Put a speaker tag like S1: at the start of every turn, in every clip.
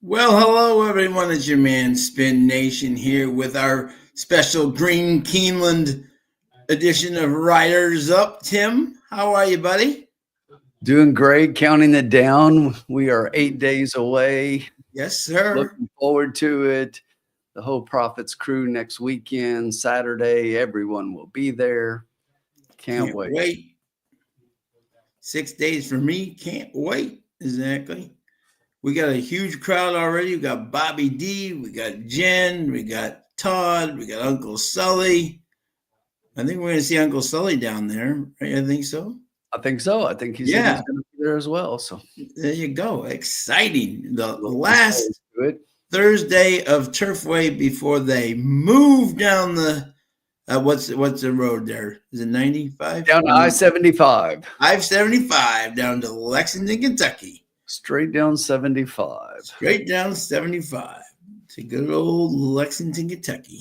S1: Well, hello everyone. It's your man Spin Nation here with our special Green Keeland edition of Riders Up. Tim, how are you, buddy?
S2: Doing great, counting it down. We are 8 days away.
S1: Yes, sir.
S2: Looking forward to it. The whole Profits crew next weekend, Saturday. Everyone will be there. Can't wait.
S1: 6 days for me. Can't wait. Exactly. We got a huge crowd already. We got Bobby D, we got Jen, we got Todd, we got Uncle Sully. I think we're going to see Uncle Sully down there, right? I think so.
S2: I think so. I think he's going to be there as well. So
S1: there you go. Exciting. The last Thursday of Turfway before they move down the what's the road there? Is it 95?
S2: Down to I-75.
S1: I-75 down to Lexington, Kentucky.
S2: Straight down 75.
S1: Straight down 75 to good old Lexington, Kentucky.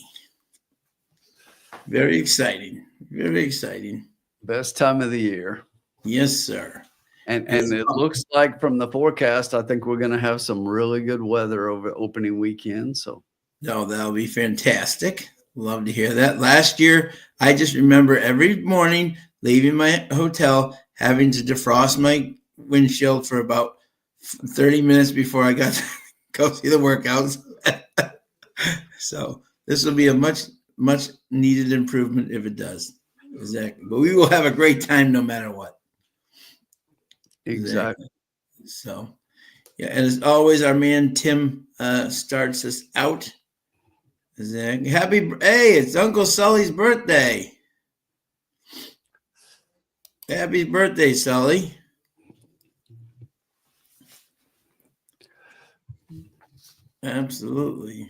S1: Very exciting. Very exciting.
S2: Best time of the year.
S1: Yes, sir.
S2: And it looks like from the forecast, I think we're going to have some really good weather over opening weekend. So,
S1: no, that'll be fantastic. Love to hear that. Last year, I just remember every morning leaving my hotel, having to defrost my windshield for about 30 minutes before I got to go see the workouts. So this will be a much needed improvement if it does. Exactly. But we will have a great time no matter what.
S2: Exactly.
S1: So, yeah. And as always, our man Tim starts us out. Exactly. Hey, it's Uncle Sully's birthday. Happy birthday, Sully. Absolutely.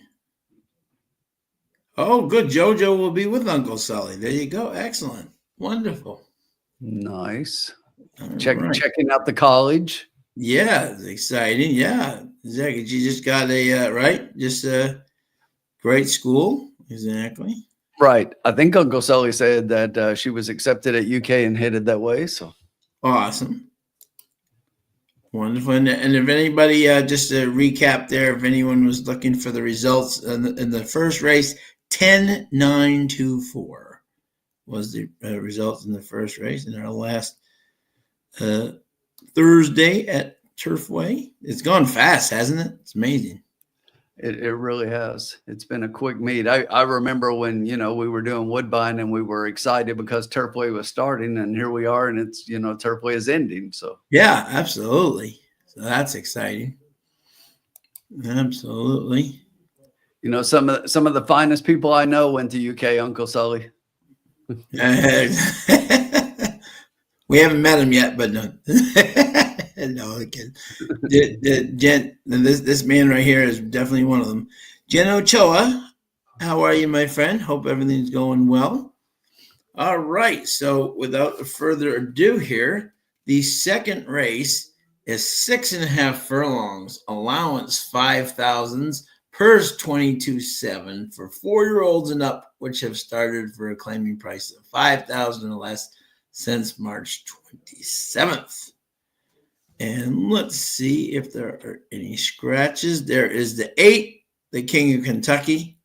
S1: Oh, good. JoJo will be with Uncle Sully. There you go. Excellent. Wonderful.
S2: Nice. Checking out the college.
S1: Yeah, it's exciting. Yeah, exactly. She just got a great school. Exactly.
S2: Right. I think Uncle Sully said that she was accepted at UK and headed that way. So
S1: awesome. Wonderful. And if anybody, just to recap there, if anyone was looking for the results in the first race, 10-9-2-4 was the results in the first race. In our last Thursday at Turfway. It's gone fast, hasn't it? It's amazing.
S2: It really has. It's been a quick meet. I remember when, we were doing Woodbine and we were excited because Turfway was starting, and here we are, and it's, Turfway is ending. So
S1: yeah, absolutely. So that's exciting. Absolutely.
S2: Some of the finest people I know went to UK, Uncle Sully.
S1: We haven't met him yet, but no. No, Jen, this man right here is definitely one of them. Jen Ochoa, how are you, my friend? Hope everything's going well. All right, so without further ado here, the second race is 6.5 furlongs, allowance 5,000s, purse 22.7 for 4-year-olds and up, which have started for a claiming price of 5,000 or less since March 27th. And let's see if there are any scratches. There is the 8, the King of Kentucky,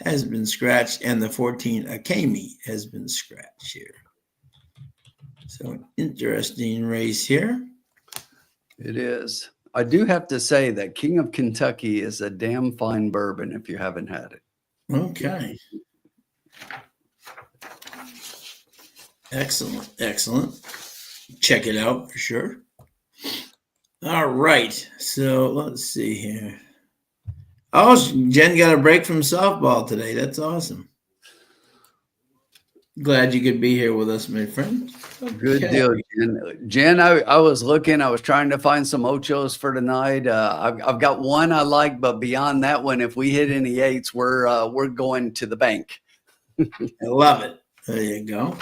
S1: has been scratched, and the 14, Akemi, has been scratched here. So an interesting race here.
S2: It is. I do have to say that King of Kentucky is a damn fine bourbon if you haven't had it.
S1: Okay. Excellent. Excellent. Check it out for sure. All right. So let's see here. Oh, Jen got a break from softball today. That's awesome. Glad you could be here with us, my friend.
S2: Okay. Good deal, Jen. I was looking. I was trying to find some ochos for tonight. I've got one I like, but beyond that one, if we hit any 8s, we're going to the bank.
S1: I love it. There you go.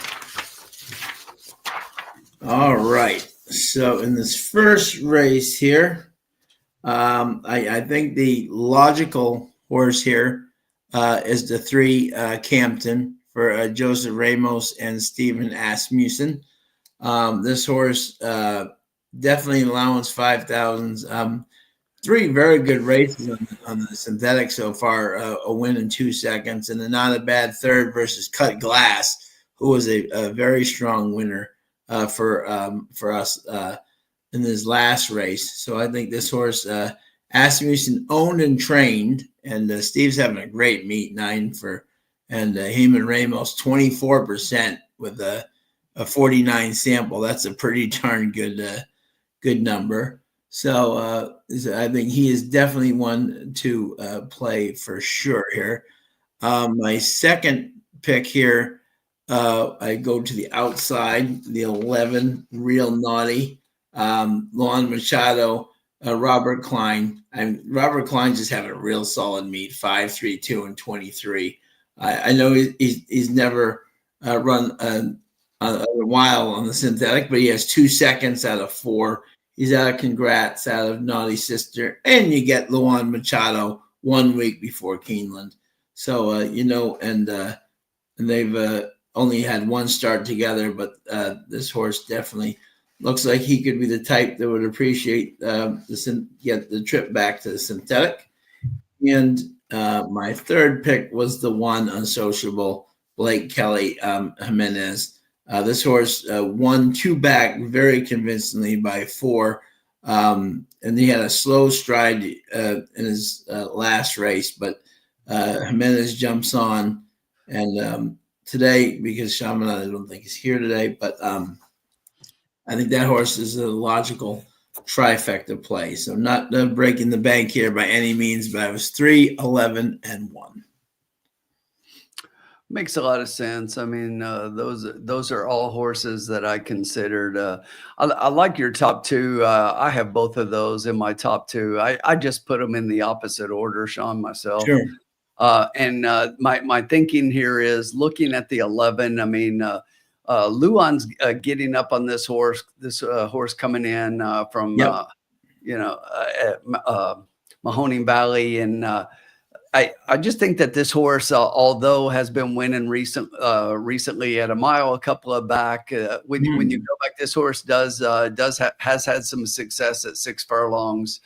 S1: All right. So in this first race here, I think the logical horse here is the 3 Campton for Joseph Ramos and Stephen Asmussen. This horse definitely allowance 5,000s. three very good races on the synthetic so far. A win in 2 seconds, and a not a bad third versus Cut Glass, who was a very strong winner for us in this last race. So I think this horse, Asmussen, owned and trained, and Steve's having a great meet 9 for, and Heyman Ramos 24% with a 49 sample. That's a pretty darn good number. So I think he is definitely one to play for sure here. My second pick here, I go to the outside, the 11, Real Naughty, Luan Machado, Robert Klein. Robert Klein just having a real solid meet, 5, 3, 2, and 23. I know he's never run a while on the synthetic, but he has 2 seconds out of 4. He's out of Congrats out of Naughty Sister, and you get Luan Machado 1 week before Keeland. So and they've only had one start together, but this horse definitely looks like he could be the type that would appreciate get the trip back to the synthetic. And my third pick was the one unsociable Blake Kelly Jimenez. This horse won 2 back very convincingly by 4. And he had a slow stride in his last race, but Jimenez jumps on. And today, because Shaman, I don't think he's here today, but I think that horse is a logical trifecta play. So not breaking the bank here by any means, but I was 3, 11, and 1.
S2: Makes a lot of sense. I mean, those are all horses that I considered. I like your top 2. I have both of those in my top 2. I just put them in the opposite order, Sean, myself.
S1: Sure.
S2: And my thinking here is looking at the 11. I mean, Luan's getting up on this horse. This horse coming in from Mahoning Valley, and I just think that this horse, although has been winning recently at a mile, a couple of back, when you go back, this horse has had some success at 6 furlongs.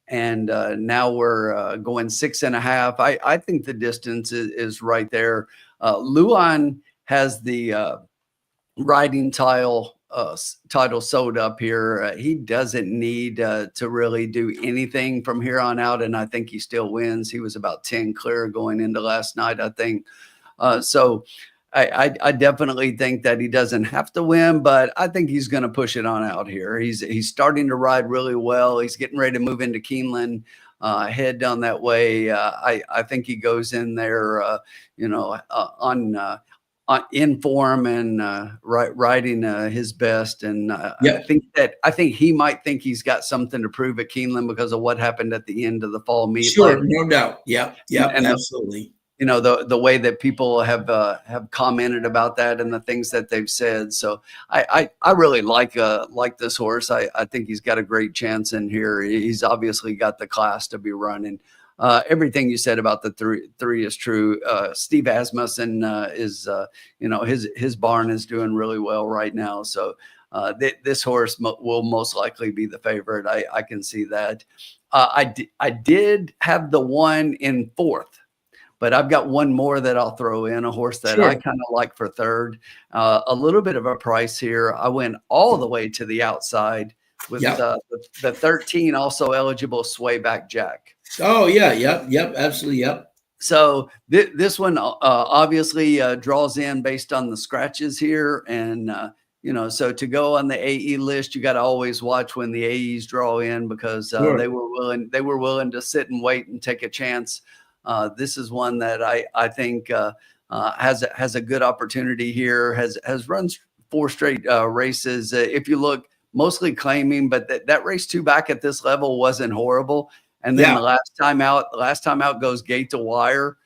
S2: And now we're going 6.5. I think the distance is right there. Luan has the riding title sewed up here. He doesn't need to really do anything from here on out, and I think he still wins. He was about 10 clear going into last night, I think. So I definitely think that he doesn't have to win, but I think he's going to push it on out here. He's starting to ride really well. He's getting ready to move into Keeland, head down that way. I think he goes in there, in form and riding his best. And I think he might think he's got something to prove at Keeland because of what happened at the end of the fall meet.
S1: Sure, no doubt. Yep, and absolutely.
S2: The way that people have commented about that and the things that they've said. So I really like this horse. I think he's got a great chance in here. He's obviously got the class to be running. Everything you said about the three is true. Steve Asmussen is his barn is doing really well right now. So this horse will most likely be the favorite. I can see that. I did have the one in 4th. But I've got one more that I'll throw in, a horse that I kind of like for 3rd. A little bit of a price here. I went all the way to the outside with the 13, also eligible Swayback Jack.
S1: Oh, yeah. Yep. Absolutely. Yep.
S2: So this one obviously draws in based on the scratches here. And, so to go on the AE list, you got to always watch when the AEs draw in because they were willing to sit and wait and take a chance. This is one that I think has a good opportunity here, has run 4 straight races. If you look, mostly claiming, but that race 2 back at this level wasn't horrible. And then the last time out goes gate to wire.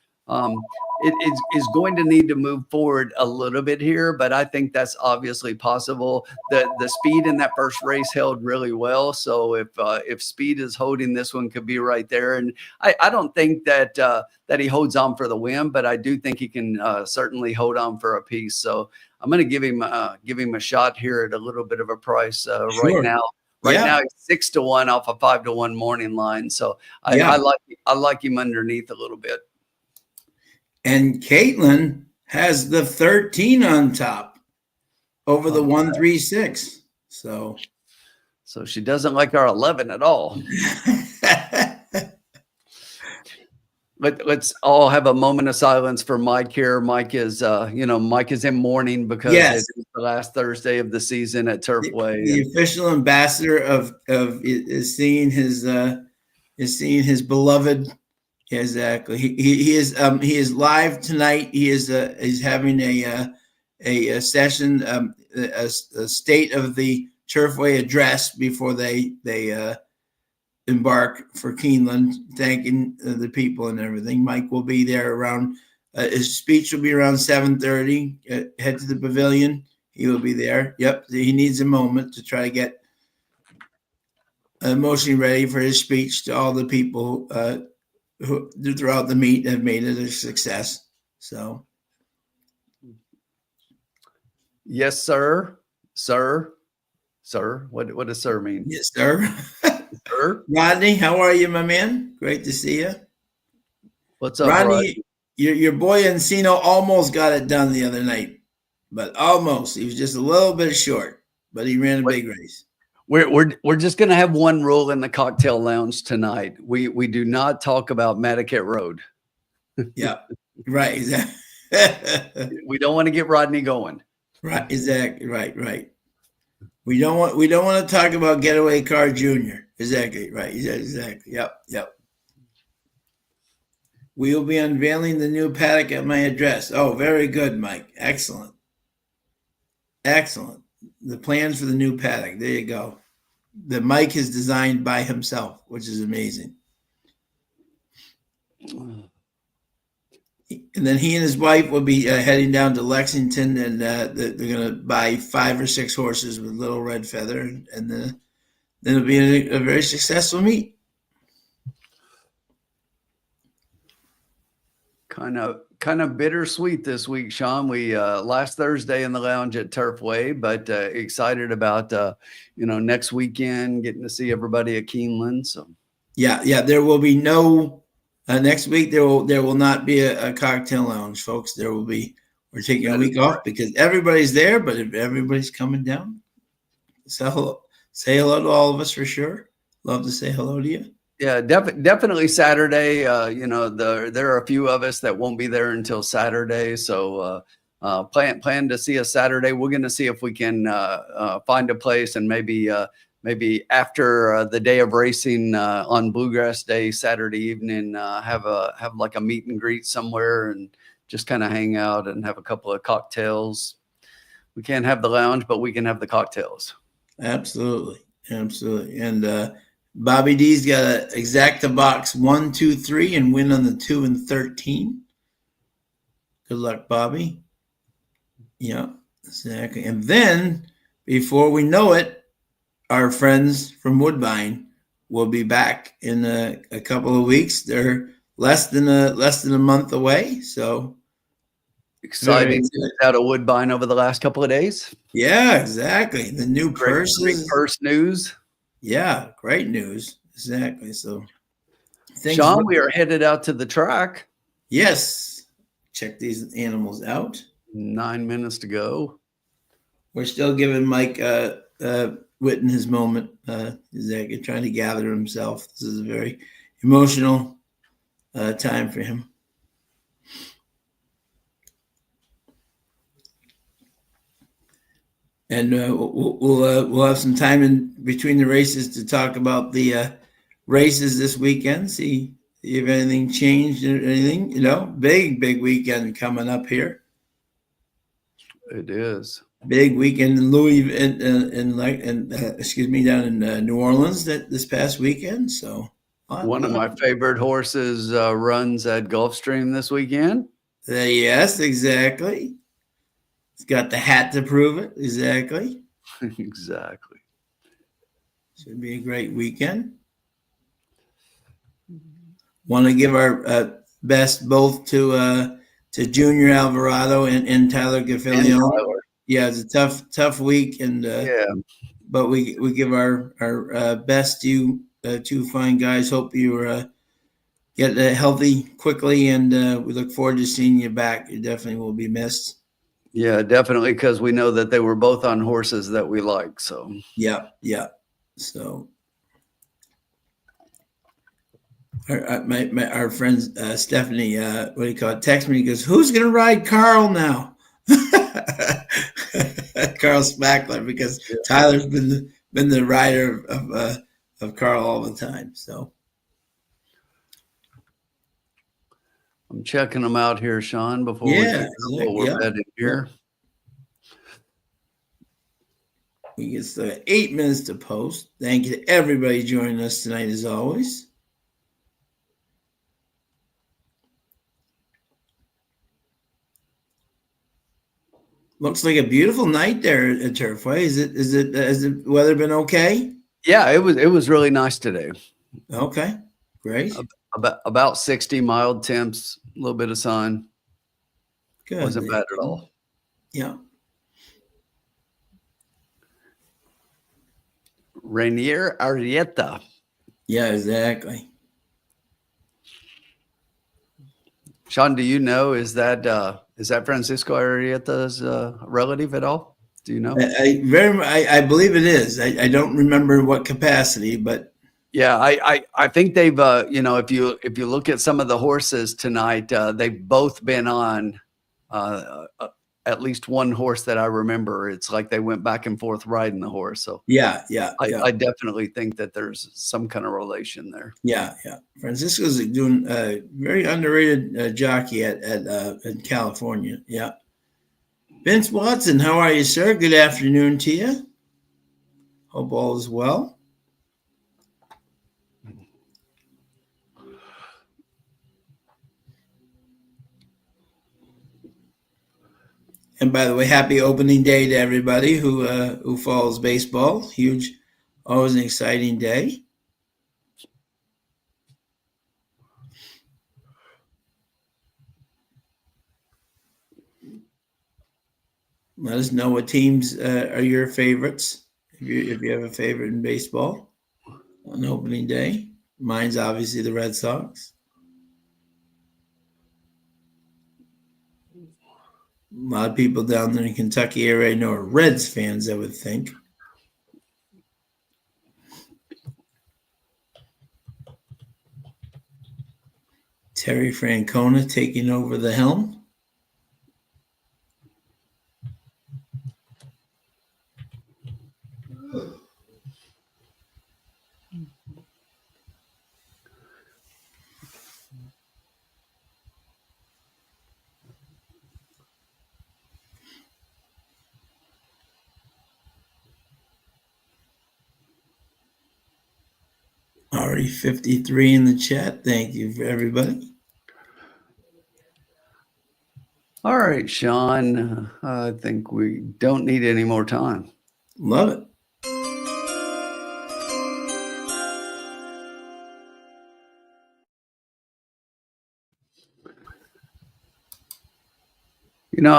S2: It is going to need to move forward a little bit here, but I think that's obviously possible. The speed in that first race held really well. So if speed is holding, this one could be right there. And I don't think that he holds on for the win, but I do think he can certainly hold on for a piece. So I'm going to give him a shot here at a little bit of a price right now. Right now he's 6-1 off a 5-1 morning line. So I like him underneath a little bit.
S1: And Keeland has the 13 on top over the 136. So
S2: she doesn't like our 11 at all. Let's all have a moment of silence for Mike here. Mike is, Mike is in mourning because it is the last Thursday of the season at Turfway.
S1: The official ambassador of is seeing his beloved. Exactly. He is live tonight. He is he's having a session, a state of the Turfway address before they embark for Keeland, thanking the people and everything. Mike will be there around. His speech will be around 7:30. Head to the pavilion. He will be there. Yep. He needs a moment to try to get emotionally ready for his speech to all the people who throughout the meet have made it a success. So,
S2: yes, sir. What does sir mean?
S1: Yes, sir.
S2: Sir.
S1: Rodney, how are you, my man? Great to see you.
S2: What's up,
S1: Rodney? Your boy Encino almost got it done the other night, but almost. He was just a little bit short, but he ran a big race.
S2: We're just going to have one rule in the cocktail lounge tonight. We do not talk about Matticat Road.
S1: Yeah, right. Exactly.
S2: We don't want to get Rodney going.
S1: Right. Exactly. Right. We don't want to talk about Getaway Car Junior. Exactly. Right. Exactly. Yep. We will be unveiling the new paddock at my address. Oh, very good, Mike. Excellent. The plans for the new paddock. There you go. That Mike has designed by himself, which is amazing. And then he and his wife will be heading down to Lexington, and they're going to buy 5 or 6 horses with Little Red Feather, and then it'll be a very successful meet.
S2: Kind of bittersweet this week, Sean. We last Thursday in the lounge at Turfway, but excited about next weekend getting to see everybody at Keeland. So
S1: yeah, there will be no next week. There will not be a cocktail lounge, folks. We're taking a week off because everybody's there, but if everybody's coming down, say hello to all of us for sure. Love to say hello to you.
S2: Yeah, definitely Saturday. There are a few of us that won't be there until Saturday. So plan to see us Saturday. We're going to see if we can find a place and maybe after the day of racing on Bluegrass Day, Saturday evening, have like a meet and greet somewhere and just kind of hang out and have a couple of cocktails. We can't have the lounge, but we can have the cocktails.
S1: Absolutely. And Bobby D's got to exact the box 1, 2, 3 and win on the 2 and 13. Good luck, Bobby. Yeah, exactly. And then before we know it, our friends from Woodbine will be back in a couple of weeks. They're less than a month away. So
S2: exciting out of Woodbine over the last couple of days.
S1: Yeah, exactly. The new purses.
S2: Purse news.
S1: Yeah, great news. Exactly. So,
S2: Sean, we are headed out to the track.
S1: Yes. Check these animals out.
S2: 9 minutes to go.
S1: We're still giving Mike Witten his moment. Exactly. Trying to gather himself. This is a very emotional time for him. And we'll have some time in between the races to talk about the races this weekend. See if anything changed or anything. Big weekend coming up here.
S2: It is
S1: big weekend in Louisville down in New Orleans this past weekend. So
S2: one of my favorite horses runs at Gulfstream this weekend.
S1: Yes, exactly. It's got the hat to prove it. Exactly.
S2: Exactly.
S1: Should be a great weekend. Want to give our best both to Junior Alvarado and Tyler Gaffilio. Yeah, it's a tough week, and but we give our best to you, two fine guys. Hope you get healthy quickly, and we look forward to seeing you back. You definitely will be missed.
S2: Yeah, definitely, because we know that they were both on horses that we like. So
S1: yeah. So our friend Stephanie, what do you call it? Text me. He goes, "Who's gonna ride Carl now?" Carl Spackler, because Tyler's been the rider of Carl all the time. So
S2: I'm checking them out here, Sean, before we're betting here.
S1: We get 8 minutes to post. Thank you to everybody joining us tonight, as always. Looks like a beautiful night there at Turfway. Has the weather been okay?
S2: Yeah, it was really nice today.
S1: Okay, great.
S2: About 60 mild temps, a little bit of sun.
S1: Good.
S2: Wasn't bad at all.
S1: Yeah.
S2: Rainier Arrieta.
S1: Yeah, exactly.
S2: Sean, do you know, is that Francisco Arrieta's relative at all? Do you know?
S1: I believe it is. I don't remember what capacity, but
S2: yeah, I think they've if you look at some of the horses tonight, they've both been on at least one horse that I remember. It's like they went back and forth riding the horse. So
S1: yeah.
S2: I definitely think that there's some kind of relation there.
S1: Yeah. Francisco's doing a very underrated jockey in California. Yeah. Vince Watson, how are you, sir? Good afternoon to you. Hope all is well. And by the way, happy opening day to everybody who follows baseball. Huge, always an exciting day. Let us know what teams are your favorites. If you have a favorite in baseball on opening day, mine's obviously the Red Sox. A lot of people down there in Kentucky area know are Reds fans, I would think. Terry Francona taking over the helm. Already 53 in the chat. Thank you for everybody.
S2: All right, Sean. I think we don't need any more time.
S1: Love it.
S2: You know,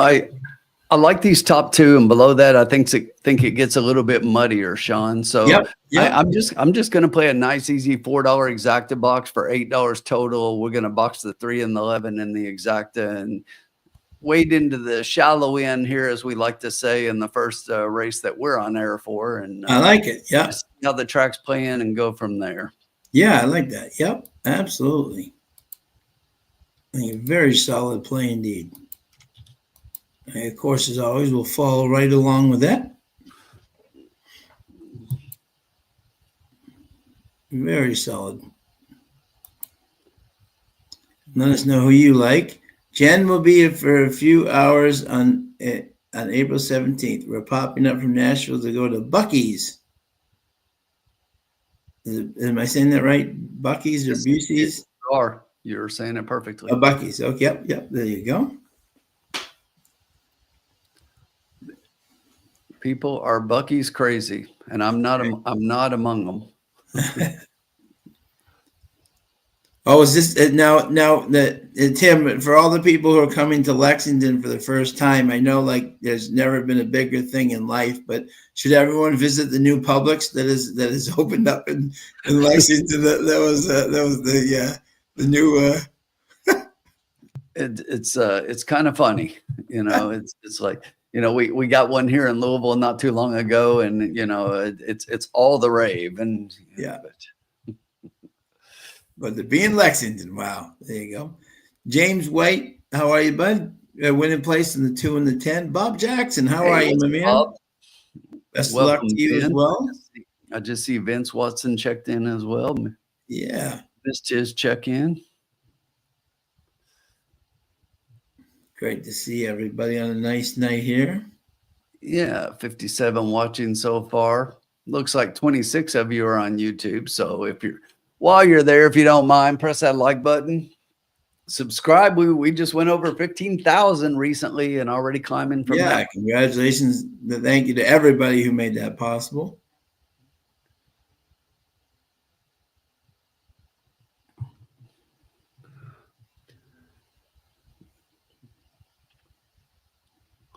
S2: I like these top two, and below that, I think it gets a little bit muddier, Sean. So
S1: yep.
S2: I'm just going to play a nice, easy $4 exacta box for $8 total. We're going to box the 3 and the 11 in the exacta and wade into the shallow end here, as we like to say, in the first race that we're on air for. And
S1: I like it. Yeah.
S2: See how the track's playing and go from there.
S1: Yeah, I like that. Yep, absolutely. I think a very solid play indeed. And of course, as always, we'll follow right along with that. Very solid. Let us know who you like. Jen will be here for a few hours on April 17th. We're popping up from Nashville to go to Buc-ee's. Am I saying that right? Buc-ee's or Busey's?
S2: You're saying it perfectly.
S1: Buc-ee's. Okay, yep. There you go.
S2: People are Buc-ee's crazy, and I'm not among them.
S1: Oh, is this now? Tim, for all the people who are coming to Lexington for the first time, I know like there's never been a bigger thing in life, but should everyone visit the new Publix that is opened up in Lexington? That was the new.
S2: It's kind of funny, it's like, we got one here in Louisville not too long ago, and it's all the rave, and
S1: Yeah. But to be in Lexington, wow, there you go. James White, how are you, bud? Winning place in the 2 and the 10. Bob Jackson, how are you, my man?
S2: Bob?
S1: Best of luck to you as well.
S2: I just see Vince Watson checked in as well.
S1: Yeah.
S2: Missed his check-in.
S1: Great to see everybody on a nice night here.
S2: Yeah, 57 watching so far. Looks like 26 of you are on YouTube. So while you're there, if you don't mind, press that like button. Subscribe. We just went over 15,000 recently and already climbing from
S1: there.
S2: That.
S1: Congratulations. Thank you to everybody who made that possible.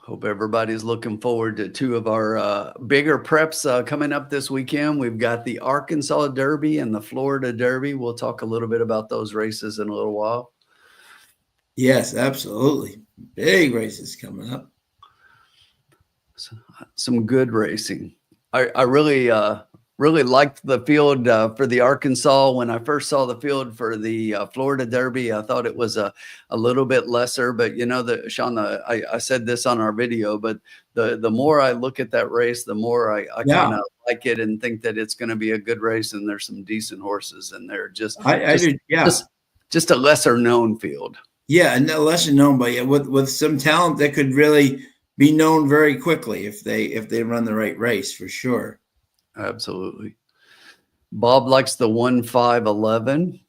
S2: Hope everybody's looking forward to two of our bigger preps coming up this weekend. We've got the Arkansas Derby and the Florida Derby. We'll talk a little bit about those races in a little while.
S1: Yes, absolutely. Big races coming up.
S2: Some good racing. I really liked the field for the Arkansas. When I first saw the field for the Florida Derby, I thought it was a little bit lesser. But Sean, I said this on our video, but the more I look at that race, the more I kind of like it and think that it's going to be a good race. And there's some decent horses in there. Just a lesser known field.
S1: Yeah, and lesser known, but with some talent that could really be known very quickly if they run the right race, for sure.
S2: Absolutely. Bob likes the 1-5-11.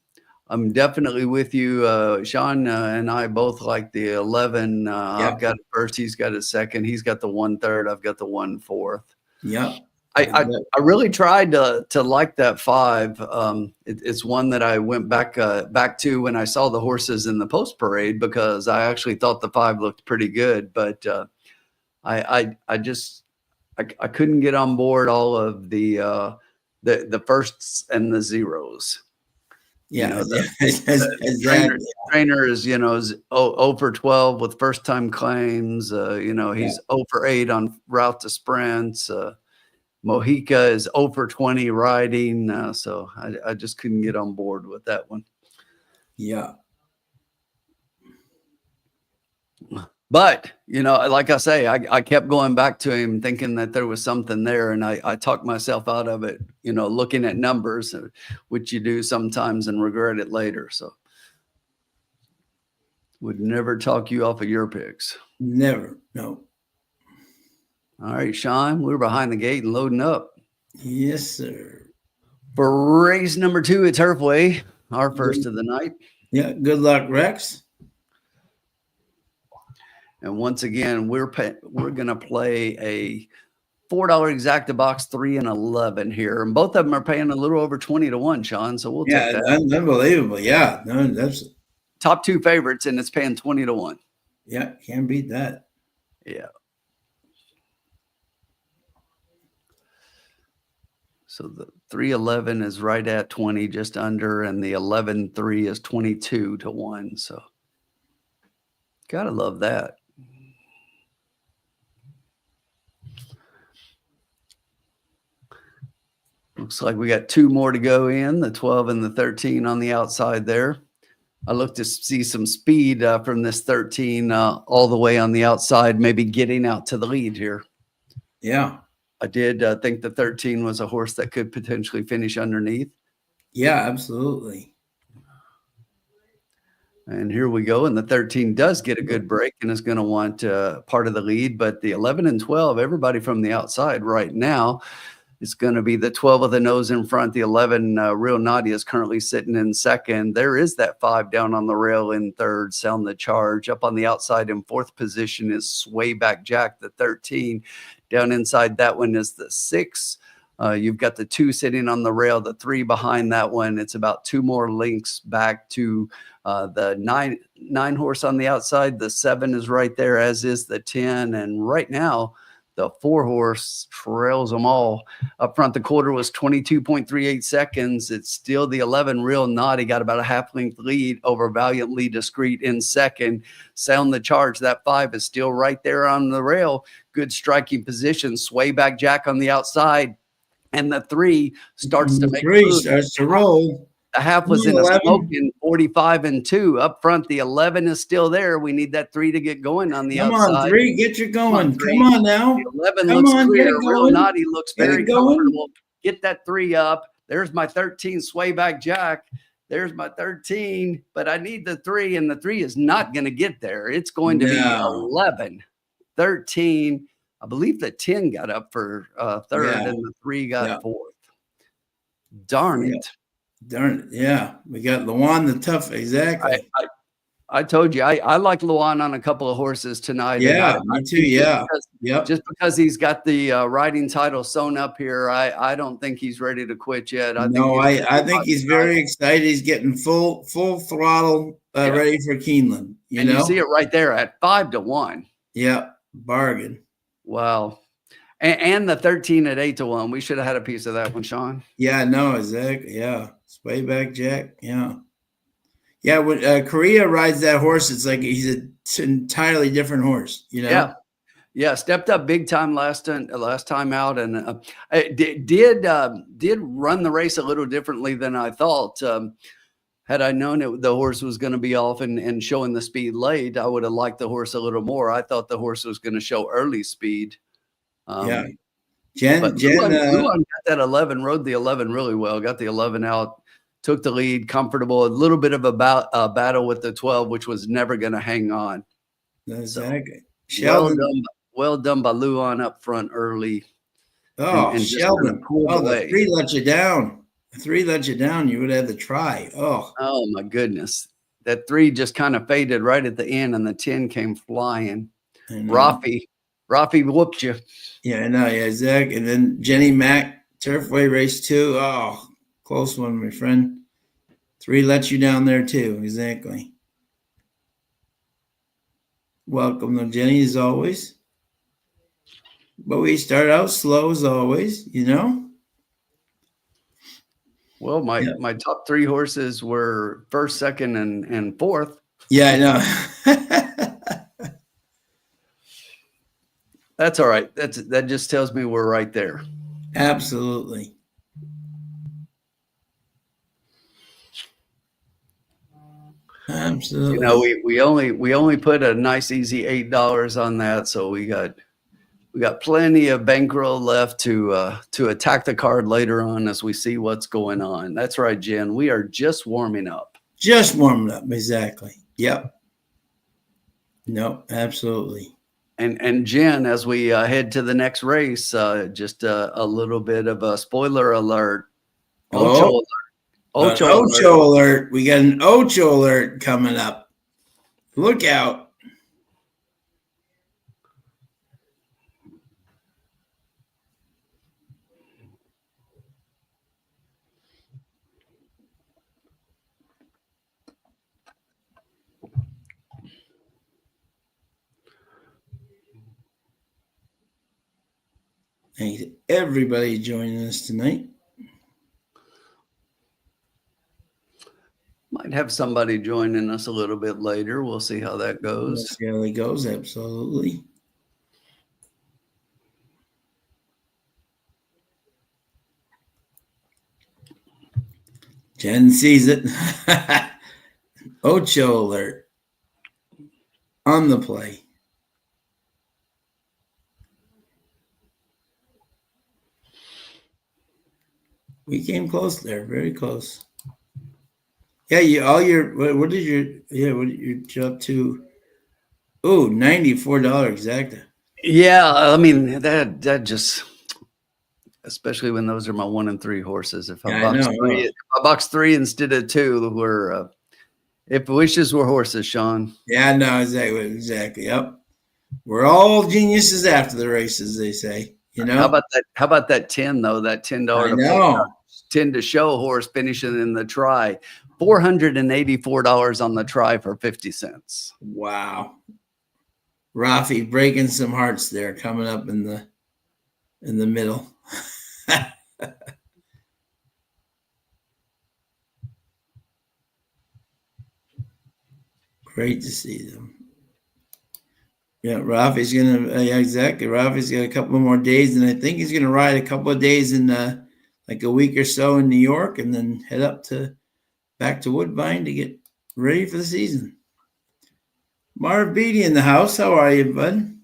S2: I'm definitely with you. Sean and I both like the 11. I've got it first. He's got it second. He's got the 1/3. I've got the 1/4.
S1: Yeah.
S2: I really tried to like that 5. It's one that I went back to when I saw the horses in the post parade, because I actually thought the 5 looked pretty good, but I couldn't get on board all of the firsts and the zeros.
S1: Yeah,
S2: the trainer is 0 for 12 with first time claims. He's 0 for 8 on route to sprints. Mojica is 0 for 20 riding. So I just couldn't get on board with that one.
S1: Yeah.
S2: But, like I say, I kept going back to him thinking that there was something there. And I talked myself out of it, looking at numbers, which you do sometimes and regret it later. So would never talk you off of your picks.
S1: Never. No.
S2: All right, Sean, we're behind the gate and loading up.
S1: Yes, sir.
S2: For race number 2 at Turfway, our first of the night.
S1: Yeah. Good luck, Rex.
S2: And once again, we're going to play a $4 exacta box 3 and 11 here, and both of them are paying a little over 20 to 1, Sean. So we'll take that.
S1: Unbelievable. Yeah, no, that's
S2: top 2 favorites, and it's paying 20 to 1.
S1: Yeah, can't beat that.
S2: Yeah. So the 311 is right at 20, just under, and the 11-3 is 22 to 1. So gotta love that. Looks like we got 2 more to go in, the 12 and the 13 on the outside there. I look to see some speed from this 13 all the way on the outside, maybe getting out to the lead here.
S1: Yeah.
S2: I did think the 13 was a horse that could potentially finish underneath.
S1: Yeah, absolutely.
S2: And here we go. And the 13 does get a good break and is going to want part of the lead. But the 11 and 12, everybody from the outside right now, it's going to be the 12 of the nose in front. The 11, Real Naughty, is currently sitting in second. There is that 5 down on the rail in third, Sound the Charge. Up on the outside in 4th position is Sway Back Jack, the 13. Down inside that one is the 6, You've got the 2 sitting on the rail, the 3 behind that one. It's about 2 more links back to the nine horse on the outside. The 7 is right there, as is the 10. And right now, the 4 horse trails them all. Up front, the quarter was 22.38 seconds. It's still the 11 Real Naughty, got about a half length lead over Valiantly Discreet in second. Sound the Charge, that 5 is still right there on the rail. Good striking position. Sway Back Jack on the outside. And the 3 starts to make
S1: 3 starts to roll.
S2: The half was in a smoking 45-2. Up front, the 11 is still there. We need that 3 to get going on the outside.
S1: Come on, 3, get you going. Come on now.
S2: The 11 looks clear. Real Naughty looks very comfortable. Get that 3 up. There's my 13, Sway Back Jack. There's my 13, but I need the 3, and the 3 is not going to get there. It's going to be 11, 13. I believe the 10 got up for third, and the 3 got fourth. Darn it.
S1: Darn it. Yeah. We got Luan the Tough. Exactly.
S2: I told you, I like Luan on a couple of horses tonight.
S1: Yeah, me too. Yeah.
S2: Just because he's got the riding title sewn up here, I don't think he's ready to quit yet.
S1: I think he's very excited. He's getting full throttle ready for Keeland. You
S2: see it right there at 5-1.
S1: Yeah. Bargain.
S2: Wow. And the 13 at 8-1. We should have had a piece of that one, Sean.
S1: Yeah, no, exactly. Yeah. Sway Back Jack. Yeah. Yeah. When Korea rides that horse, it's like he's an entirely different horse,
S2: Yeah. Yeah. Stepped up big time last time out, and did run the race a little differently than I thought. Had I known the horse was going to be off and showing the speed late, I would have liked the horse a little more. I thought the horse was going to show early speed.
S1: Jen
S2: got that 11, rode the 11 really well, got the 11 out, took the lead, comfortable, a little bit of a battle with the 12, which was never going to hang on.
S1: Exactly.
S2: So, well done by Luan up front early.
S1: And Sheldon. The 3 let you down. The 3 let you down. You would have the try. Oh
S2: my goodness. That 3 just kind of faded right at the end, and the 10 came flying. Rafi whooped you.
S1: Yeah, I know. Yeah, Zach. And then Jenny Mack, Turfway race 2. Oh, close one, my friend. 3 let you down there too. Exactly. Welcome to Jenny as always. But we start out slow as always,
S2: Well, my top 3 horses were first, second, and fourth.
S1: Yeah, I know.
S2: That's all right. That just tells me we're right there.
S1: Absolutely. Absolutely.
S2: We only put a nice easy $8 on that, so we got plenty of bankroll left to attack the card later on as we see what's going on. That's right, Jen. We are just warming up.
S1: Just warming up, exactly. Yep. No, absolutely.
S2: And Jen, as we head to the next race, just a little bit of a spoiler alert. Ocho
S1: alert. We got an Ocho alert coming up. Look out. Thanks to everybody joining us tonight.
S2: Might have somebody joining us a little bit later. We'll see how that goes.
S1: We'll see how it goes. Absolutely. Jen sees it. Ocho alert on the play. We came close there, very close. Yeah, what did you up to? Oh, $94 exacta.
S2: Yeah, I mean that just, especially when those are my 1 and 3 horses. If I box 3 instead of 2, if wishes were horses, Sean.
S1: Yeah, no, exactly. Yep. We're all geniuses after the races, they say. You
S2: How
S1: know,
S2: about that? How about that 10 though? That $10
S1: I
S2: to
S1: know.
S2: 10 to show horse finishing in the try, $484 on the try for 50 cents.
S1: Wow. Rafi breaking some hearts there, coming up in the middle. Great to see them. Yeah, Rafi's gonna yeah, exactly. Rafi's got a couple more days, and I think he's gonna ride a couple of days in like a week or so in New York, and then head up to back to Woodbine to get ready for the season. Marv Beatty in the house. How are you, bud?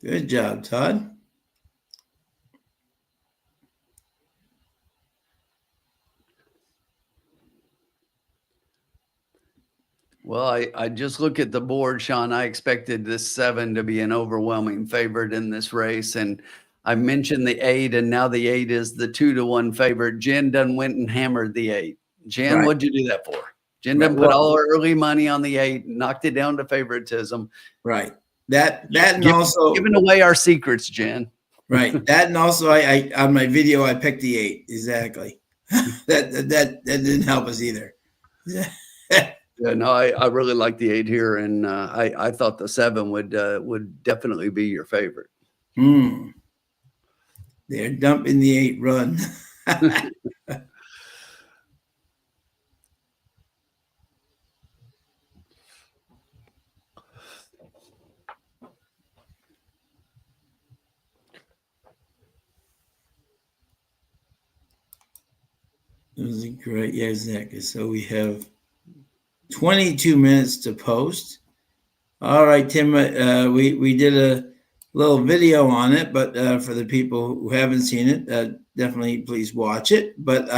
S1: Good job, Todd.
S2: Well, I just look at the board, Sean. I expected this 7 to be an overwhelming favorite in this race. And I mentioned the 8, and now the 8 is the 2-1 favorite. Jen done went and hammered the 8. Jen,
S1: Right.
S2: what'd you do that for? Jen
S1: Right.
S2: done put all her early money on the 8, knocked it down to favoritism.
S1: Right. That and also
S2: giving away our secrets, Jen.
S1: Right. That and also I on my video I picked the 8. Exactly. that didn't help us either.
S2: Yeah, no, I really like the 8 here, and I thought the 7 would definitely be your favorite.
S1: They're dumping the 8 run. It was great. Yeah, exactly. So we have 22 minutes to post. All right, Tim. We did a little video on it, but for the people who haven't seen it, definitely please watch it. But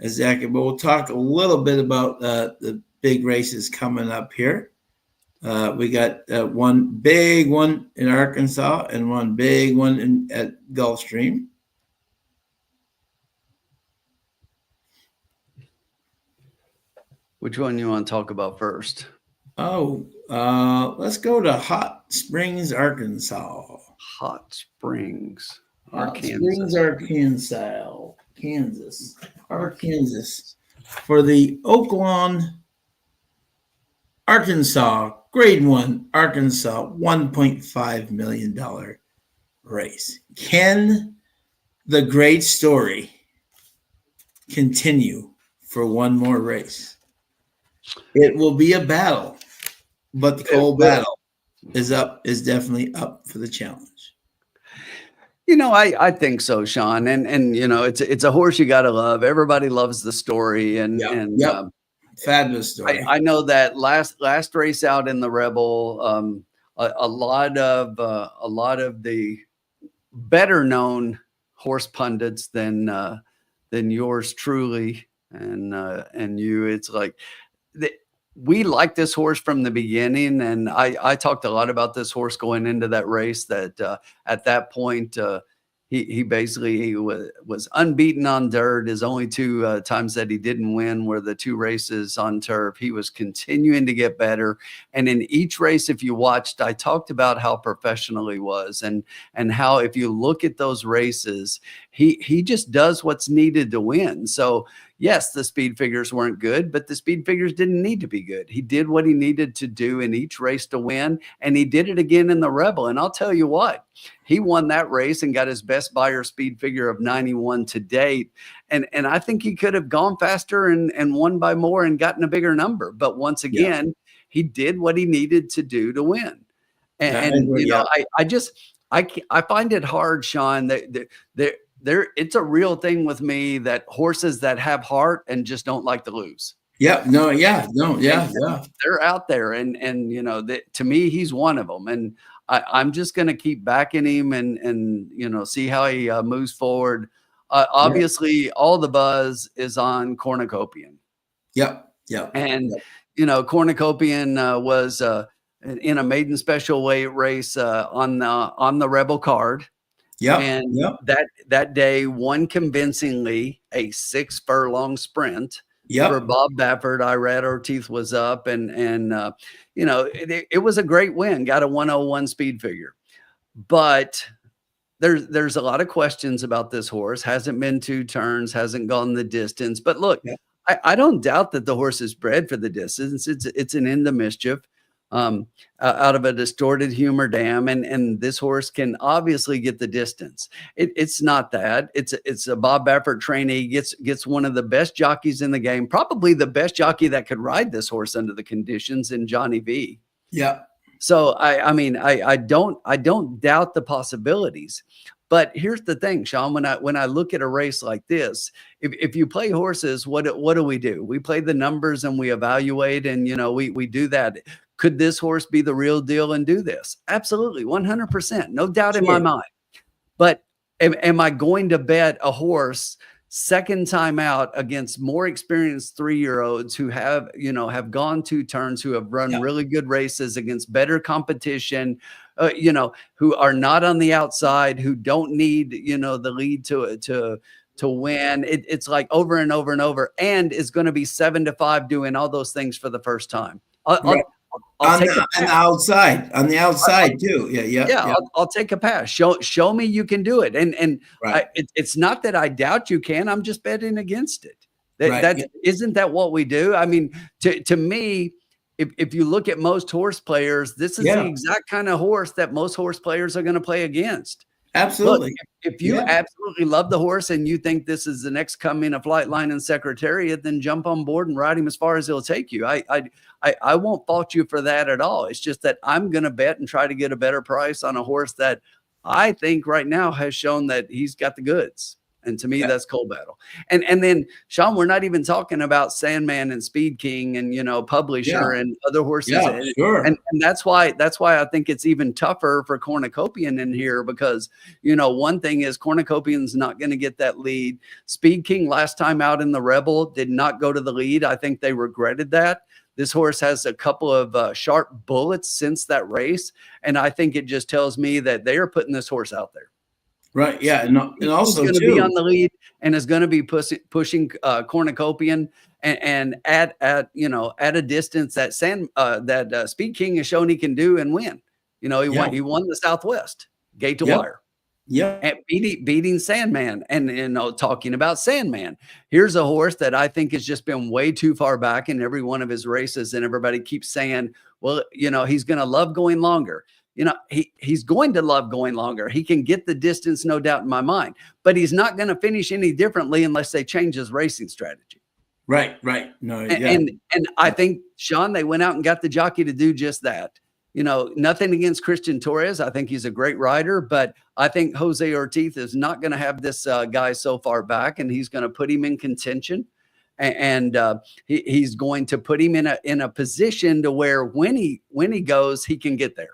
S1: exactly, but we'll talk a little bit about the big races coming up here. We got one big one in Arkansas and one big one at Gulfstream.
S2: Which one you want to talk about first?
S1: Oh, let's go to Hot Springs, Arkansas.
S2: Hot Springs,
S1: Arkansas. Kansas. For the Oaklawn, Arkansas, Grade 1, Arkansas, $1.5 million race. Can the great story continue for one more race? It will be a battle, but the whole battle is definitely up for the challenge.
S2: You know, I think so, Sean. And you know, it's a horse you gotta love. Everybody loves the story, and
S1: fabulous story.
S2: I know that last race out in the Rebel, a lot of the better known horse pundits than yours truly and you. It's like we like this horse from the beginning, and I talked a lot about this horse going into that race. That at that point he basically was unbeaten on dirt. His only 2 times that he didn't win were the 2 races on turf. He was continuing to get better, and in each race, if you watched, I talked about how professional he was, and how if you look at those races, he just does what's needed to win. So yes, the speed figures weren't good, but the speed figures didn't need to be good. He did what he needed to do in each race to win, and he did it again in the Rebel. And I'll tell you what, he won that race and got his best buyer speed figure of 91 to date. And I think he could have gone faster and won by more and gotten a bigger number. But once again, he did what he needed to do to win. And you know, I find it hard, Sean, that it's a real thing with me that horses that have heart and just don't like to lose.
S1: They're
S2: out there, and you know, to me, he's one of them, and I'm just going to keep backing him and you know, see how he moves forward. Obviously, all the buzz is on Cornucopian. And you know, Cornucopian was in a maiden special weight race on the Rebel card. That day won convincingly a 6 furlong sprint for
S1: Yep.
S2: Bob Baffert. Irad Ortiz was up, and you know, it was a great win. Got a 101 speed figure, but there's a lot of questions about this horse. Hasn't been 2 turns, hasn't gone the distance. But look,
S1: Yep.
S2: I don't doubt that the horse is bred for the distance. It's an end to mischief, out of a distorted humor dam, and this horse can obviously get the distance. It's not that. It's a Bob Baffert trainee, gets one of the best jockeys in the game, probably the best jockey that could ride this horse under the conditions, in Johnny V.
S1: Yep.
S2: So I mean, I don't doubt the possibilities. But here's the thing, Sean, when I look at a race like this, if you play horses, what do we do? We play the numbers and we evaluate, and you know, we do that. Could this horse be the real deal and do this? Absolutely, 100%. No doubt in my
S1: Sure.
S2: mind. But am I going to bet a horse second time out against more experienced 3-year-olds who have, you know, have gone 2 turns, who have run
S1: Yep.
S2: really good races against better competition, you know, who are not on the outside, who don't need, you know, the lead to win? It's like over and over and over, and is going to be 7-5 doing all those things for the first time.
S1: Right.
S2: I'll
S1: On
S2: take
S1: the,
S2: a
S1: on the
S2: pass.
S1: outside, on the outside too. Yeah. Yep.
S2: Yeah,
S1: Yep.
S2: I'll take a pass. Show me you can do it. And
S1: Right.
S2: it's not that I doubt you can. I'm just betting against it.
S1: Right.
S2: That isn't that what we do? I mean, to me, if you look at most horse players, this is the
S1: Yeah.
S2: exact kind of horse that most horse players are going to play against. Look,
S1: Absolutely.
S2: if you
S1: Yeah.
S2: absolutely love the horse and you think this is the next coming of Flightline and Secretariat, then jump on board and ride him as far as he'll take you. I won't fault you for that at all. It's just that I'm going to bet and try to get a better price on a horse that I think right now has shown that he's got the goods. And to me,
S1: Yeah.
S2: that's Cold Battle. And then, Sean, we're not even talking about Sandman and Speed King and, you know, Publisher and other horses.
S1: Yeah. Sure.
S2: And that's why I think it's even tougher for Cornucopian in here, because, you know, one thing is Cornucopian's not going to get that lead. Speed King last time out in the Rebel did not go to the lead. I think they regretted that. This horse has a couple of sharp bullets since that race, and I think it just tells me that they are putting this horse out there.
S1: Right. Yeah. And also
S2: he's going to
S1: too.
S2: be on the lead and is going to be pushing Cornucopian and at you know, at a distance that Speed King has shown he can do and win. You know, he won the Southwest gate to wire.
S1: Yeah.
S2: And beating Sandman. And, you know, talking about Sandman, here's a horse that I think has just been way too far back in every one of his races. And everybody keeps saying, well, you know, he's going to love going longer. You know, he's going to love going longer. He can get the distance, no doubt in my mind, but he's not going to finish any differently unless they change his racing strategy.
S1: Right. Right. No. Yeah.
S2: And I think, Sean, they went out and got the jockey to do just that. You know, nothing against Christian Torres. I think he's a great rider, but I think Jose Ortiz is not going to have this guy so far back, and he's going to put him in contention, and he's going to put him in a position to where when he goes, he can get there.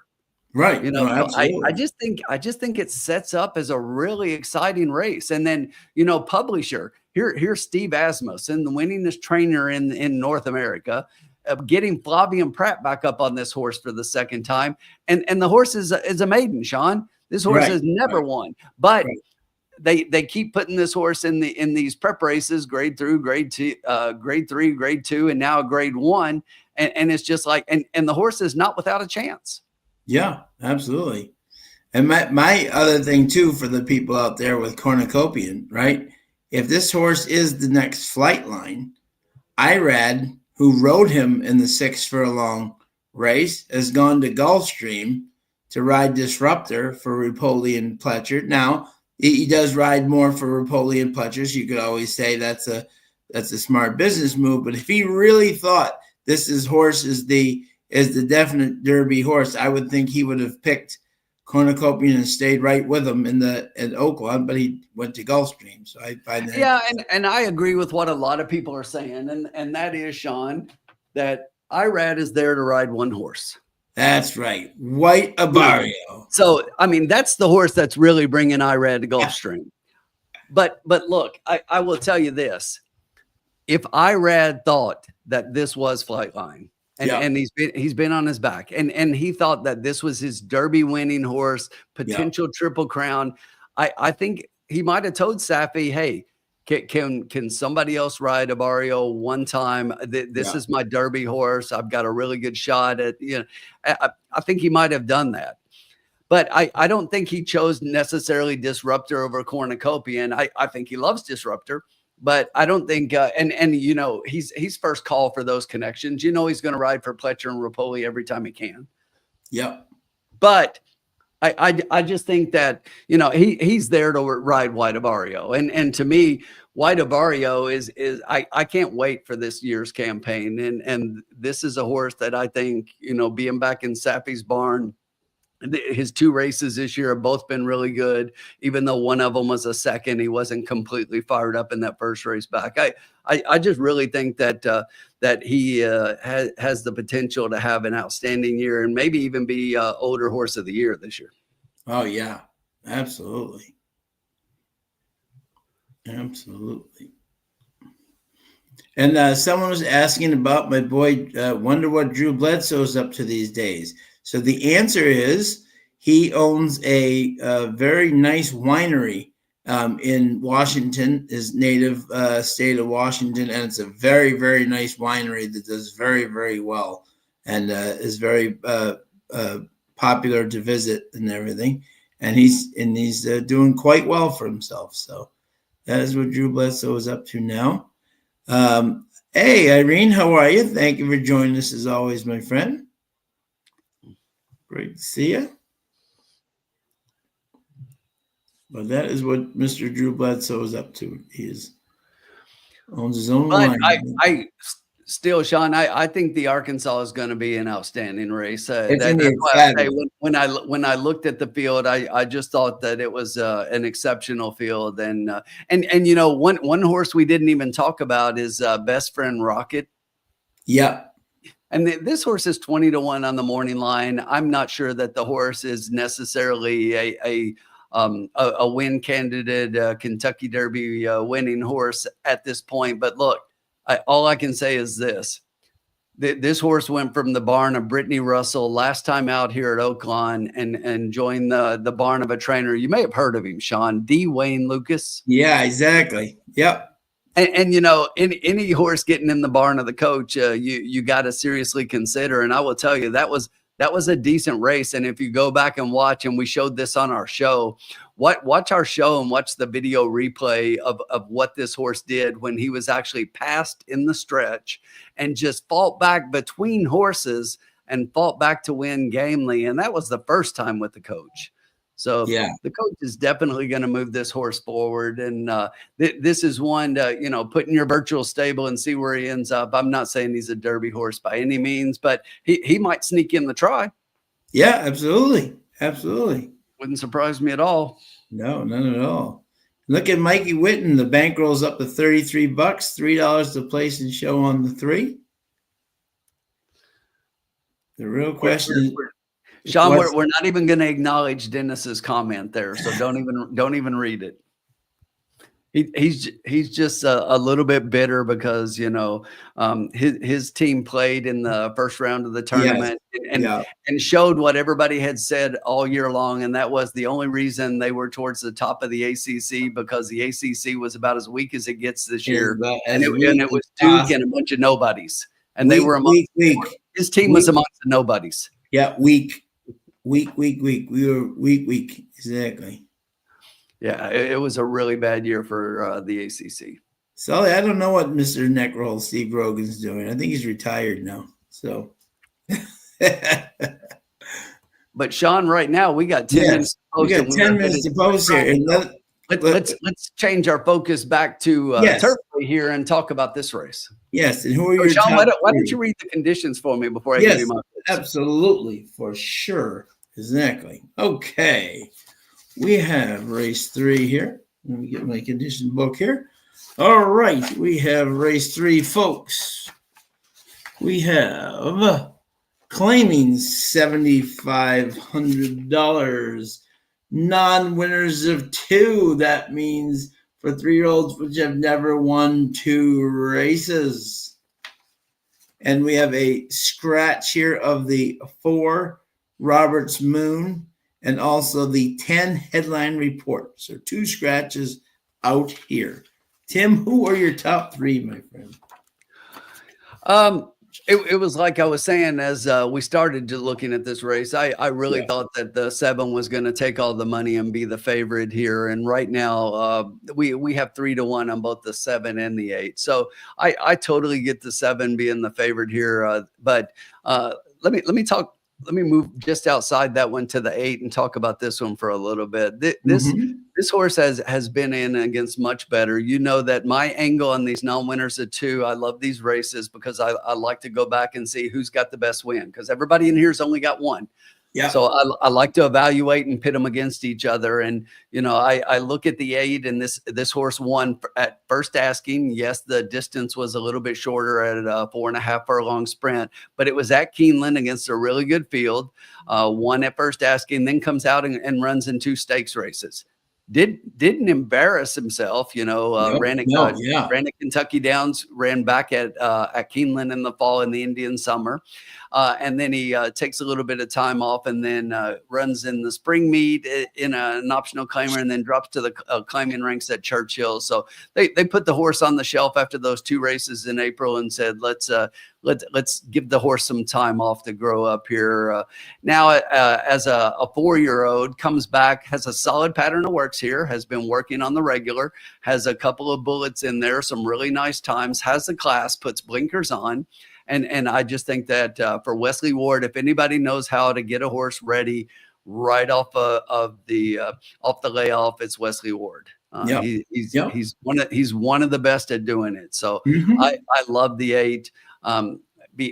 S1: Right.
S2: You know,
S1: No,
S2: I just think it sets up as a really exciting race. And then, you know, Publisher, here's Steve Asmus, and the winningest trainer in North America, getting Flavian Pratt back up on this horse for the second time. And the horse is a maiden, Sean. This horse has never won, but they keep putting this horse in these prep races, grade 3, grade 2, and now a grade 1. And it's just like, and the horse is not without a chance.
S1: Yeah, absolutely. And my other thing too, for the people out there with Cornucopian, right? If this horse is the next Flightline, Irad, who rode him in the 6 furlong race, has gone to Gulfstream to ride Disruptor for Ripoli and Pletcher. Now, he does ride more for Ripoli and Pletcher, so you could always say that's a smart business move. But if he really thought this horse is the definite Derby horse, I would think he would have picked Cornucopian and stayed right with him in Oakland, but he went to Gulfstream. So I find that.
S2: Yeah, and I agree with what a lot of people are saying, and that is, Sean, that Irad is there to ride one horse.
S1: That's right, White Abarrio.
S2: So I mean, that's the horse that's really bringing Irad to Gulfstream. But look, I will tell you this: if Irad thought that this was Flightline, and he's been on his back, and he thought that this was his Derby winning horse, potential Triple Crown, I think he might have told Safi, hey, Can somebody else ride a Barrio one time? This is my Derby horse. I've got a really good shot at, I think he might have done that. But I don't think he chose necessarily Disruptor over Cornucopia. And I think he loves Disruptor. But I don't think, he's first call for those connections. He's going to ride for Pletcher and Rapoli every time he can.
S1: Yep.
S2: But I just think that, he's there to ride White Barrio. And to me, White Barrio is I can't wait for this year's campaign. And this is a horse that I think, being back in Sappy's barn, his 2 races this year have both been really good. Even though one of them was a second, he wasn't completely fired up in that first race back. I just really think that he has the potential to have an outstanding year and maybe even be older horse of the year this year.
S1: Oh yeah, absolutely. Absolutely. And someone was asking about my boy, wonder what Drew Bledsoe's up to these days. So the answer is he owns a very nice winery in Washington, his native state of Washington. And it's a very, very nice winery that does very, very well and is very popular to visit and everything. And he's doing quite well for himself. So that is what Drew Bledsoe is up to now. Hey, Irene, how are you? Thank you for joining us as always, my friend. Great to see you. But that is what Mr. Drew Bledsoe is up to. He owns his own wine.
S2: I still, Sean, I think the Arkansas is going to be an outstanding race. That's why I say when I looked at the field, I just thought that it was an exceptional field. And one horse we didn't even talk about is Best Friend Rocket.
S1: Yeah.
S2: And this horse is 20-1 on the morning line. I'm not sure that the horse is necessarily a win candidate, Kentucky Derby winning horse at this point. But look, all I can say is this. This horse went from the barn of Brittany Russell last time out here at Oaklawn and joined the barn of a trainer. You may have heard of him, Sean, D. Wayne Lucas.
S1: Yeah, exactly. Yep.
S2: And any horse getting in the barn of the coach, you got to seriously consider. And I will tell you, that was a decent race. And if you go back and watch, and we showed this on our show, watch our show and watch the video replay of what this horse did when he was actually passed in the stretch and just fought back between horses and fought back to win gamely. And that was the first time with the coach. So yeah, the coach is definitely going to move this horse forward. And this is one to, put in your virtual stable and see where he ends up. I'm not saying he's a Derby horse by any means, but he might sneak in the try.
S1: Yeah, absolutely. Absolutely.
S2: Wouldn't surprise me at all.
S1: No, none at all. Look at Mikey Whitten. The bankroll's up to $33, $3 to place and show on the 3. The real question is,
S2: Sean, we're not even going to acknowledge Dennis's comment there, so don't even read it. He's just a little bit bitter because his team played in the first round of the tournament and showed what everybody had said all year long, and that was the only reason they were towards the top of the ACC, because the ACC was about as weak as it gets this year, and it was Duke and a bunch of nobodies, and they were amongst his team was amongst the nobodies.
S1: Yeah, weak. We were weak. Exactly.
S2: Yeah, it was a really bad year for the ACC.
S1: Sully, I don't know what Mr. Neckroll Steve Rogan's doing. I think he's retired now. So,
S2: but Sean, right now we got 10 minutes to post.
S1: We got 10 minutes to post here. And
S2: let's change our focus back to Turfway here and talk about this race.
S1: Yes, and who are your
S2: Sean?
S1: top
S2: Why don't you read the conditions for me before I give you my picks?
S1: Absolutely, for sure. Exactly. Okay. We have race 3 here. Let me get my condition book here. All right. We have race 3, folks. We have claiming $7,500. Non-winners of 2. That means for 3-year-olds which have never won 2 races. And we have a scratch here of the 4 Roberts Moon, and also the 10 headline report. So 2 scratches out here. Tim, who are your top three, my friend?
S2: It was like I was saying as we started looking at this race. I really thought that the 7 was going to take all the money and be the favorite here. And right now, we have 3-1 on both the 7 and the 8. So I totally get the 7 being the favorite here. But let me talk. Let me move just outside that one to the 8 and talk about this one for a little bit. This horse has been in against much better. You know that my angle on these non-winners of 2, I love these races because I like to go back and see who's got the best win, because everybody in here's only got one.
S1: Yeah.
S2: So I like to evaluate and pit them against each other. And, you know, I look at the 8, and this horse won at first asking. Yes, the distance was a little bit shorter at a 4.5 furlong sprint, but it was at Keeland against a really good field. Won at first asking, then comes out and runs in 2 stakes races. Didn't embarrass himself, you know. Ran at Kentucky Downs, ran back at Keeland in the fall in the Indian summer. And then he takes a little bit of time off, and then runs in the spring meet in an optional claimer, and then drops to the claiming ranks at Churchill. So they put the horse on the shelf after those 2 races in April and said, let's give the horse some time off to grow up here. Now, as a 4-year-old, comes back, has a solid pattern of works here, has been working on the regular, has a couple of bullets in there, some really nice times, has the class, puts blinkers on. And I just think that for Wesley Ward, if anybody knows how to get a horse ready right off of the layoff, it's Wesley Ward. He's one of the best at doing it. So I love the 8.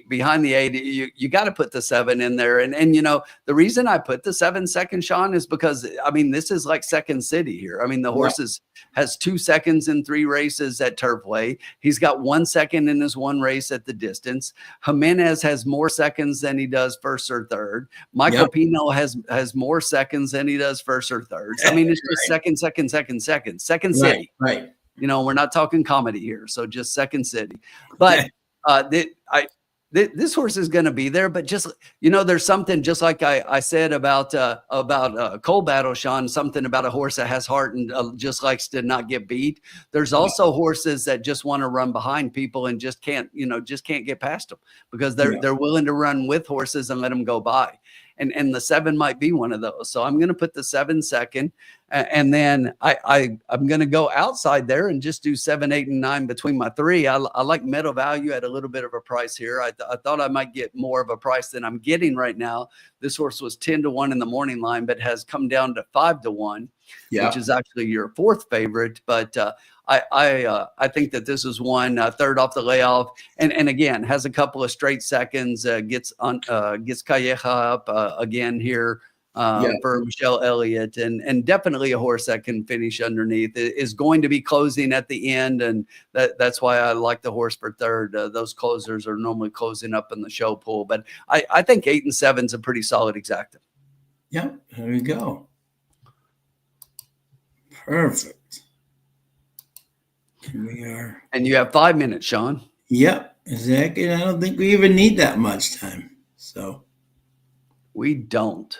S2: Behind the 8, you got to put the 7 in there. And, you know, the reason I put the 7 second, Sean, is because, I mean, this is like second city here. I mean, the horse has 2 seconds in 3 races at Turfway. He's got 1 second in his 1 race at the distance. Jimenez has more seconds than he does first or third. Michael Pino has more seconds than he does first or third. I mean, it's just second city.
S1: Right.
S2: You know, we're not talking comedy here. So just second city. But this horse is going to be there, but just, you know, there's something just like I said about Coal Battle, Sean, something about a horse that has heart and just likes to not get beat. There's also horses that just want to run behind people and just can't get past them because they're willing to run with horses and let them go by. And the 7 might be one of those. So I'm going to put the 7 second, and then I'm going to go outside there and just do 7, 8, and 9 between my 3. I like Meadow Value at a little bit of a price here. I thought I might get more of a price than I'm getting right now. This horse was 10-1 in the morning line, but has come down to 5-1, which is actually your 4th favorite. But I think that this is one 3rd off the layoff, and again has a couple of straight seconds. Gets Calleja up again here for Michelle Elliott, and definitely a horse that can finish underneath. It is going to be closing at the end, and that's why I like the horse for 3rd. Those closers are normally closing up in the show pool, but I think 8 and 7 is a pretty solid exacta.
S1: Yeah, there we go. Perfect. We are.
S2: And you have 5 minutes, Sean.
S1: Yep, exactly. I don't think we even need that much time. So
S2: we don't.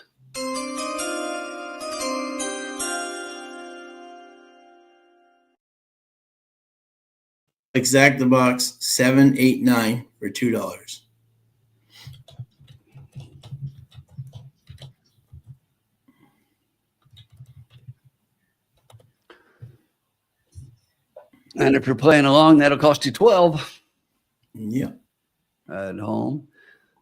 S1: Exacta box 7, 8, 9 for $2.
S2: And if you're playing along, that'll cost you 12.
S1: Yeah.
S2: At home.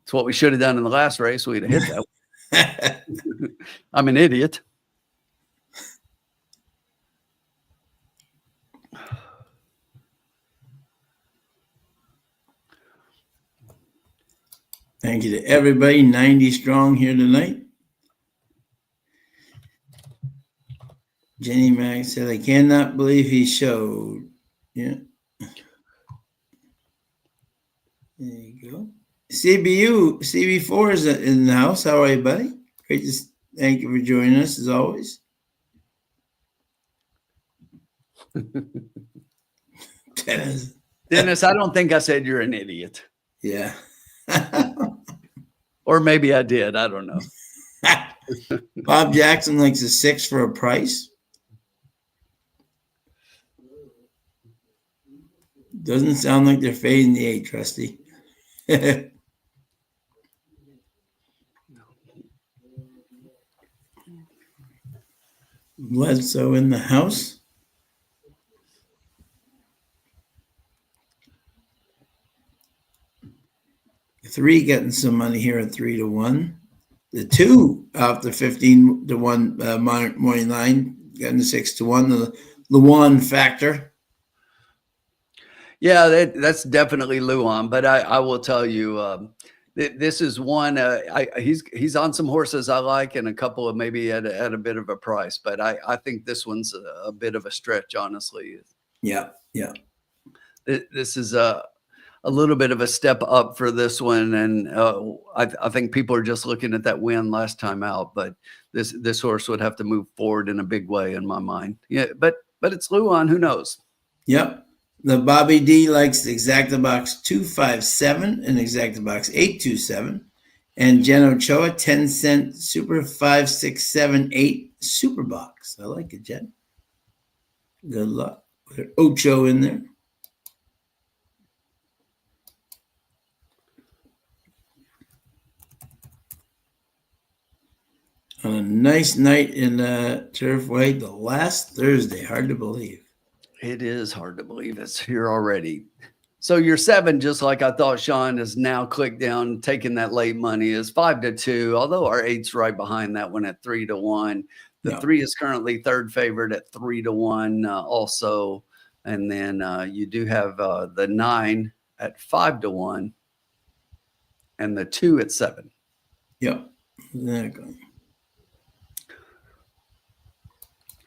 S2: It's what we should have done in the last race. We'd have hit that one. I'm an idiot.
S1: Thank you to everybody. 90 strong here tonight. Jenny Mack said, I cannot believe he showed. Yeah. There you go. CB4 is in the house. How are you, buddy? Great to thank you for joining us as always.
S2: Dennis, I don't think I said you're an idiot.
S1: Yeah.
S2: Or maybe I did. I don't know.
S1: Bob Jackson likes a 6 for a price. Doesn't sound like they're fading the 8, Trusty. Bledsoe in the house. The 3 getting some money here at 3-1. The 2 off the 15-1 morning line getting the 6-1. The Luan factor.
S2: Yeah, that's definitely Luan. But I will tell you, this is one. He's on some horses I like, and a couple of maybe at a bit of a price. But I think this one's a bit of a stretch, honestly.
S1: Yeah.
S2: This is a little bit of a step up for this one, and I think people are just looking at that win last time out. But this horse would have to move forward in a big way in my mind. Yeah, but it's Luan. Who knows?
S1: Yep. The Bobby D likes the Exacta Box 257 and Exacta Box 827. And Jen Ochoa, 10 cent Super 5678 Super Box. I like it, Jen. Good luck. Put Ocho in there. On a nice night in Turfway, the last Thursday. Hard to believe.
S2: It is hard to believe it's here already. So your 7, just like I thought, Sean, is now clicked down, taking that late money, is 5-2. Although our 8's right behind that one at 3-1. The 3 is currently third favorite at 3-1 also. And then you do have the 9 at 5-1 and the 2 at 7.
S1: Yep, exactly.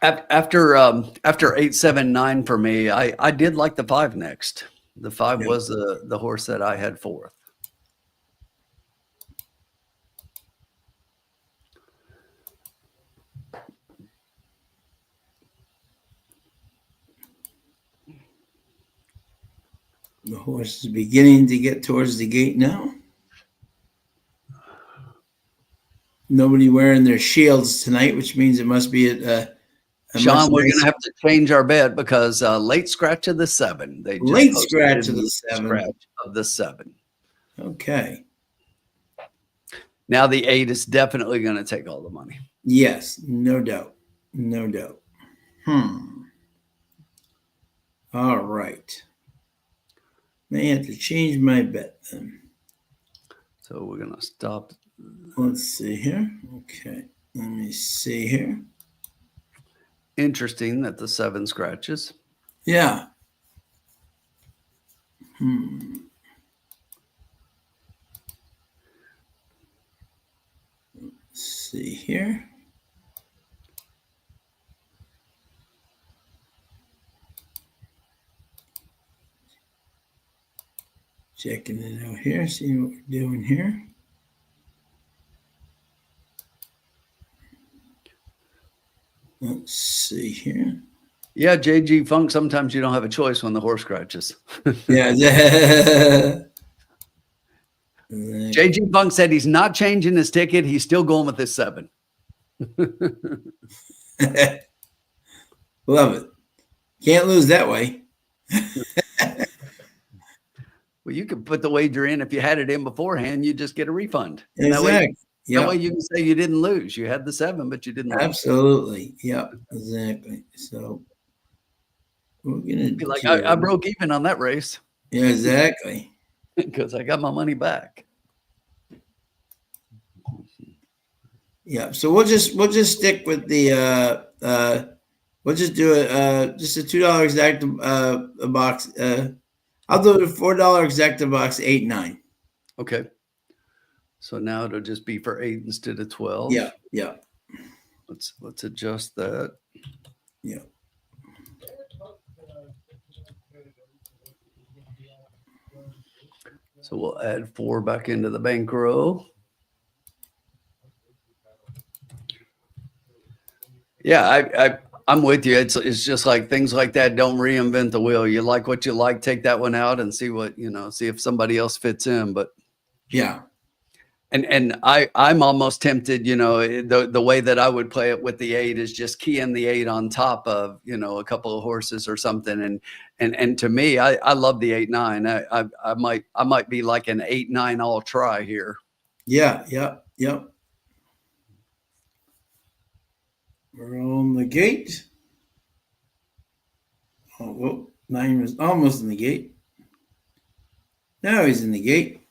S2: After 8, 7, 9 for me, I did like the 5 next. The 5 was the horse that I had 4th.
S1: The horse is beginning to get towards the gate now. Nobody wearing their shields tonight, which means it must be at
S2: Sean, we're going to have to change our bet because late scratch of the 7. They just
S1: late scratch of the 7.
S2: Scratch of the 7.
S1: Okay.
S2: Now the 8 is definitely going to take all the money.
S1: Yes, no doubt. No doubt. All right. May have to change my bet then.
S2: So we're going to stop.
S1: Let's see here. Okay. Let me see here.
S2: Interesting that the 7 scratches.
S1: Yeah. Let's see here. Checking it out here, seeing what we're doing here. Let's see here.
S2: Yeah, JG Funk, sometimes you don't have a choice when the horse scratches.
S1: Yeah.
S2: JG Funk said he's not changing his ticket. He's still going with his 7.
S1: Love it. Can't lose that way.
S2: Well, you could put the wager in. If you had it in beforehand, you just get a refund. And
S1: Exactly.
S2: that way you can say you didn't lose. You had the 7, but you didn't lose.
S1: Absolutely. Yeah, exactly. So we're gonna
S2: be like, I broke even on that race.
S1: Yeah, exactly.
S2: Because I got my money back.
S1: Yeah. So we'll just stick with the we'll just do it just a $2 exacta box. I'll do a $4 exacta box 8-9.
S2: Okay. So now it'll just be for 8 instead of 12.
S1: Yeah. Yeah.
S2: Let's adjust that.
S1: Yeah.
S2: So we'll add 4 back into the bankroll. Yeah, I'm with you. It's just like things like that. Don't reinvent the wheel. You like what you like, take that one out and see what, see if somebody else fits in. But
S1: yeah.
S2: And I'm almost tempted, the way that I would play it with the 8 is just key in the 8 on top of, a couple of horses or something. And to me, I love the 8-9. I might be like an 8-9 all try here.
S1: Yeah. We're on the gate. Oh, well, 9 was almost in the gate. Now he's in the gate.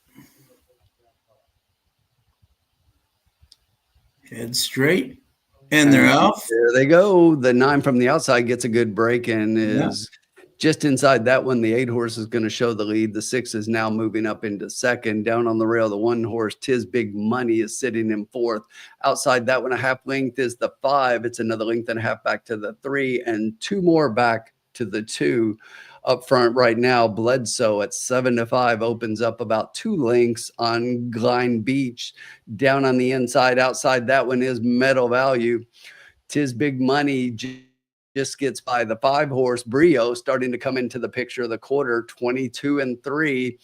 S1: Head straight. And they're off.
S2: There they go. The 9 from the outside gets a good break and is just inside that one. The 8 horse is going to show the lead. The 6 is now moving up into second. Down on the rail, the 1 horse, Tis Big Money, is sitting in fourth. Outside that one, a half length is the 5. It's another length and a half back to the 3, and 2 more back to the 2. Up front right now, Bledsoe at 7-5 opens up about 2 lengths on Glide Beach. Down on the inside, outside that one is Metal Value. Tis Big Money just gets by the 5 horse Brio, starting to come into the picture of the quarter, 22-3.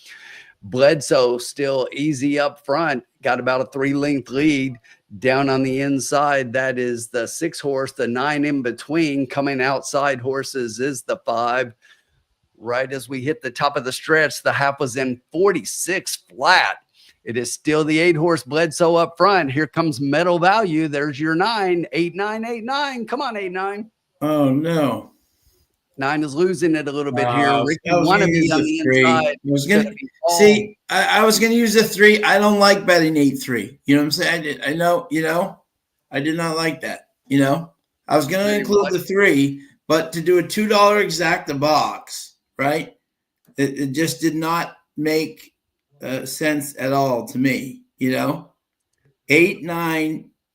S2: Bledsoe still easy up front, got about a 3-length lead. Down on the inside, that is the 6 horse, the 9 in between. Coming outside horses is the 5. Right as we hit the top of the stretch, the half was in 46 flat. It is still the 8 horse Bledsoe up front. Here comes Metal Value. There's your 9. 8-9, 8-9. Come on, 8-9.
S1: Oh, no.
S2: 9 is losing it a little bit here. Ricky
S1: I was
S2: wanna
S1: going to
S2: be
S1: use
S2: on
S1: the
S2: the
S1: 3.
S2: inside.
S1: I was going to use the 3. I don't like betting 8-3. You know what I'm saying? I know, I did not like that. I was going to include the 3, but to do a $2 exacta box, right? It just did not make sense at all to me. 8-9,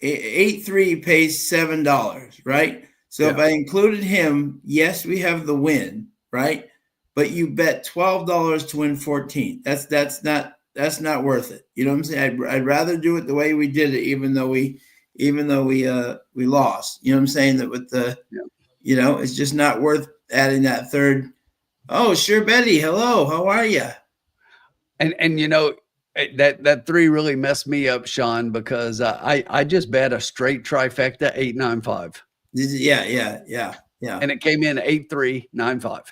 S1: 8-3 pays $7, right? So if I included him, yes, we have the win, right? But you bet $12 to win 14. That's not worth it. You know what I'm saying? I'd rather do it the way we did it, even though we lost. You know what I'm saying? That with the it's just not worth adding that third. Oh, sure, Betty. Hello, how are you?
S2: And that 3 really messed me up, Sean, because I just bet a straight trifecta 8-9-5.
S1: Yeah.
S2: And it came in 8-3-9-5.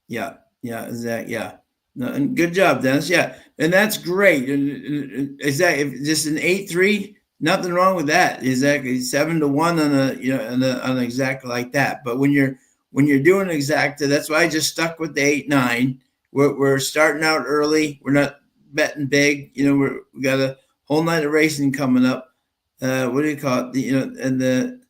S1: Yeah, exactly. Yeah. No, and good job, Dennis. Yeah, and that's great. And exactly, just an 8-3, nothing wrong with that. Exactly, 7-1 on on exactly like that. But when you're doing exacta, that's why I just stuck with the 8-9. We're starting out early. We're not betting big. We got a whole night of racing coming up. What do you call it?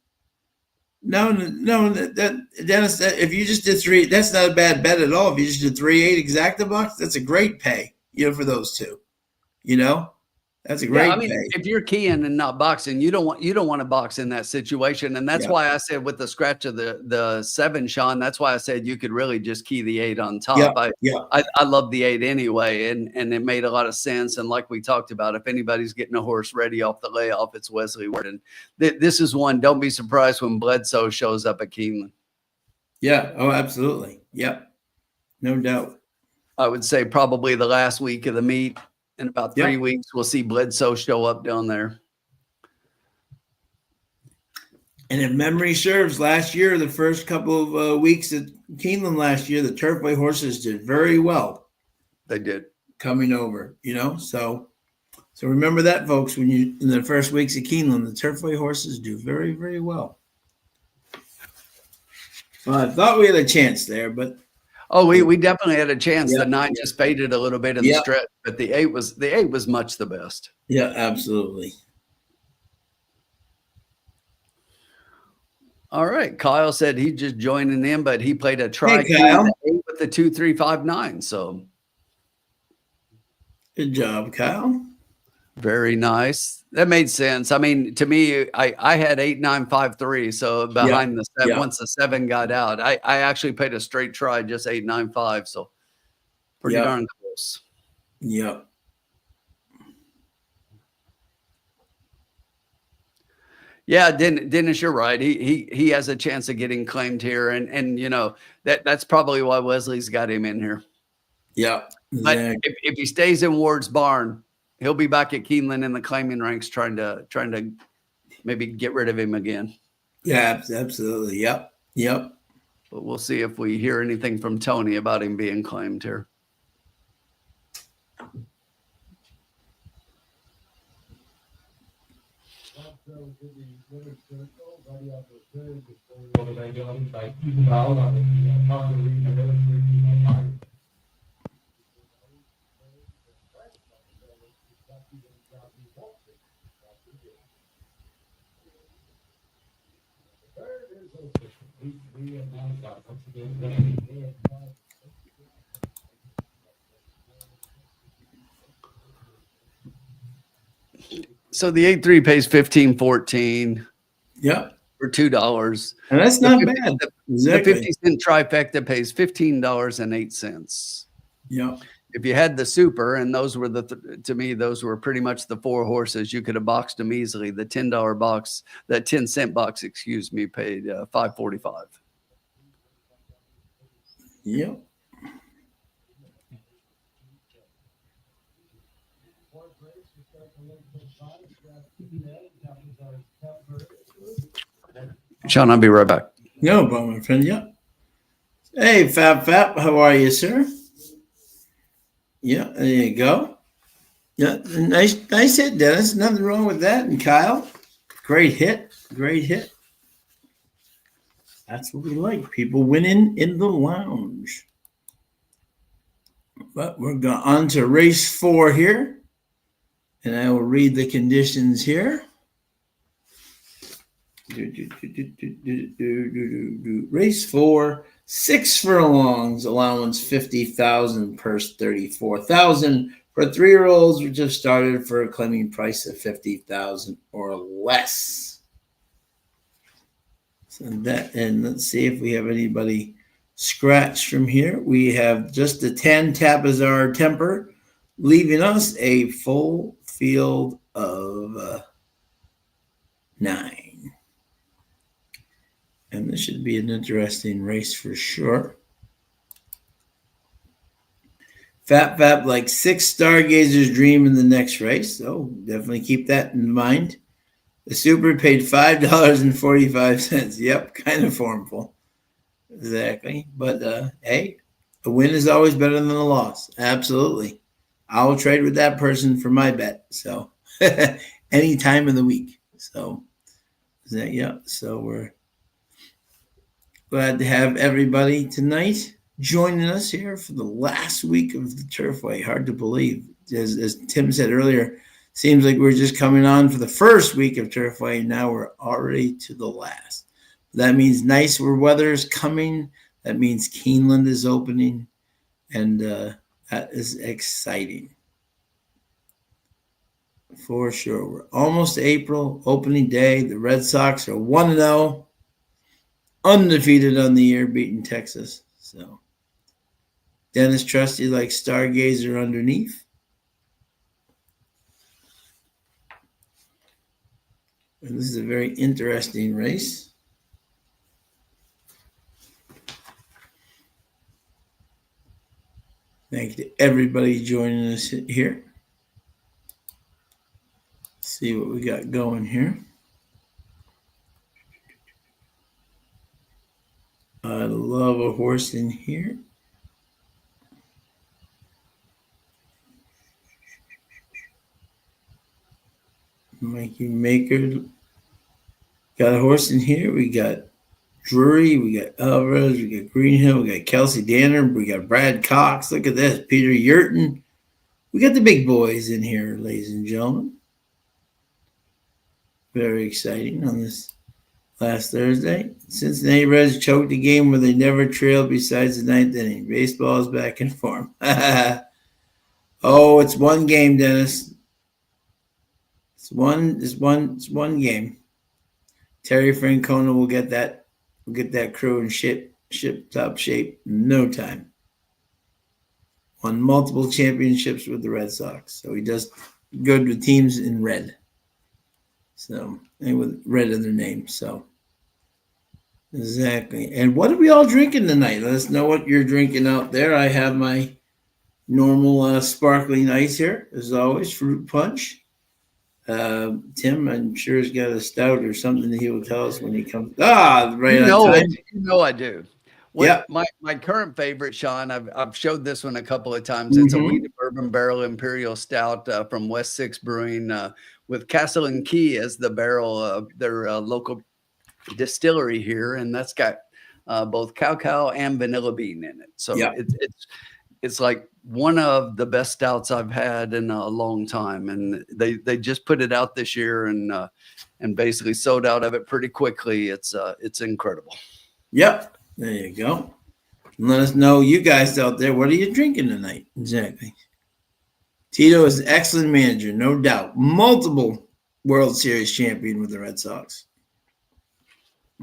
S1: Dennis, if you just did 3, that's not a bad bet at all. If you just did 3-8 exacta box, that's a great pay. For those two. That's a great pay.
S2: If you're keying and not boxing, you don't want to box in that situation. And that's why I said with the scratch of the 7, Sean, that's why I said you could really just key the 8 on top. I love the 8 anyway, and it made a lot of sense. And like we talked about, if anybody's getting a horse ready off the layoff, it's Wesley Ward. And this is one. Don't be surprised when Bledsoe shows up at Keeland.
S1: Yeah. Oh, absolutely. Yep. No doubt.
S2: I would say probably the last week of the meet. In about 3 weeks, we'll see Bledsoe show up down there.
S1: And if memory serves, last year, the first couple of weeks at Keeland last year, the Turfway horses did very well.
S2: They did.
S1: Coming over, So remember that, folks, when in the first weeks of Keeland, the Turfway horses do very, very well. Well, I thought we had a chance there, but.
S2: Oh, we definitely had a chance. The 9 just faded a little bit in the stretch, but the 8 was much the best.
S1: Yeah, absolutely.
S2: All right. Kyle said he just joining in, but he played a try with the 2-3-5-9. So
S1: good job, Kyle.
S2: Very nice. That made sense. I mean, to me, I had 8-9-5-3. So behind the 7, once the 7 got out, I actually played a straight try, just 8-9-5. So pretty darn close.
S1: Yep.
S2: Yeah, Dennis, you're right. He has a chance of getting claimed here, and that's probably why Wesley's got him in here.
S1: Yeah.
S2: But if he stays in Ward's barn, he'll be back at Keeland in the claiming ranks, trying to maybe get rid of him again.
S1: Yeah, absolutely. Yep.
S2: But we'll see if we hear anything from Tony about him being claimed here. So the 8-3 pays $15.14.
S1: Yep.
S2: For $2.
S1: And that's not bad.
S2: Exactly. The 50-cent trifecta pays $15.08.
S1: Yep.
S2: If you had the super, and those were to me, those were pretty much the 4 horses, you could have boxed them easily. The $10 box, that 10-cent box, excuse me, paid $5.45.
S1: Yep.
S2: Sean, I'll be right back.
S1: No problem, my friend. Yep. Hey, Fab, how are you, sir? Yeah, there you go. Yeah, nice hit, Dennis. Nothing wrong with that. And Kyle, great hit. That's what we like. People winning in the lounge. But we're going on to race 4 here. And I will read the conditions here. Race 4, 6 furlongs, allowance 50,000, purse 34,000 for 3-year-olds, which have started for a claiming price of 50,000 or less. So that, and let's see if we have anybody scratched from here. We have just the 10 Tapazar Temper, leaving us a full field of 9. And this should be an interesting race for sure. Fap like 6 Stargazers Dream in the next race. So definitely keep that in mind. The Super paid $5.45. Yep, kind of formful. Exactly. But hey, a win is always better than a loss. Absolutely. I will trade with that person for my bet. So any time of the week. So yeah. So we're glad to have everybody tonight joining us here for the last week of the Turfway. Hard to believe. As Tim said earlier, seems like we're just coming on for the first week of Turfway, and now we're already to the last. That means nicer weather is coming. That means Keeland is opening, and that is exciting. For sure. We're almost April, opening day. The Red Sox are 1-0. Undefeated on the year, beating Texas. So Dennis Trusty like Stargazer underneath. And this is a very interesting race. Thank you to everybody joining us here. See what we got going here. I love a horse in here. Mikey Maker. Got a horse in here. We got Drury. We got Alvarez. We got Greenhill. We got Kelsey Danner. We got Brad Cox. Look at this. Peter Yurton. We got the big boys in here, ladies and gentlemen. Very exciting on this last Thursday. Cincinnati Reds choked a game where they never trailed besides the 9th inning. Baseball is back in form. Oh, it's one game, Dennis. It's one game. Terry Francona will get that crew in ship top shape in no time. Won multiple championships with the Red Sox. So he does good with teams in red. So, and with red in their name. So, exactly. And what are we all drinking tonight? Let us know what you're drinking out there. I have my normal sparkling ice here, as always, fruit punch. Tim, I'm sure, has got a stout or something that he will tell us when he comes. Right on time.
S2: You know I do. What
S1: Yep.
S2: my current favorite, Sean, I've showed this one a couple of times. It's a
S1: Mm-hmm.
S2: wheat bourbon barrel imperial stout from West Six Brewing with Castle and Key as the barrel, their local distillery here, and that's got both cacao and vanilla bean in it. So
S1: Yep.
S2: it's like one of the best stouts I've had in a long time, and they just put it out this year and basically sold out of it pretty quickly. It's incredible.
S1: Yep. There you go. Let us know, you guys out there, what are you drinking tonight? Exactly. Tito is an excellent manager, no doubt. Multiple World Series champion with the Red Sox.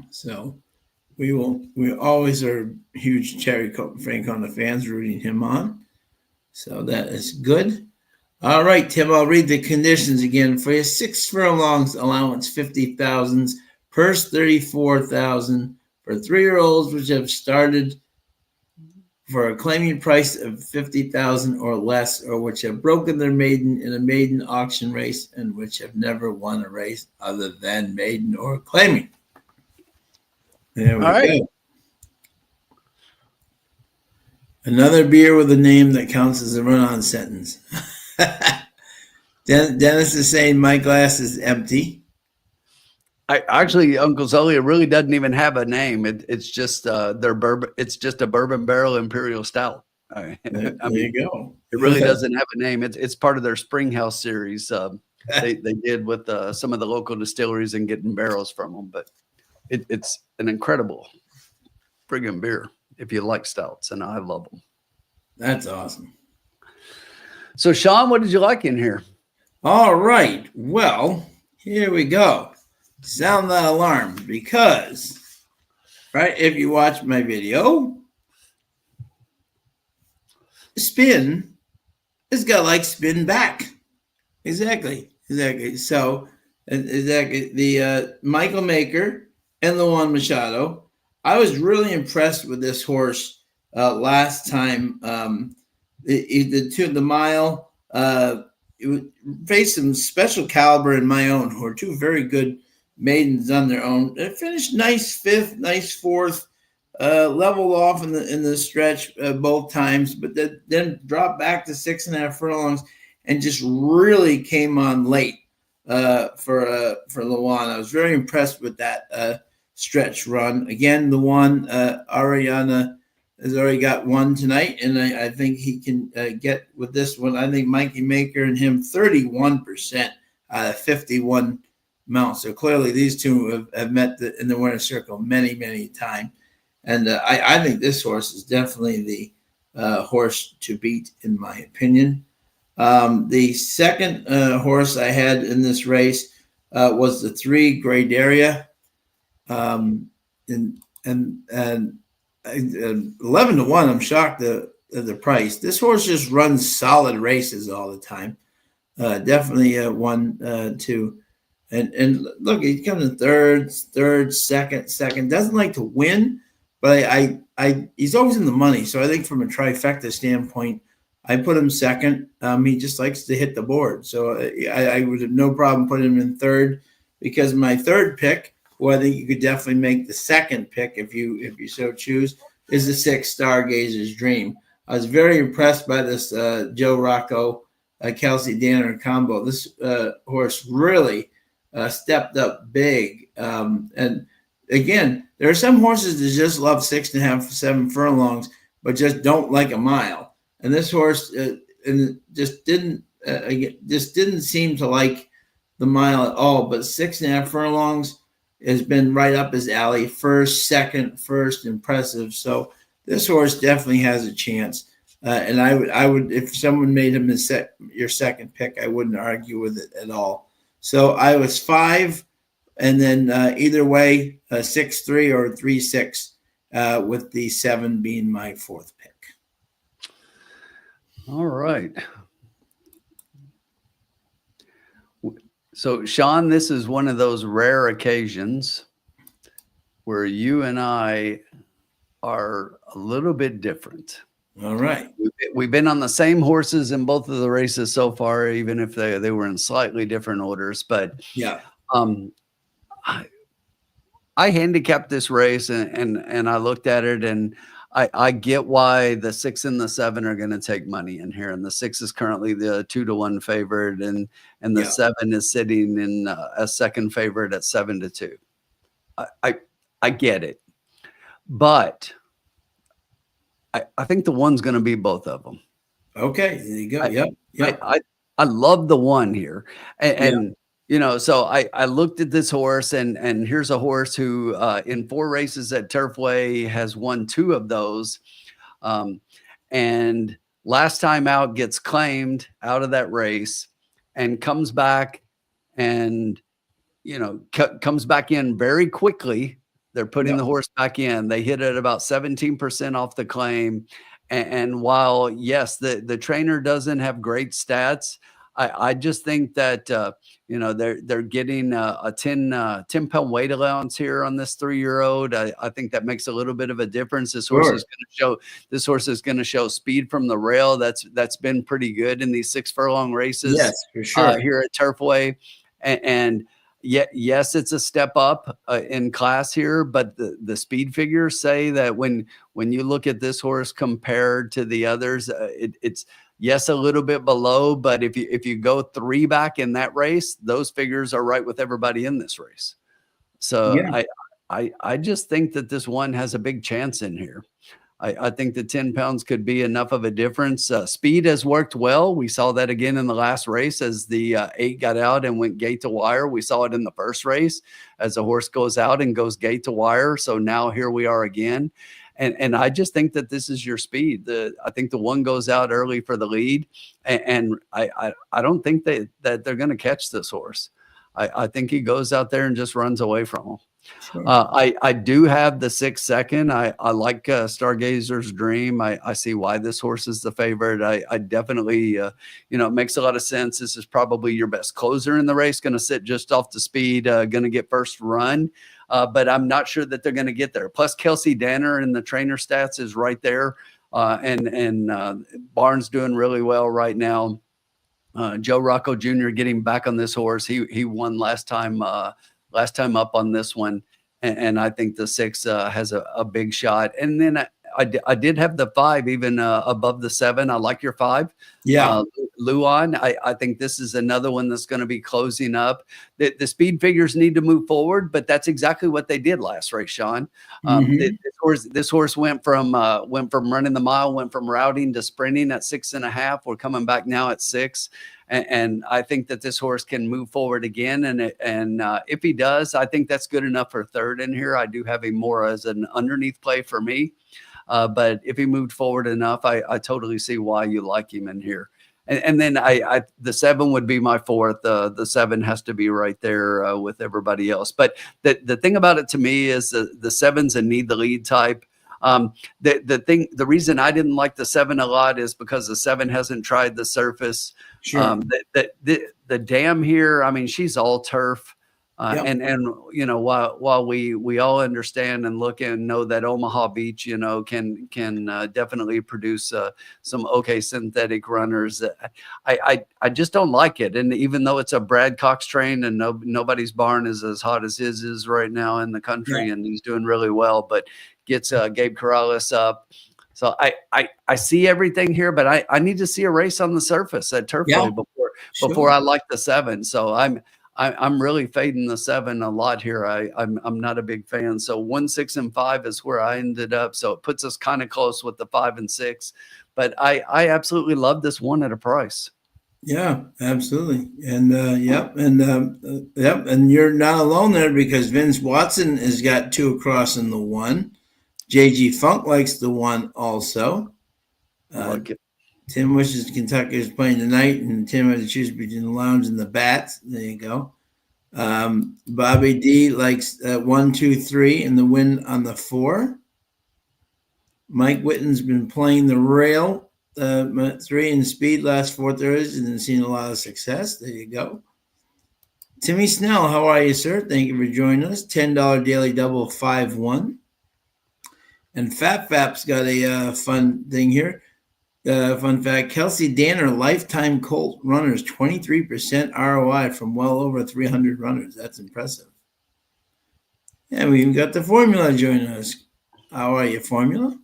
S1: So we always are huge Terry Francona fans rooting him on. So that is good. All right, Tim, I'll read the conditions again for you. 6 furlongs allowance, 50,000, purse 34,000 for 3-year-olds which have started for a claiming price of 50,000 or less, or which have broken their maiden in a maiden auction race and which have never won a race other than maiden or claiming. There we go. Another beer with a name that counts as a run-on sentence. Dennis is saying my glass is empty.
S2: Actually, Uncle Sully, it really doesn't even have a name. It's just their bourbon. It's just a bourbon barrel imperial stout.
S1: There you go.
S2: It really doesn't have a name. It's part of their Springhouse series. They did with some of the local distilleries and getting barrels from them. But it's an incredible friggin' beer if you like stouts, and I love them.
S1: That's awesome.
S2: So, Sean, what did you like in here?
S1: All right. Well, here we go. Sound that alarm, because, right, if you watch my video, spin is got like spin back. Exactly. So, exactly, the Michael Maker and the Juan Machado. I was really impressed with this horse last time. The mile, it faced some special caliber in my own, who are two very good maidens on their own. It finished nice 5th, nice 4th, leveled off in the stretch both times, but then dropped back to 6.5 furlongs and just really came on late for Luan. I was very impressed with that stretch run. Again, Luan Ariana has already got one tonight, and I think he can get with this one. I think Mikey Maker and him 31% out of 51 mounts. So clearly these two have met in the winner's circle many, many times. And I think this horse is definitely the horse to beat, in my opinion. The second horse I had in this race was the 3 Great Area. And 11-1, I'm shocked at the price. This horse just runs solid races all the time. Definitely 1, 2. And look, he comes in third, second. Doesn't like to win, but he's always in the money. So I think from a trifecta standpoint, I put him second. He just likes to hit the board. So I would have no problem putting him in third, because my third pick, who I think you could definitely make the second pick if you so choose, is the 6 Stargazer's Dream. I was very impressed by this Joe Rocco, Kelsey Danner combo. This horse really stepped up big. And again, there are some horses that just love 6.5, 7 furlongs, but just don't like a mile. And this horse just didn't seem to like the mile at all. But 6.5 furlongs has been right up his alley. First, second, impressive. So this horse definitely has a chance. And I would, if someone made him your second pick, I wouldn't argue with it at all. So I was 5, and then either way, 6-3 or 3-6, with the 7 being my 4th pick.
S2: All right. So, Sean, this is one of those rare occasions where you and I are a little bit different.
S1: All right.
S2: We've been on the same horses in both of the races so far, even if they were in slightly different orders. But
S1: Yeah.
S2: I handicapped this race and I looked at it, and I get why the 6 and the 7 are going to take money in here. And the 6 is currently the 2-1 favorite, and the
S1: Yeah.
S2: 7 is sitting in a second favorite at 7-2. I get it, but I think the 1's going to be both of them.
S1: Okay. There you go. Yep. Yep.
S2: I love the 1 here,
S1: Yeah.
S2: and so I looked at this horse, and here's a horse who in 4 races at Turfway has won 2 of those, and last time out gets claimed out of that race, and comes back, and comes back in very quickly. They're putting
S1: Yep.
S2: the horse back in. They hit it about 17% off the claim. And while, yes, the trainer doesn't have great stats, I just think that, they're getting a 10-pound weight allowance here on this 3-year-old. I think that makes a little bit of a difference. This horse is going to show speed from the rail. That's been pretty good in these 6 furlong races.
S1: Yes, for sure.
S2: Here at Turfway. And yes, it's a step up in class here, but the speed figures say that when you look at this horse compared to the others, it's yes, a little bit below, but if you go 3 back in that race, those figures are right with everybody in this race. So
S1: Yeah.
S2: I just think that this 1 has a big chance in here. I think the 10 pounds could be enough of a difference. Speed has worked well. We saw that again in the last race as the 8 got out and went gate to wire. We saw it in the first race as the horse goes out and goes gate to wire. So now here we are again. And I just think that this is your speed. I think the 1 goes out early for the lead. And I don't think that they're going to catch this horse. I think he goes out there and just runs away from them.
S1: Sure.
S2: I do have the 6 second. I like Stargazer's Dream. I see why this horse is the favorite. I definitely, it makes a lot of sense. This is probably your best closer in the race. Going to sit just off the speed. Going to get first run, but I'm not sure that they're going to get there. Plus, Kelsey Danner in the trainer stats is right there, and Barnes doing really well right now. Joe Rocco Jr. getting back on this horse. He won last time up on this one. And I think the 6 has a big shot. And then I did have the 5 even above the 7. I like your 5.
S1: Yeah.
S2: Luan, I think this is another one that's going to be closing up. The speed figures need to move forward, but that's exactly what they did last race, Sean. This horse went from running the mile, went from routing to sprinting at 6.5. We're coming back now at 6. And I think that this horse can move forward again. And if he does, I think that's good enough for 3rd in here. I do have him more as an underneath play for me. But if he moved forward enough, I totally see why you like him in here. And then the 7 would be my 4th. The 7 has to be right there with everybody else. But the thing about it to me is the 7's a need the lead type. The reason I didn't like the 7 a lot is because the 7 hasn't tried the surface.
S1: Sure.
S2: The dam here, I mean, she's all turf.
S1: Yep.
S2: And while we all understand and look and know that Omaha Beach, can definitely produce some okay synthetic runners, I just don't like it. And even though it's a Brad Cox train and nobody's barn is as hot as his is right now in the country, and he's doing really well, but gets Gabe Corrales up. So I see everything here, but I need to see a race on the surface at Turfway before I like the 7. So I'm really fading the 7 a lot here. I'm not a big fan. So 1, 6, and 5 is where I ended up. So it puts us kind of close with the 5 and 6. But I absolutely love this 1 at a price.
S1: Yeah, absolutely. And yep, and you're not alone there because Vince Watson has got 2 across in the 1. JG Funk likes the 1 also.
S2: Like it.
S1: Tim wishes Kentucky is playing tonight, and Tim had to choose between the Lounge and the Bats. There you go. Bobby D likes 1, 2, 3 and the win on the 4. Mike Witten's been playing the rail 3 in speed last 4 thirds and seen a lot of success. There you go. Timmy Snell, how are you, sir? Thank you for joining us. $10 daily double 5-1. And Fap's got a fun thing here. Fun fact: Kelsey Danner, lifetime Colt runners, 23% ROI from well over 300 runners. That's impressive. And we even got the Formula joining us. How are you, Formula?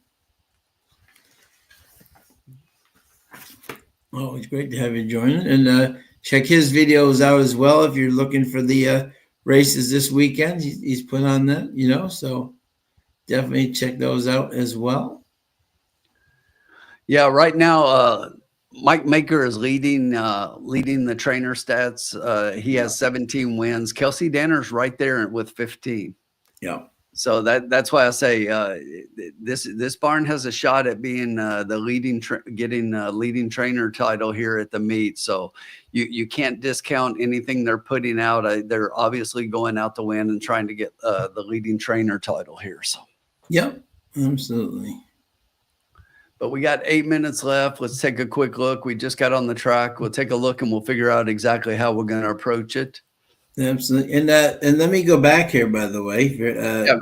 S1: Oh, it's great to have you join. And check his videos out as well if you're looking for the races this weekend. He's put on that, so definitely check those out as well.
S2: Yeah, right now, Mike Maker is leading the trainer stats. He has 17 wins. Kelsey Danner's right there with 15.
S1: Yeah.
S2: So that's why I say this barn has a shot at being the getting leading trainer title here at the meet. So you can't discount anything they're putting out. They're obviously going out to win and trying to get the leading trainer title here. So.
S1: Yep, absolutely.
S2: But we got 8 minutes left. Let's take a quick look. We just got on the track. We'll take a look and we'll figure out exactly how we're going to approach it.
S1: Absolutely. And let me go back here, by the way.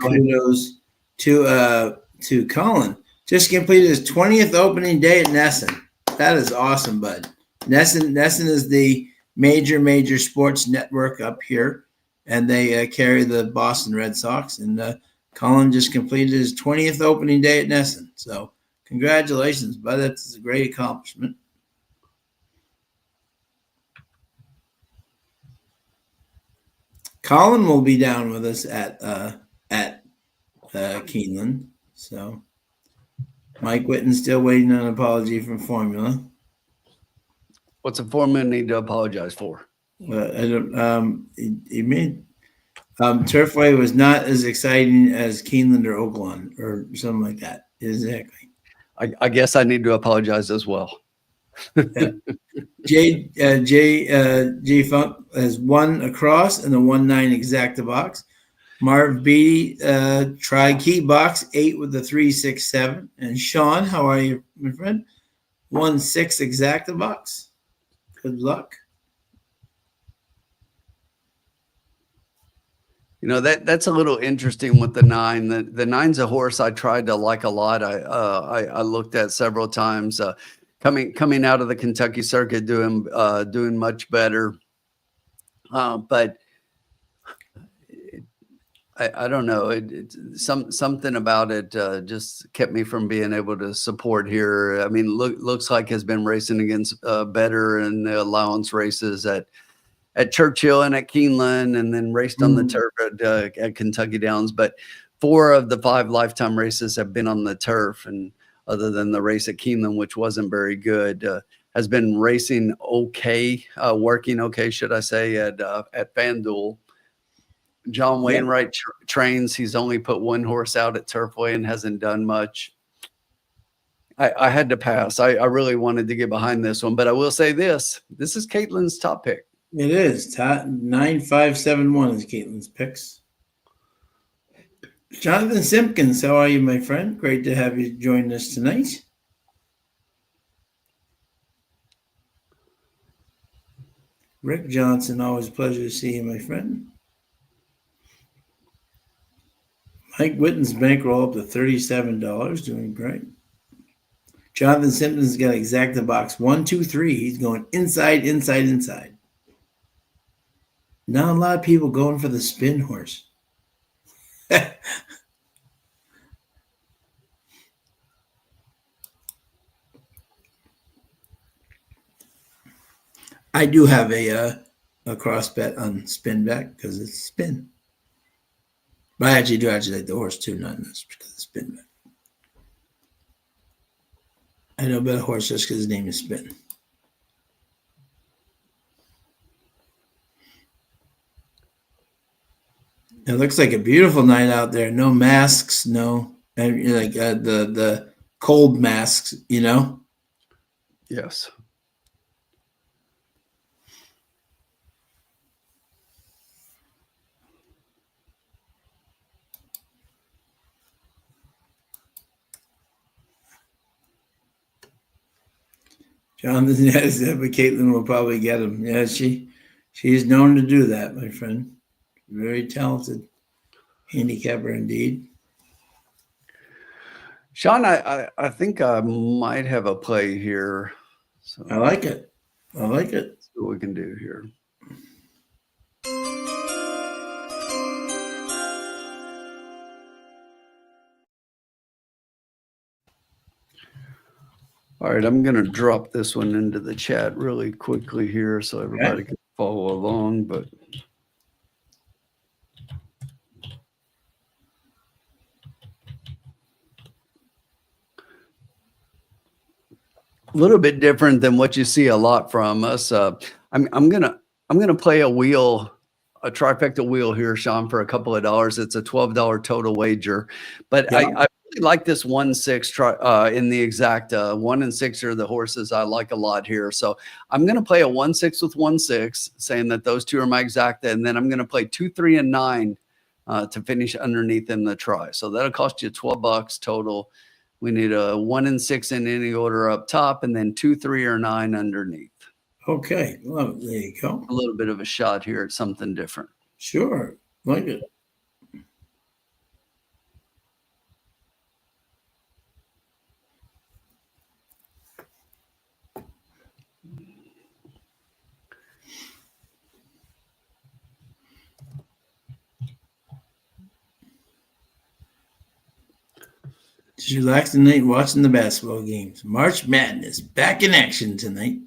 S1: Kudos to Colin. Just completed his 20th opening day at Nesson. That is awesome, bud. Nesson is the major sports network up here, and they carry the Boston Red Sox. And Colin just completed his 20th opening day at Nesson. So congratulations, bud. That's a great accomplishment. Colin will be down with us at Keeland. So Mike Witten's still waiting on an apology from Formula.
S2: What's a Formula need to apologize for?
S1: I don't. He made Turfway was not as exciting as Keeland or Oakland or something like that. Exactly.
S2: I guess I need to apologize as well.
S1: J Funk has 1 across and a 1-9 exacta box. Marv Beatty try key box 8 with the 3-6-7. And Sean, how are you, my friend? 1-6 exacta box. Good luck.
S2: That's a little interesting with the 9. The 9's a horse I tried to like a lot. I looked at several times. Coming out of the Kentucky circuit, doing much better. But I don't know. Something about it just kept me from being able to support here. I mean, looks like has been racing against bettor in the allowance races at Churchill and at Keeland, and then raced on the turf at Kentucky Downs. But 4 of the 5 lifetime races have been on the turf, and other than the race at Keeland, which wasn't very good, has been racing okay, working okay, should I say, at FanDuel. John Wainwright trains. He's only put 1 horse out at Turfway and hasn't done much. I had to pass. I really wanted to get behind this one, but I will say this is Caitlin's top pick.
S1: It is. 9571 is Caitlin's picks. Jonathan Simpkins, how are you, my friend? Great to have you join us tonight. Rick Johnson, always a pleasure to see you, my friend. Mike Witten's bankroll up to $37, doing great. Jonathan Simpkins got exacta box 1, 2, 3. He's going inside. Not a lot of people going for the spin horse. I do have a cross bet on spin back because it's spin. But I actually do like the horse too, not just because it's spin back. I know bet a horse just because his name is Spin. It looks like a beautiful night out there. No masks, no, and like the cold masks,
S2: Yes.
S1: Jonathan has that, but Caitlin will probably get him. Yeah, she's known to do that, my friend. Very talented handicapper indeed.
S2: Sean, I think I might have a play here. So
S1: I like it. I like it.
S2: let's see what we can do here. All right, I'm going to drop this one into the chat really quickly here so everybody can follow along. But a little bit different than what you see a lot from us. I'm gonna play a wheel, a trifecta wheel here, Sean, for a couple of dollars. It's a $12 total wager, but
S1: Yeah.
S2: I really like this 1-6 in the exact 1 and 6 are the horses I like a lot here. So I'm gonna play a 1-6 with 1-6, saying that those two are my exacta, and then I'm gonna play 2, 3, and 9 to finish underneath in the try. So that'll cost you $12 total. We need a 1 and 6 in any order up top, and then 2, 3, or 9 underneath.
S1: Okay. Well, there you go.
S2: A little bit of a shot here at something different.
S1: Sure. Like it. Just relax tonight watching the basketball games. March Madness back in action tonight.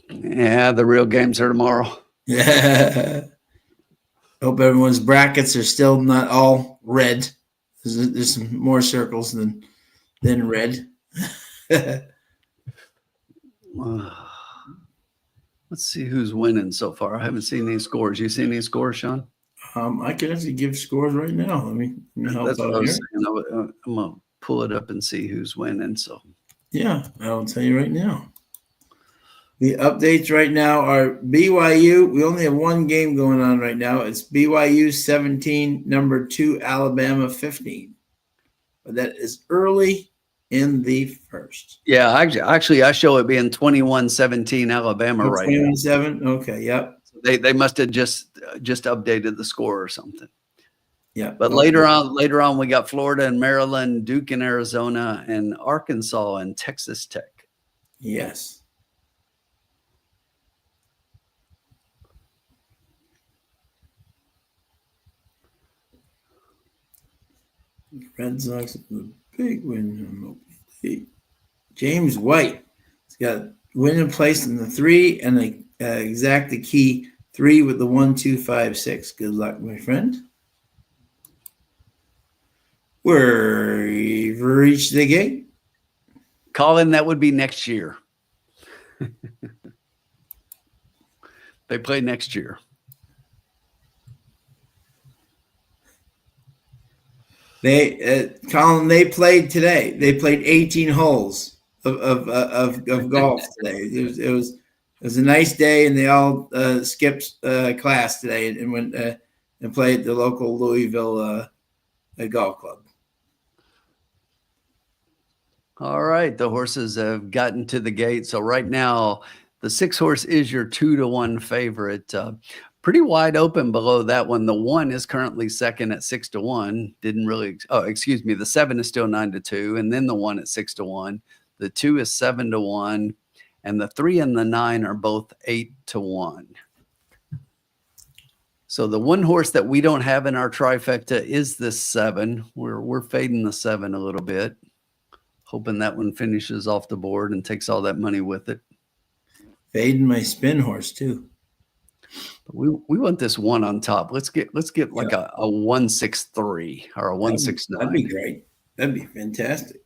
S2: Yeah, the real games are tomorrow.
S1: Yeah. Hope everyone's brackets are still not all red. There's some more circles than red.
S2: Let's see who's winning so far. I haven't seen any scores. You seen any scores, Sean?
S1: I can actually give scores right now. Let me help
S2: That's
S1: out
S2: what I was
S1: here.
S2: saying. I'm gonna pull it up and see who's winning. So
S1: yeah, I'll tell you right now. The updates right now are BYU. We only have one game going on right now. It's BYU 17, number 2, Alabama 15. But that is early in the first.
S2: yeah, actually, I show it being 21-17 Alabama right now.
S1: 21-7. Okay, yep.
S2: They must have just updated the score or something.
S1: Yeah.
S2: But later on, we got Florida and Maryland, Duke and Arizona, and Arkansas and Texas Tech.
S1: Yes. Red Sox with a big win. James White has got winning place in the 3 and the exacta key 3 with the 1, 2, 5, 6. Good luck, my friend. We've reached the gate.
S2: Colin, that would be next year. They play next year.
S1: Colin, they played today. They played 18 holes of golf today. It was a nice day, and they all skipped class today and went and played at the local Louisville golf club.
S2: All right, the horses have gotten to the gate. So right now, the 6 horse is your 2-1 favorite. Pretty wide open below that one. The 1 is currently second at 6-1. Didn't really. Oh, excuse me. The 7 is still 9-2, and then the 1 at 6-1. The 2 is 7-1, and the 3 and the 9 are both 8-1. So the 1 horse that we don't have in our trifecta is the 7. We're fading the 7 a little bit, hoping that one finishes off the board and takes all that money with it.
S1: Fading my spin horse too.
S2: But we want this 1 on top. Let's get like a 1-6-3 or a 1-6-9.
S1: That'd be great. That'd be fantastic.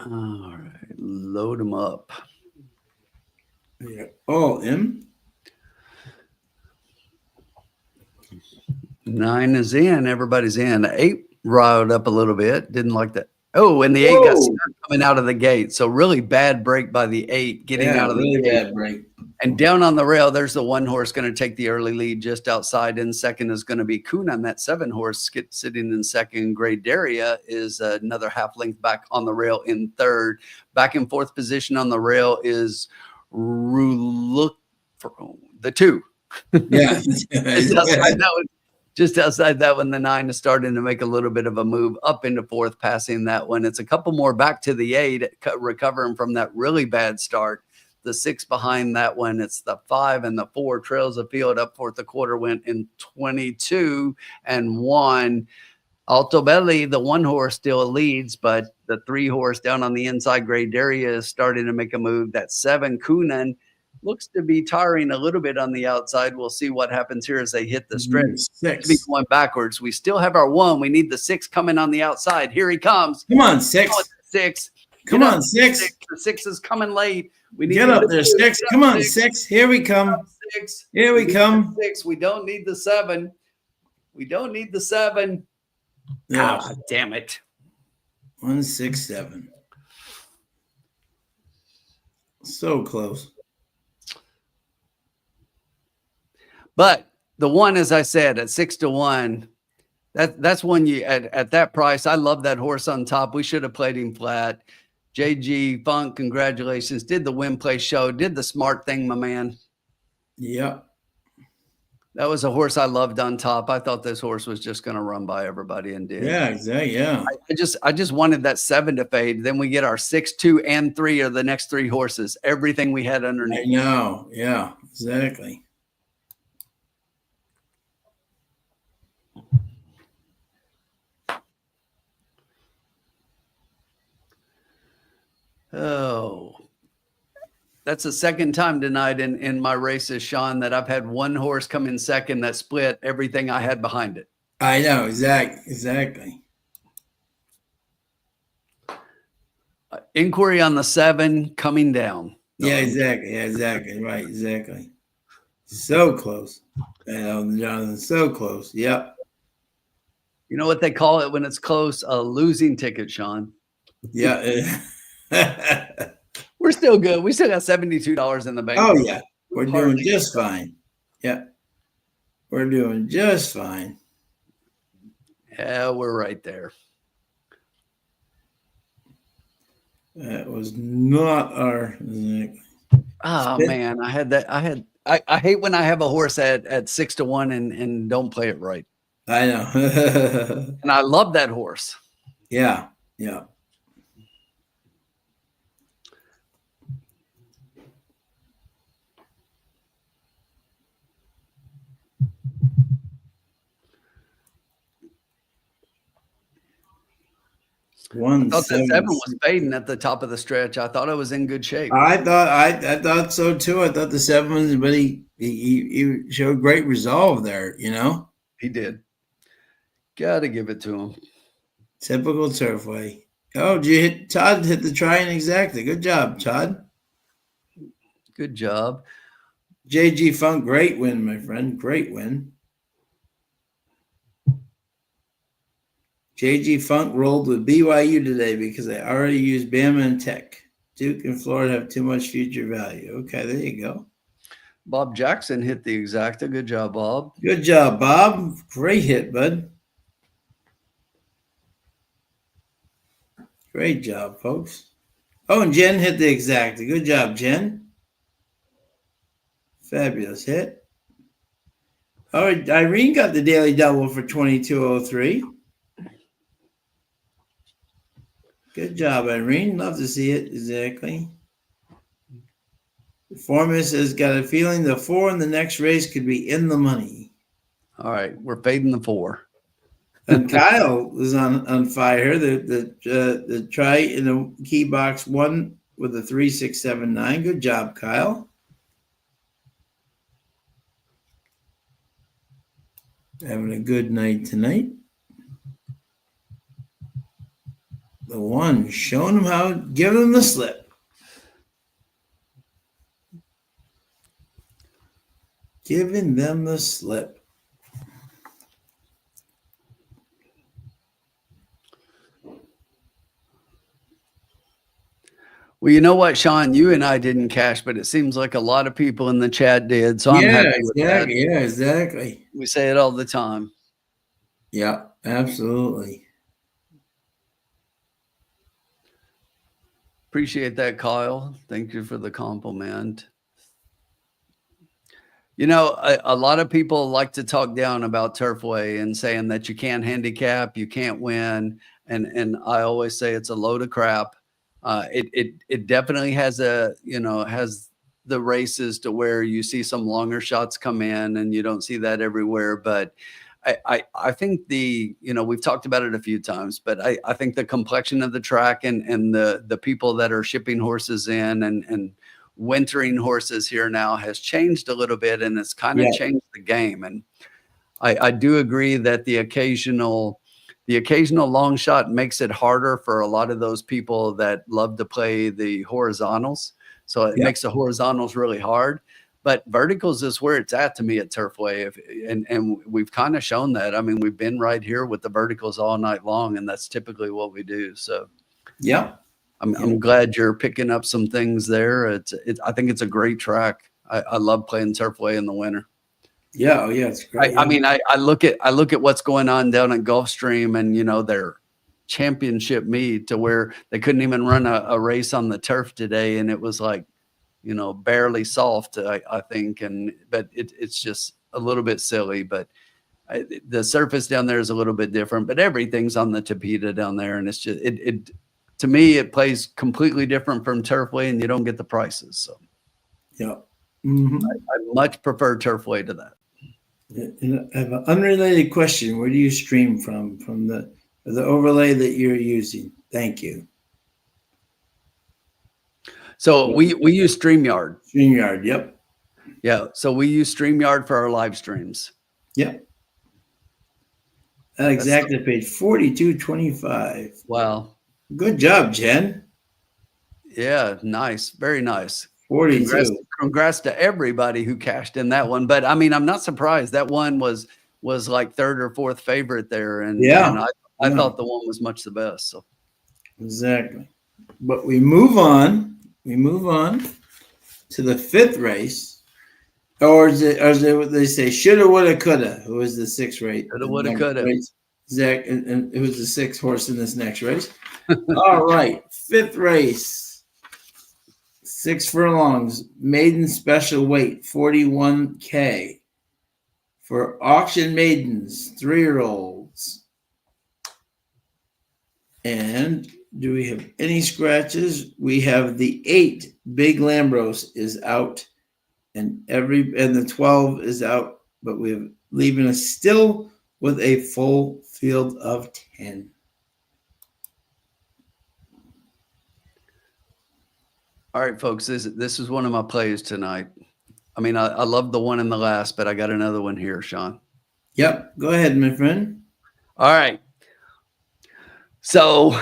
S2: All right, load them up.
S1: Yeah, all in.
S2: 9 is in. Everybody's in. 8 riled up a little bit. Didn't like that. Oh, and the 8 got stuck coming out of the gate. So really bad break by the 8 getting out of the
S1: really
S2: gate.
S1: bad break.
S2: And down on the rail, there's the 1 horse going to take the early lead just outside. In second is going to be Keeland. That 7 horse sitting in second. Great Daria is another half length back on the rail in third. Back in fourth position on the rail is Look for the 2.
S1: Yeah.
S2: Just outside that one, the 9 is starting to make a little bit of a move up into 4th, passing that one. It's a couple more back to the 8, recovering from that really bad start. The 6 behind that one, it's the 5 and the 4 trails the field up 4th. The quarter went in 22 and 1. Alto Belly, the 1 horse, still leads, but the 3 horse down on the inside, Gray Daria, is starting to make a move. That 7 Kunan looks to be tiring a little bit on the outside. We'll see what happens here as they hit the stretch. To be going backwards. We still have our 1. We need the 6 coming on the outside. Here he comes.
S1: Come on, 6.
S2: 6.
S1: Come on, 6.
S2: The 6 is coming late. We need
S1: get up there, 6. Come on, 6. Here we come.
S2: 6.
S1: Here we come.
S2: 6. We don't need the 7. We don't need the 7.
S1: Yeah.
S2: Ah, damn it.
S1: 1, 6, 7. So close.
S2: But the 1, as I said, at 6 to 1, that's one you at that price. I love that horse on top. We should have played him flat. JG Funk, congratulations. Did the win play show, did the smart thing, my man.
S1: Yep.
S2: That was a horse I loved on top. I thought this horse was just going to run by everybody and did.
S1: Yeah, exactly. Yeah.
S2: I just wanted that 7 to fade. Then we get our 6, 2, and 3 are the next 3 horses. Everything we had underneath.
S1: I know. Yeah, exactly.
S2: Oh, that's the second time tonight in my races, Sean, that I've had 1 horse come in second that split everything I had behind it.
S1: I know. Exactly.
S2: Inquiry on the 7 coming down.
S1: Yeah, exactly. Yeah, exactly. Right. Exactly. So close. I know, Jonathan. So close. Yep.
S2: You know what they call it when it's close? A losing ticket, Sean.
S1: Yeah.
S2: We're still good. We still got $72 in the bank.
S1: Oh, yeah. We're doing just fine. Yeah. We're doing just fine.
S2: Yeah, we're right there.
S1: That was not our.
S2: Oh, man. I hate when I have a horse at 6 to 1 and don't play it right.
S1: I know.
S2: And I love that horse.
S1: Yeah. Yeah.
S2: I thought the 7 was fading at the top of the stretch. I thought I was in good shape.
S1: I thought so too. I thought the 7 was, but he showed great resolve there. You know,
S2: he did. Got to give it to him.
S1: Typical Turfway. Oh, Todd hit the try and exactly. Good job, Todd.
S2: Good job.
S1: JG Funk, great win, my friend. Great win. JG Funk rolled with BYU today because they already used Bama and Tech. Duke and Florida have too much future value. Okay, there you go.
S2: Bob Jackson hit the exacta. Good job, Bob.
S1: Good job, Bob. Great hit, bud. Great job, folks. Oh, and Jen hit the exacta. Good job, Jen. Fabulous hit. All right, Irene got the daily double for 2203. Good job, Irene. Love to see it. Exactly. Formus has got a feeling the 4 in the next race could be in the money.
S2: All right, we're fading the 4.
S1: And Kyle was on fire. The try in the key box 1 with a 3, 6, 7, 9. Good job, Kyle. Having a good night tonight. The 1 showing them how, giving them the slip. Giving them the slip.
S2: Well, you know what, Sean? You and I didn't cash, but it seems like a lot of people in the chat did. So I'm happy with that.
S1: Yeah, exactly.
S2: We say it all the time.
S1: Yeah, absolutely.
S2: Appreciate that, Kyle. Thank you for the compliment. You know, a lot of people like to talk down about Turfway and saying that you can't handicap, you can't win, and I always say it's a load of crap. It definitely has has the races to where you see some longer shots come in, and you don't see that everywhere. But I think we've talked about it a few times, but I think the complexion of the track and the people that are shipping horses in and wintering horses here now has changed a little bit, and it's kind of changed the game. And I do agree that the occasional long shot makes it harder for a lot of those people that love to play the horizontals. So it makes the horizontals really hard. But verticals is where it's at to me at Turfway. And we've kind of shown that. I mean, we've been right here with the verticals all night long, and that's typically what we do. So I'm glad you're picking up some things there. I think it's a great track. I love playing Turfway in the winter.
S1: Yeah, it's great.
S2: I mean, I look at what's going on down at Gulfstream, and their championship meet to where they couldn't even run a race on the turf today, and it was like, barely soft, I think, but it's just a little bit silly. But the surface down there is a little bit different, but everything's on the Tapeta down there, and it's just to me, it plays completely different from Turfway, and you don't get the prices. So, I much prefer Turfway to that.
S1: I have an unrelated question. Where do you stream from? From the overlay that you're using? Thank you.
S2: So we use StreamYard.
S1: StreamYard, yep.
S2: Yeah, so we use StreamYard for our live streams.
S1: Yep. Exactly, page 4225.
S2: Wow.
S1: Good job, Jen.
S2: Yeah, nice. Very nice.
S1: 42.
S2: Congrats to everybody who cashed in that one. But I mean, I'm not surprised. That one was like third or fourth favorite there. And I thought the one was much the best. So
S1: exactly. But we move on to the fifth race. Or is it what they say? Shoulda, woulda, coulda. Who was the sixth race?
S2: Shoulda, woulda, coulda.
S1: Zach, and it was the sixth horse in this next race. All right, fifth race, 6 furlongs, maiden special weight, 41K for auction maidens, 3-year-olds. And do we have any scratches? We have the 8 Big Lambros is out, and the 12 is out, but we're leaving us still with a full field of 10.
S2: All right, folks, this is one of my plays tonight. I mean, I love the one in the last, but I got another one here, Sean.
S1: Yep, go ahead, my friend.
S2: All right. So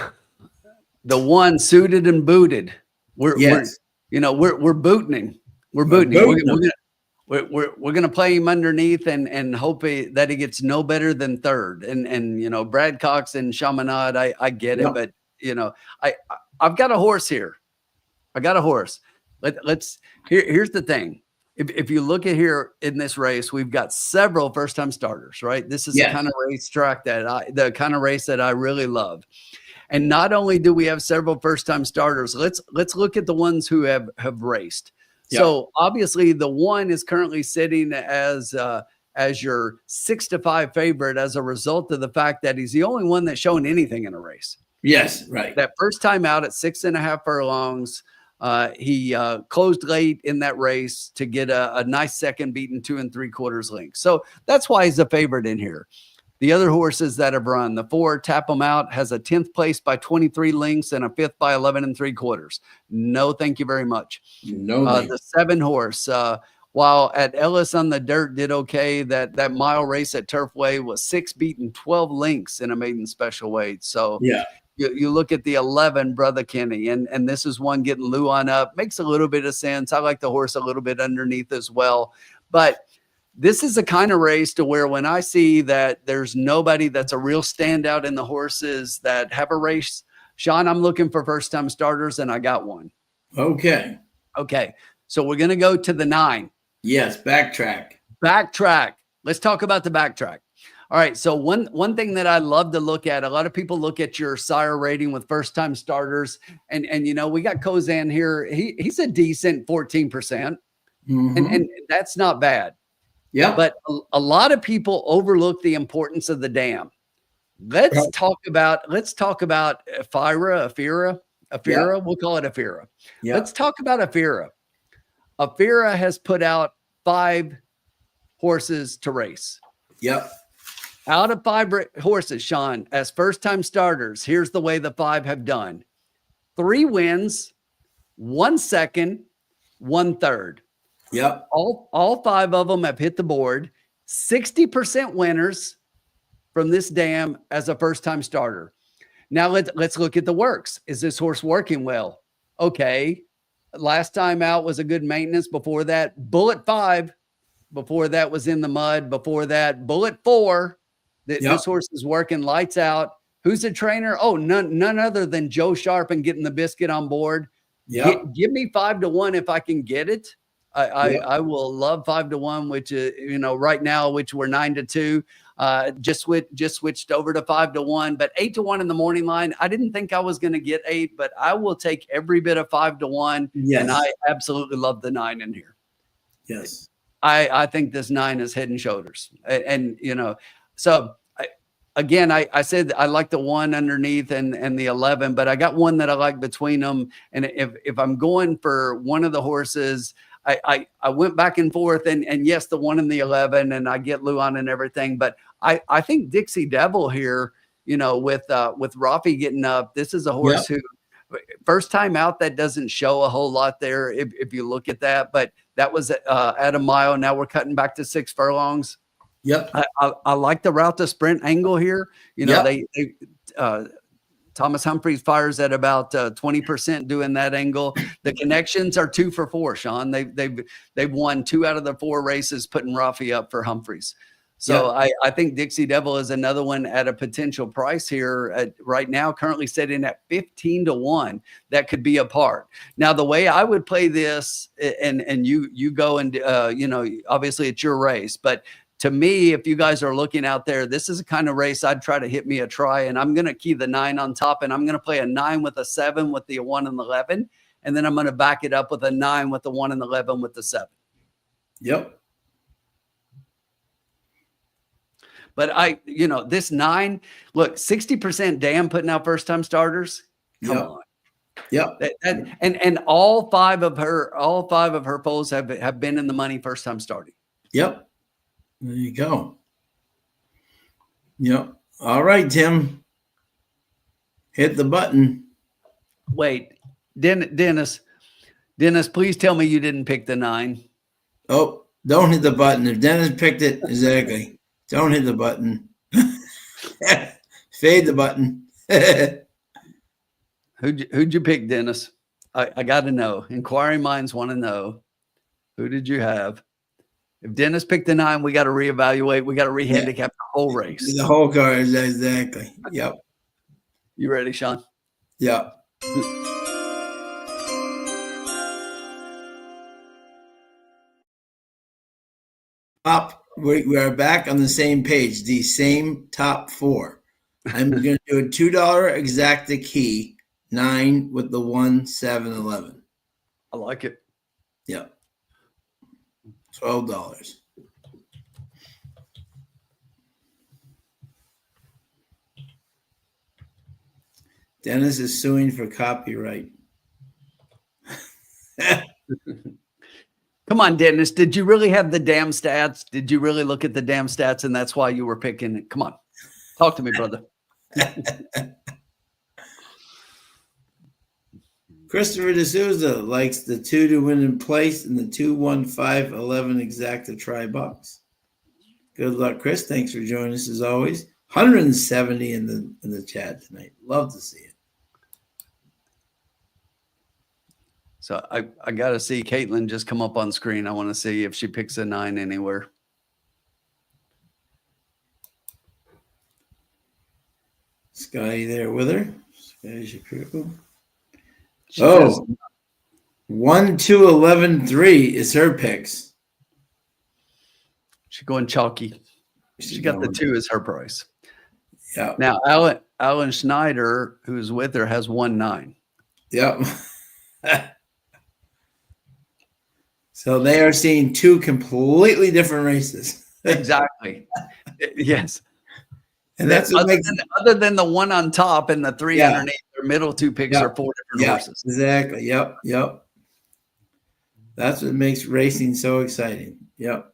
S2: the one suited and booted. We're booting. We're booting. We're gonna play him underneath and hope that he gets no better than third. And Brad Cox and Chaminade, I get it, but I've got a horse here. I got a horse. Here's the thing. If you look at here in this race, we've got several first-time starters, right? This is the kind of racetrack that I really love. And not only do we have several first-time starters, let's look at the ones who have raced. So obviously the one is currently sitting as your 6-5 favorite as a result of the fact that he's the only one that's shown anything in a race.
S1: Yes, right.
S2: That first time out at 6.5 furlongs, he closed late in that race to get a nice second, beaten 2 3/4 lengths. So that's why he's a favorite in here. The other horses that have run, the 4 Tap 'em Out has a 10th place by 23 lengths and a 5th by 11 3/4. No, thank you very much.
S1: No,
S2: the 7 horse, while at Ellis on the dirt did okay, that mile race at Turfway was 6 beaten 12 lengths in a maiden special weight. So you look at the 11 Brother Kenny, and this is one getting Lou on up. Makes a little bit of sense. I like the horse a little bit underneath as well. But this is a kind of race to where when I see that there's nobody that's a real standout in the horses that have a race, Sean, I'm looking for first-time starters, and I got one.
S1: Okay.
S2: So we're going to go to the 9.
S1: Yes, backtrack.
S2: Let's talk about the backtrack. All right, so one thing that I love to look at, a lot of people look at your sire rating with first-time starters, and we got Kozan here. He's a decent 14%, and that's not bad.
S1: Yep.
S2: But a lot of people overlook the importance of the dam. Let's talk about Afira. We'll call it Afira.
S1: Yep.
S2: Let's talk about Afira. Afira has put out 5 horses to race.
S1: Yep.
S2: Out of 5 horses, Sean, as first-time starters, here's the way the 5 have done. 3 wins, 1 second, 1 third.
S1: Yep.
S2: All 5 of them have hit the board. 60% winners from this dam as a first-time starter. Now let's look at the works. Is this horse working well? Okay. Last time out was a good maintenance. Before that, Bullet 5. Before that was in the mud. Before that, Bullet 4. This horse is working lights out. Who's the trainer? Oh, none other than Joe Sharp and getting the biscuit on board.
S1: Yep.
S2: Give me 5-1 if I can get it. I will love 5-1, which is, right now, which we're 9-2. Just switched over to 5-1, but 8-1 in the morning line. I didn't think I was going to get 8, but I will take every bit of 5-1.
S1: Yes.
S2: And I absolutely love the 9 in here.
S1: Yes.
S2: I think this 9 is head and shoulders. And so I said I like the 1 underneath and the 11, but I got one that I like between them. And if I'm going for one of the horses, I went back and forth and yes, the 1 and the 11, and I get Luan and everything, but I think Dixie Devil here, with Rafi getting up, this is a horse who first time out, that doesn't show a whole lot there. If you look at that, but that was at a mile. Now we're cutting back to 6 furlongs.
S1: Yep.
S2: I like the route to sprint angle here. They Thomas Humphreys fires at about 20% doing that angle. The connections are 2 for 4, Sean. They've won 2 out of the 4 races, putting Rafi up for Humphreys. So I think Dixie Devil is another one at a potential price here right now, currently sitting at 15-1. That could be a part. Now, the way I would play this, and you go and obviously it's your race, but to me, if you guys are looking out there, this is a kind of race I'd try to hit me a try, and I'm going to key the 9 on top, and I'm going to play a 9 with a 7 with the 1 and the 11, and then I'm going to back it up with a 9 with the 1 and the 11 with the 7.
S1: Yep.
S2: But this 9, look, 60% dam putting out first-time starters. Come on.
S1: Yep.
S2: And all 5 of her foals have been in the money first time starting.
S1: Yep. There you go. Yep. All right, Tim. Hit the button.
S2: Wait, Dennis, please tell me you didn't pick the 9.
S1: Oh, don't hit the button. If Dennis picked it, exactly. Don't hit the button. Fade the button.
S2: Who'd you pick, Dennis? I got to know. Inquiring minds want to know. Who did you have? If Dennis picked the 9, we got to reevaluate. We got to rehandicap the whole race.
S1: The whole car is exactly. Yep.
S2: You ready, Sean?
S1: Yep. We are back on the same page, the same top 4. I'm going to do a $2 exacta key, 9 with the 1, 7, 11.
S2: I like it.
S1: Yep. $12. Dennis is suing for copyright.
S2: Come on, Dennis. Did you really have the damn stats? Did you really look at the damn stats, and that's why you were picking it? Come on. Talk to me, brother.
S1: Christopher D'Souza likes the 2 to win in place and the 2, 1, 5, 11 exacta try box. Good luck, Chris. Thanks for joining us as always. 170 in the chat tonight. Love to see it.
S2: So I got to see Keeland just come up on screen. I want to see if she picks a 9 anywhere.
S1: Scotty there with her. Scotty Shapiro.
S2: She does.
S1: 1, 2, 11, 3 is her picks.
S2: She's going chalky. She got the 2 as her price.
S1: Yeah.
S2: Now, Alan Schneider, who's with her, has 1, 9.
S1: Yep. So they are seeing two completely different races.
S2: Exactly. Yes.
S1: And that's what makes
S2: other than the one on top and the three
S1: Yeah.
S2: underneath, their middle two picks
S1: Yep.
S2: are four different horses.
S1: Exactly. Yep. That's what makes racing so exciting. Yep.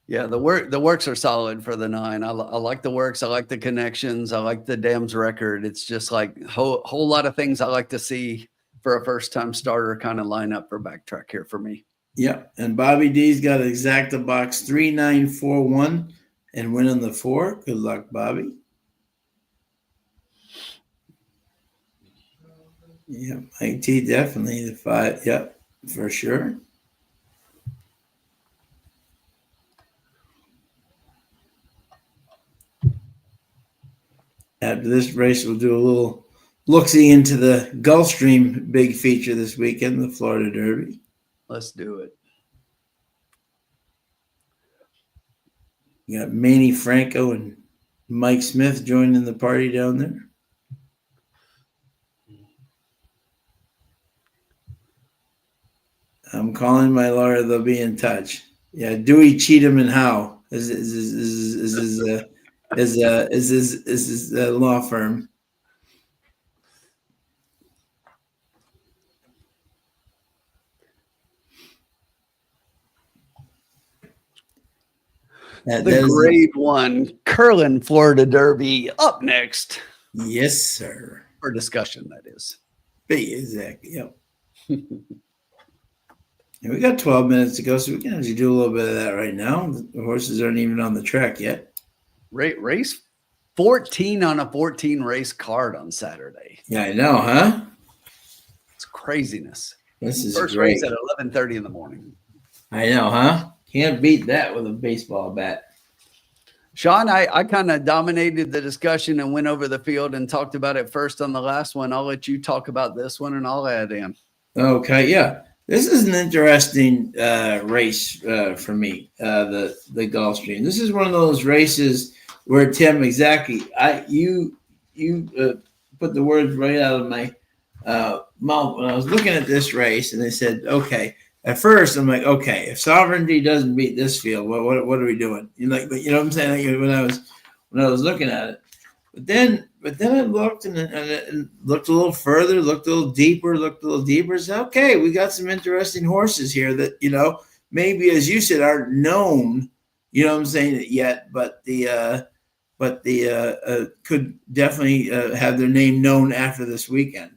S2: Yeah, the works are solid for the 9. I like the works. I like the connections. I like the Dams record. It's just like whole lot of things I like to see for a first time starter kind of line up for backtrack here for me.
S1: Yep. And Bobby D's got exacta box 3941 and winning the 4. Good luck, Bobby. Yep. Mike T definitely the 5. Yep, for sure. After this race, we'll do a little look-see into the Gulfstream big feature this weekend, the Florida Derby.
S2: Let's do it.
S1: You got Manny Franco and Mike Smith joining the party down there. I'm calling my lawyer. They'll be in touch. Yeah, Dewey, Cheatham, and Howe is his law firm.
S2: The grade 1 Curlin Florida Derby up next.
S1: Yes, sir.
S2: For discussion, that is.
S1: Exactly. Yep. And we got 12 minutes to go, so we can actually do a little bit of that right now. The horses aren't even on the track yet.
S2: Race 14 on a 14 race card on Saturday.
S1: Yeah, I know, huh?
S2: It's craziness.
S1: This is
S2: first
S1: great.
S2: race at 11:30 in the morning.
S1: I know, huh? Can't beat that with a baseball bat.
S2: Sean, I kind of dominated the discussion and went over the field and talked about it first on the last one. I'll let you talk about this one and I'll add in.
S1: Okay, yeah. This is an interesting race for me, the Gulfstream. This is one of those races where, Tim, exactly, you put the words right out of my mouth when I was looking at this race, and they said, okay. At first, I'm like, okay, if Sovereignty doesn't beat this field, what are we doing? You know what I'm saying? Like, when I was looking at it, but then I looked and looked a little further, looked a little deeper. Said, okay, we got some interesting horses here that maybe, as you said, aren't known. You know what I'm saying yet, but could definitely have their name known after this weekend.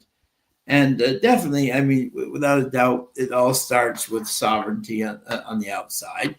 S1: And definitely, I mean, without a doubt, it all starts with Sovereignty on the outside.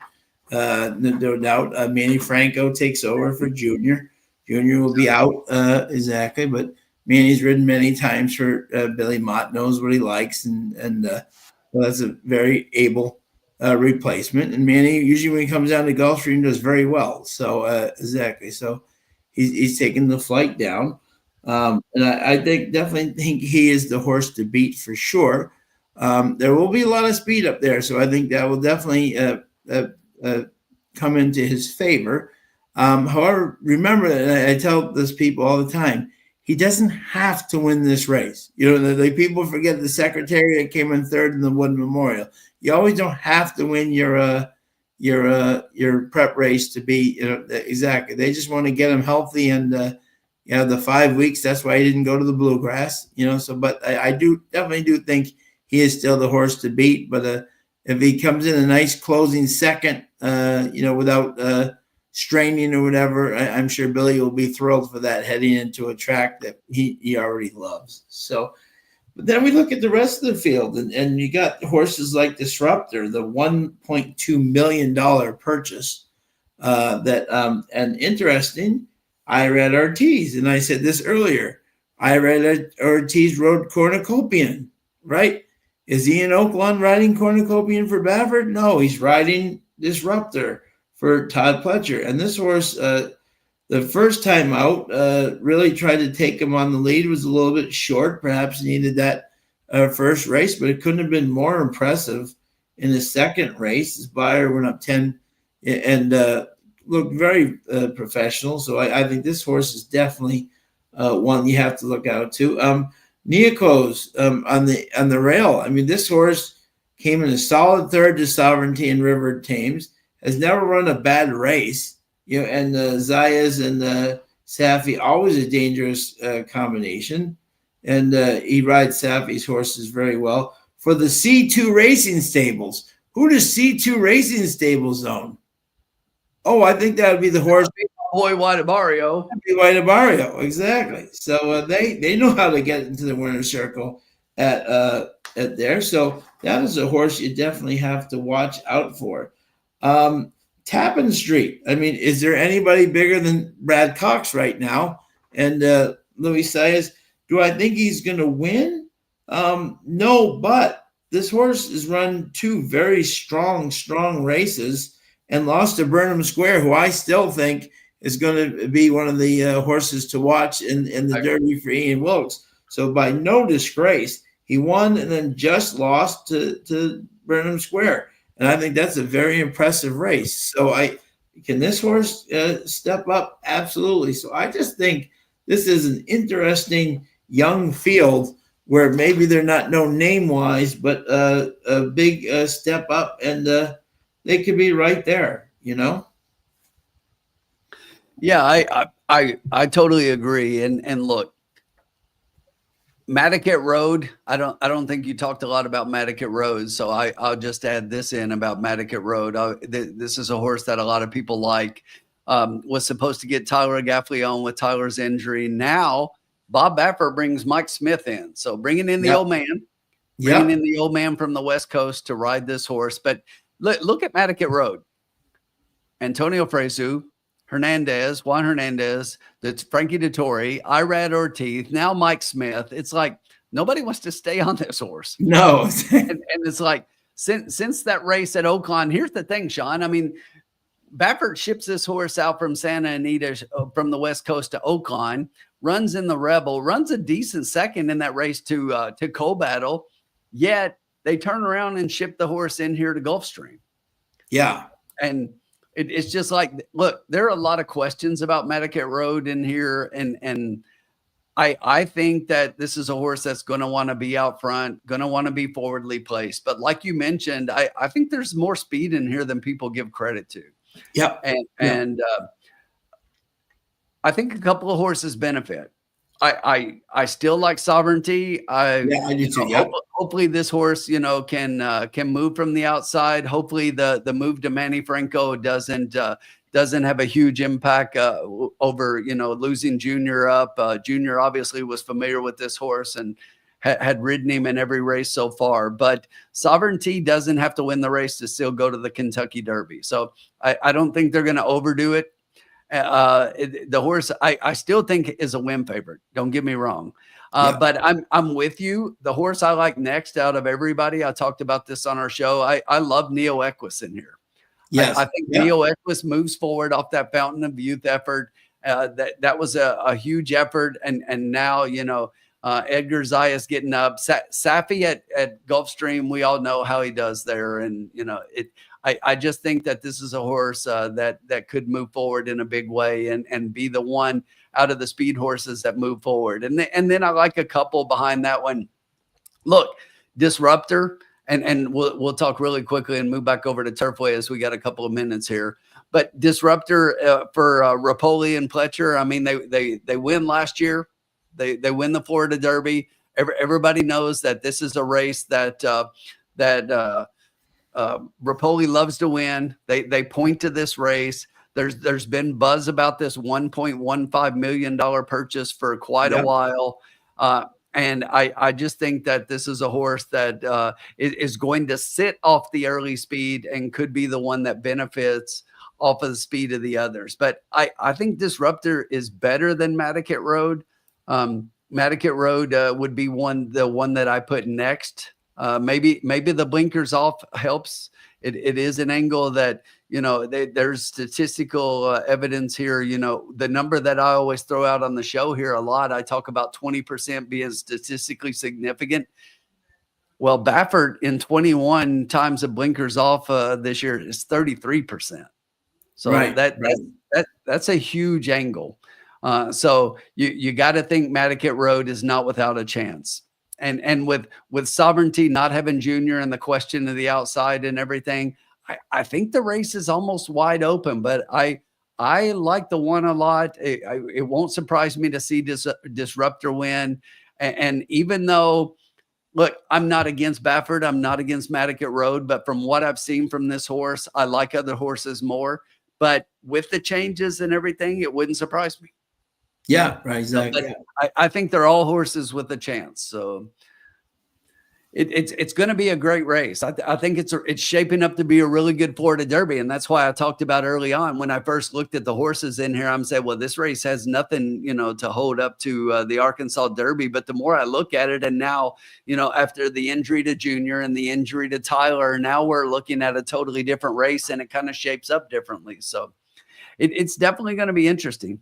S1: No doubt, Manny Franco takes over for Junior. Junior will be out, exactly, but Manny's ridden many times for Billy Mott, knows what he likes, and well, that's a very able replacement. And Manny, usually when he comes down to Gulfstream, does very well. So, exactly. So he's taking the flight down. And I definitely think he is the horse to beat for sure. There will be a lot of speed up there, so I think that will definitely come into his favor. However, remember, and I tell this people all the time, he doesn't have to win this race. The people forget the Secretariat came in third in the Wood Memorial. You always don't have to win your prep race to be exactly. They just want to get him healthy and the 5 weeks. That's why he didn't go to the Bluegrass. So but I definitely do think he is still the horse to beat. But if he comes in a nice closing second, without straining or whatever, I'm sure Billy will be thrilled for that, heading into a track that he already loves. So, but then we look at the rest of the field, and you got horses like Disruptor, the $1.2 million purchase. And interesting, I read Ortiz, and I said this earlier. I read Ortiz rode Cornucopian, right? Is he in Oakland riding Cornucopian for Baffert? No, he's riding Disruptor for Todd Pletcher. And this horse, the first time out, really tried to take him on the lead, was a little bit short, perhaps needed that first race, but it couldn't have been more impressive in the second race. His buyer went up 10 and looked very professional. So I think this horse is definitely one you have to look out to. Neokos on the rail. I mean, this horse came in a solid third to Sovereignty and River Thames. Has never run a bad race. And Zayas and Safi, always a dangerous combination. And he rides Safi's horses very well. For the C2 Racing Stables, who does C2 Racing Stables own? Oh, I think that would be the horse.
S2: Boy, White Barrio.
S1: White Barrio, exactly. So they know how to get into the winner's circle at there. So that is a horse you definitely have to watch out for. Tappan Street. I mean, is there anybody bigger than Brad Cox right now? And Luis says, do I think he's going to win? No, but this horse has run two very strong races and lost to Burnham Square, who I still think is going to be one of the horses to watch in the Derby for Ian Wilkes. So by no disgrace, he won and then just lost to Burnham Square. And I think that's a very impressive race. So can this horse step up? Absolutely. So I just think this is an interesting young field where maybe they're not known name-wise, but a big step up, and they could be right there,
S2: Yeah, I totally agree. And look, Madaket Road, I don't think you talked a lot about Madaket Road, so I'll just add this in about Madaket Road. This is a horse that a lot of people like. Was supposed to get Tyler Gaffleon with Tyler's injury. Now Bob Baffer brings Mike Smith in, so bringing in the old man, in the old man from the West Coast to ride this horse. But look at Madaket Road. Antonio Fresu, Juan Hernandez, that's Frankie Dettori, Irad Ortiz, now Mike Smith. It's like nobody wants to stay on this horse.
S1: No.
S2: and it's like since that race at Oakland, here's the thing, Sean. I mean, Baffert ships this horse out from Santa Anita from the West Coast to Oakland, runs in the Rebel, runs a decent second in that race to Coal Battle, yet they turn around and ship the horse in here to Gulfstream.
S1: Yeah.
S2: And it's just like, look, there are a lot of questions about Madaket Road in here. And I think that this is a horse that's going to want to be out front, going to want to be forwardly placed. But like you mentioned, I think there's more speed in here than people give credit to.
S1: Yeah.
S2: And I think a couple of horses benefit. I still like Sovereignty. I do too. Hopefully this horse, can move from the outside. Hopefully the move to Manny Franco doesn't have a huge impact over, losing Junior up. Junior obviously was familiar with this horse and had ridden him in every race so far, but Sovereignty doesn't have to win the race to still go to the Kentucky Derby. So I don't think they're going to overdo it. The horse I still think is a win favorite. Don't get me wrong. But I'm with you. The horse I like next out of everybody, I talked about this on our show. I love Neo Equus in here. Yes. I think Neo Equus moves forward off that Fountain of Youth effort. That was a huge effort. And now, Edgar Zayas getting up. Safi at Gulfstream, we all know how he does there. And, I just think that this is a horse that could move forward in a big way and be the one out of the speed horses that move forward. And then I like a couple behind that one. Look, Disruptor, and we'll talk really quickly and move back over to Turfway as we got a couple of minutes here. But Disruptor for Rapoli and Pletcher, I mean, they win last year. They win the Florida Derby. Everybody knows that this is a race that Rapoli loves to win. They point to this race. There's been buzz about this $1.15 million purchase for quite a while. And I just think that this is a horse that is going to sit off the early speed and could be the one that benefits off of the speed of the others. But I think Disruptor is better than Madaket Road. Madaket Road would be the one that I put next. Maybe the blinkers off helps. It is an angle that, there's statistical evidence here. The number that I always throw out on the show here a lot, I talk about 20% being statistically significant. Well, Baffert in 21 times the blinkers off this year is 33%. So
S1: Right.
S2: that's a huge angle. So you got to think Matticat Road is not without a chance. And with Sovereignty not having Junior and the question of the outside and everything, I think the race is almost wide open. But I like the one a lot. It won't surprise me to see Disruptor win. And even though, look, I'm not against Baffert, I'm not against Matticat Road, but from what I've seen from this horse, I like other horses more. But with the changes and everything, it wouldn't surprise me.
S1: Yeah, right, exactly.
S2: But I think they're all horses with a chance. So it's going to be a great race. I think it's shaping up to be a really good Florida Derby, and that's why I talked about early on when I first looked at the horses in here. I'm saying, well, this race has nothing, to hold up to the Arkansas Derby. But the more I look at it, and now, after the injury to Junior and the injury to Tyler, now we're looking at a totally different race, and it kind of shapes up differently. So it's definitely going to be interesting.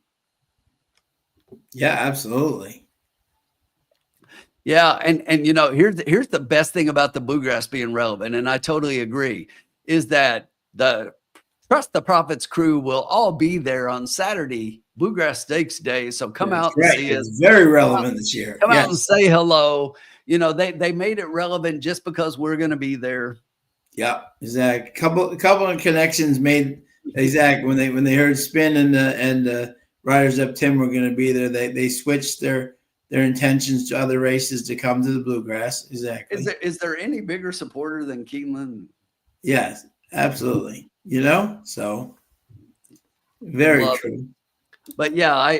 S1: Yeah, absolutely.
S2: Yeah, and here's the best thing about the bluegrass being relevant, and I totally agree, is that the Trust the Profits crew will all be there on Saturday, Bluegrass Stakes Day. So come out and see us.
S1: It's very relevant this year.
S2: Come out and say hello. They made it relevant just because we're going to be there.
S1: Yeah, exactly. Couple of connections made exactly when they heard Spin and Riders Up Tim were going to be there. They switched their intentions to other races to come to the Bluegrass. Exactly.
S2: Is there any bigger supporter than Keeland?
S1: Yes, absolutely. So very true.
S2: But yeah,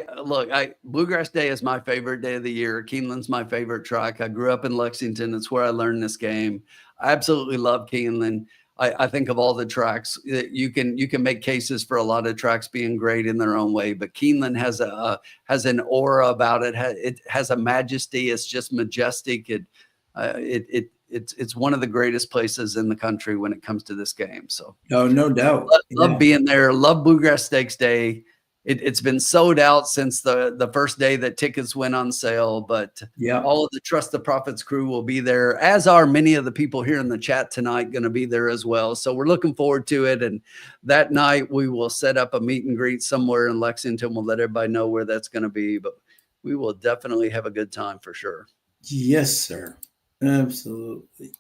S2: Bluegrass Day is my favorite day of the year. Keeneland's my favorite track. I grew up in Lexington. It's where I learned this game. I absolutely love Keeneland. I think of all the tracks, you can make cases for a lot of tracks being great in their own way, but Keeneland has an aura about it. It has a majesty. It's just majestic. It's one of the greatest places in the country when it comes to this game. So
S1: no doubt.
S2: Love being there. Love Bluegrass Stakes Day. It's been sold out since the first day that tickets went on sale, but all of the Trust the Profits crew will be there, as are many of the people here in the chat tonight going to be there as well. So we're looking forward to it. And that night we will set up a meet and greet somewhere in Lexington. We'll let everybody know where that's going to be, but we will definitely have a good time for sure.
S1: Yes, sir. Absolutely.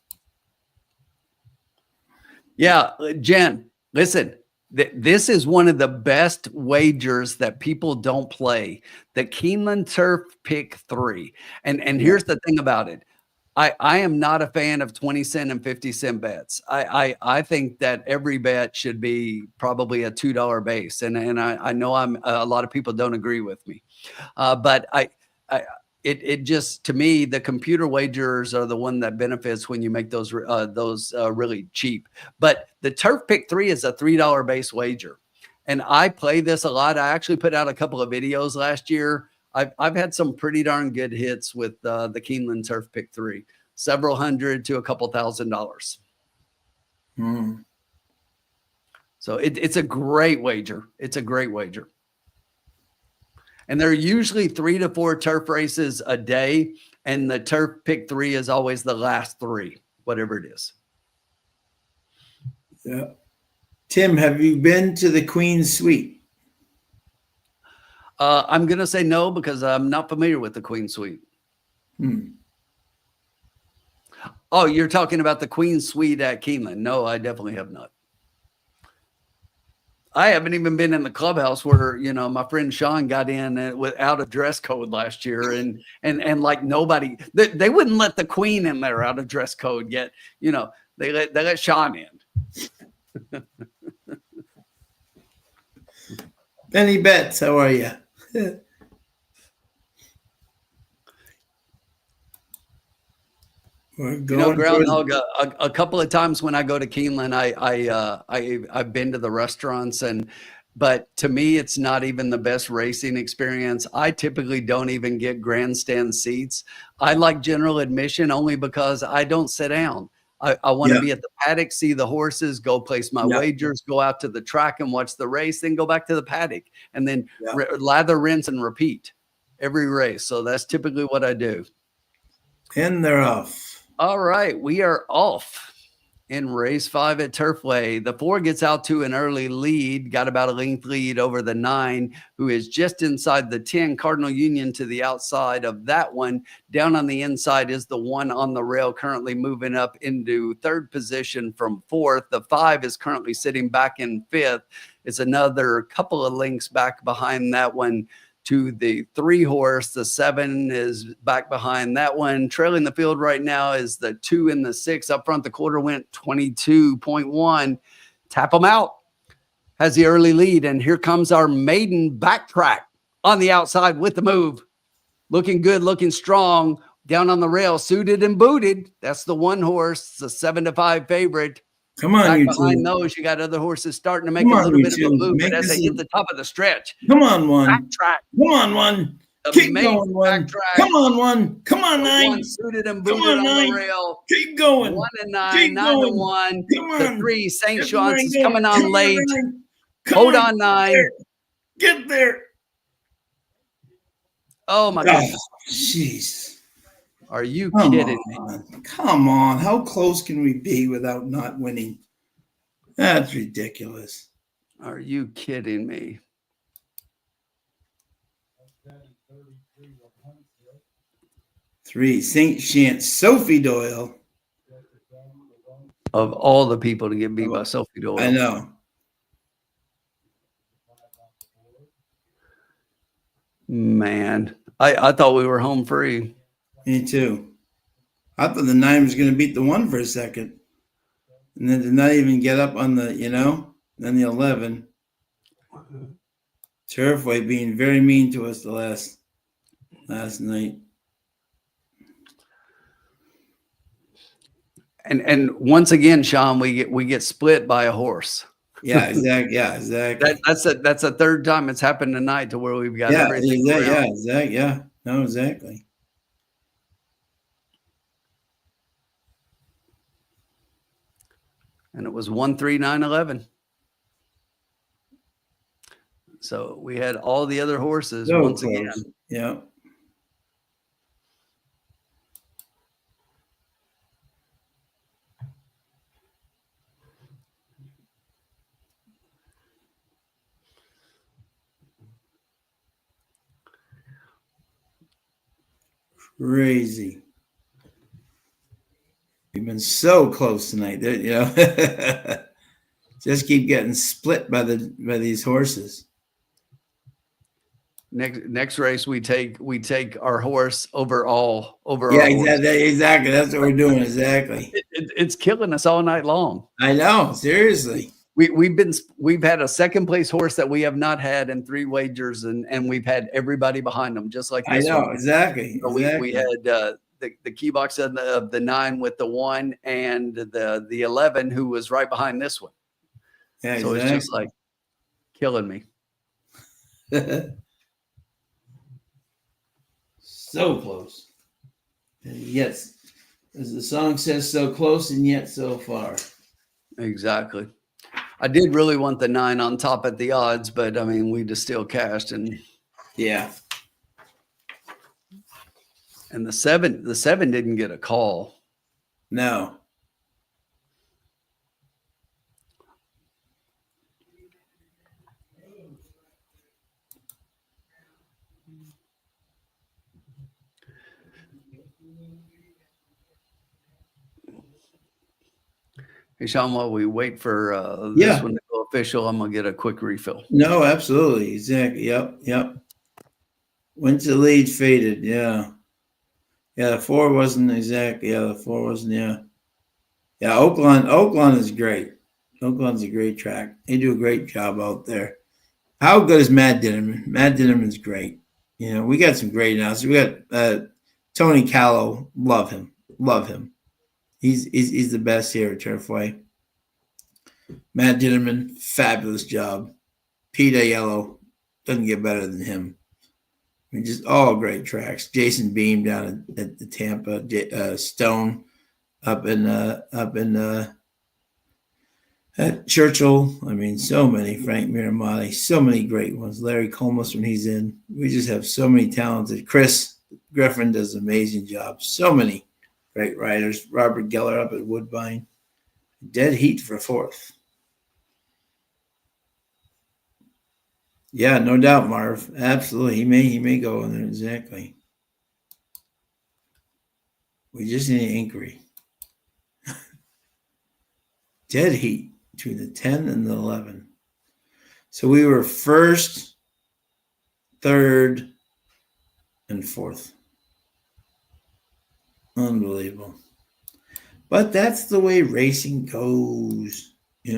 S2: Yeah, Jen, listen. This is one of the best wagers that people don't play. The Keeland Turf Pick 3. And here's the thing about it. I am not a fan of 20-cent and 50-cent bets. I think that every bet should be probably a $2 base. And I know a lot of people don't agree with me. But it just, to me, the computer wagers are the one that benefits when you make those really cheap. But the Turf Pick 3 is a $3 base wager. And I play this a lot. I actually put out a couple of videos last year. I've had some pretty darn good hits with the Keeland Turf Pick 3, several hundred to a couple $1,000s. So it's a great wager. It's a great wager. And there are usually 3 to 4 turf races a day, and the Turf Pick 3 is always the last 3, whatever it is.
S1: Yeah. Tim, have you been to the Queen's Suite?
S2: I'm going to say no because I'm not familiar with the Queen's Suite. Oh, you're talking about the Queen's Suite at Keeland. No, I definitely have not. I haven't even been in the clubhouse where, my friend Sean got in without a dress code last year and like nobody, they wouldn't let the Queen in there out of dress code yet. They let Sean in.
S1: Benny Betts, how are you?
S2: Groundhog. A couple of times when I go to Keeland, I've been to the restaurants, but to me, it's not even the best racing experience. I typically don't even get grandstand seats. I like general admission only because I don't sit down. I want to be at the paddock, see the horses, go place my wagers, go out to the track and watch the race, then go back to the paddock, and then lather, rinse, and repeat every race. So that's typically what I do.
S1: And they're off.
S2: All right, we are off in race 5 at Turfway. The 4 gets out to an early lead, got about a length lead over the 9, who is just inside the 10. Cardinal Union to the outside of that one. Down on the inside is the 1 on the rail, currently moving up into 3rd position from 4th. The 5 is currently sitting back in 5th. It's another couple of lengths back behind that one to the 3 horse. The 7 is back behind that one. Trailing the field right now is the 2 and the 6. Up front, the quarter went 22.1. Tap them out. Has the early lead. And here comes our maiden backtrack on the outside with the move. Looking good, looking strong. Down on the rail, suited and booted. That's the 1 horse. It's a 7-5 favorite.
S1: Come on,
S2: back
S1: you
S2: behind
S1: two.
S2: those, you got other horses starting to make a little bit of a move. But as they hit the top of the stretch,
S1: come on, 1.
S2: backtrack.
S1: Come on, 1. Keep going, 1.
S2: Backtrack.
S1: Come on, 1. Come on, 9.
S2: 1 suited and booted
S1: on,
S2: on
S1: 9.
S2: the rail.
S1: Keep going.
S2: 1 and 9,
S1: Keep
S2: 9
S1: going.
S2: and 1.
S1: Come on.
S2: The 3 St.
S1: Get
S2: John's
S1: the
S2: is
S1: 9
S2: coming
S1: going.
S2: on late.
S1: 9. Come
S2: Hold on, 9.
S1: Get there.
S2: Oh my goodness.
S1: Jeez.
S2: Are you
S1: Come
S2: kidding
S1: on.
S2: me?
S1: Come on. How close can we be without not winning? That's ridiculous.
S2: Are you kidding me?
S1: Three, St. Chance, Sophie Doyle.
S2: Of all the people to get beat by Sophie Doyle.
S1: I know.
S2: Man, I thought we were home free.
S1: Me too. I thought the 9 was going to beat the 1 for a second. And then did not even get up on the, then the 11. Turfway being very mean to us the last night.
S2: And once again, Sean, we get split by a horse.
S1: Yeah, exactly. Yeah, exactly.
S2: That's a 3rd time it's happened tonight to where we've got everything.
S1: Exactly. Yeah, no, exactly.
S2: And it was 1-3-9-11. So we had all the other horses
S1: So
S2: once
S1: close.
S2: again.
S1: Yeah. Crazy. You've been so close tonight. Just keep getting split by these horses.
S2: Next race we take our horse over
S1: Yeah, exactly. That's what we're doing. Exactly.
S2: It's killing us all night long.
S1: I know. Seriously.
S2: We've had a 2nd place horse that we have not had in 3 wagers, and we've had everybody behind them, just like this.
S1: I know.
S2: one.
S1: Exactly.
S2: So we had the key box of the 9 with the 1 and the 11 who was right behind this one.
S1: Yeah,
S2: so
S1: exactly.
S2: It's just like killing me.
S1: So close. Yes. As the song says, so close and yet so far.
S2: Exactly. I did really want the 9 on top at the odds, but I mean, we just still cashed and
S1: yeah.
S2: And the 7 didn't get a call.
S1: No.
S2: Hey, Sean, while we wait for this one to go official, I'm going to get a quick refill.
S1: No, absolutely. Exactly. Yep. Went to the lead, faded. Yeah. Yeah, the 4 wasn't exactly. Yeah, the 4 wasn't. Yeah. Yeah, Oakland is great. Oakland's a great track. They do a great job out there. How good is Matt Dinnerman? Matt Dinnerman's great. We got some great announcers. We got Tony Callow. Love him. He's the best here at Turfway. Matt Dinnerman, fabulous job. Pete Aiello doesn't get better than him. I mean, just all great tracks. Jason Beam down at the Tampa, Stone up in at Churchill. I mean, so many. Frank Miramati, so many great ones. Larry Colmus when he's in. We just have so many talented. Chris Griffin does an amazing job. So many Great riders. Robert Geller up at Woodbine. Dead heat for 4th. Yeah, no doubt, Marv. Absolutely. He may go in there. Exactly. We just need an inquiry. Dead heat between the 10 and the 11. So we were 1st, 3rd, and 4th. Unbelievable. But that's the way racing goes.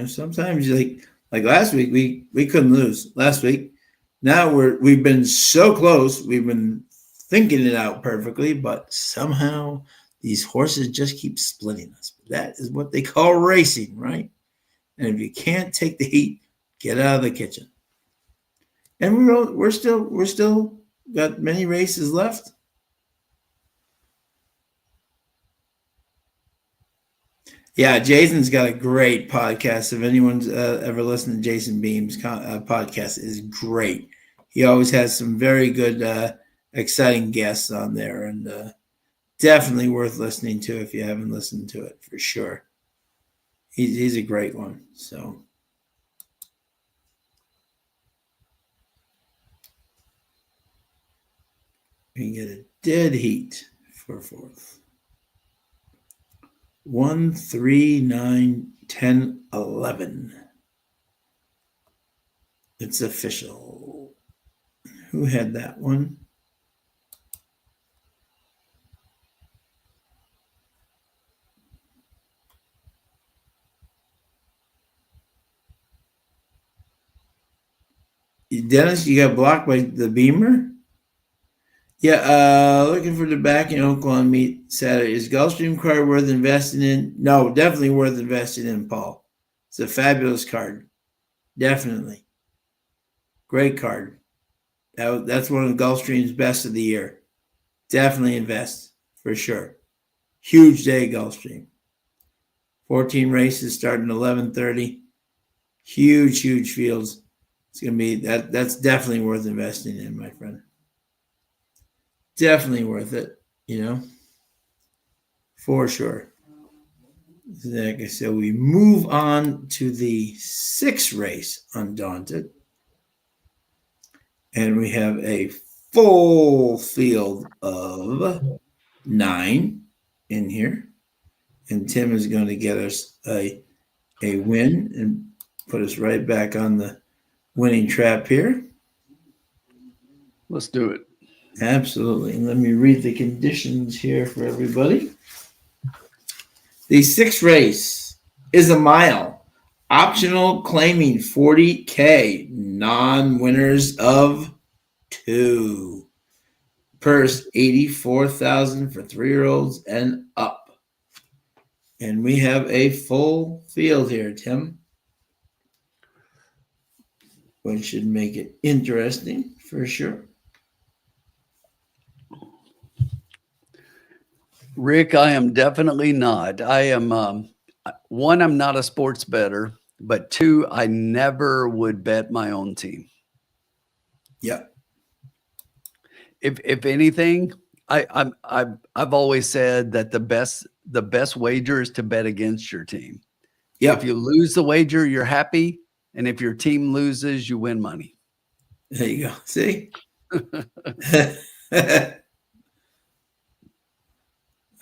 S1: Sometimes like last week we couldn't lose last week. Now we've been so close. We've been thinking it out perfectly, but somehow these horses just keep splitting us. That is what they call racing, right? And if you can't take the heat, get out of the kitchen. And we're still got many races left. Yeah, Jason's got a great podcast. If anyone's ever listened to Jason Beam's podcast, is great. He always has some very good, exciting guests on there, and definitely worth listening to if you haven't listened to it, for sure. He's a great one. So we get a dead heat for 4th. 1, 3, 9, 10, 11. It's official. Who had that one? Dennis, you got blocked by the Beamer? Yeah, looking for the back in Oakland meet Saturday. Is Gulfstream card worth investing in? No, definitely worth investing in, Paul. It's a fabulous card. Definitely. Great card. That's one of Gulfstream's best of the year. Definitely invest, for sure. Huge day, Gulfstream. 14 races starting 11:30. Huge fields. It's going to be that's definitely worth investing in, my friend. Definitely worth it, for sure. Like I said, we move on to the 6th race, Undaunted. And we have a full field of 9 in here. And Tim is going to get us a win and put us right back on the winning trap here.
S2: Let's do it.
S1: Absolutely. And let me read the conditions here for everybody. The 6th race is a mile. Optional, claiming 40K. Non-winners of 2. Purse, $84,000 for 3-year-olds and up. And we have a full field here, Tim, which should make it interesting for sure.
S2: Rick, I am definitely not. I am, one, I'm not a sports bettor, but 2, I never would bet my own team.
S1: Yeah.
S2: If anything, I've always said that the best wager is to bet against your team.
S1: Yeah.
S2: If you lose the wager, you're happy. And if your team loses, you win money.
S1: There you go. See?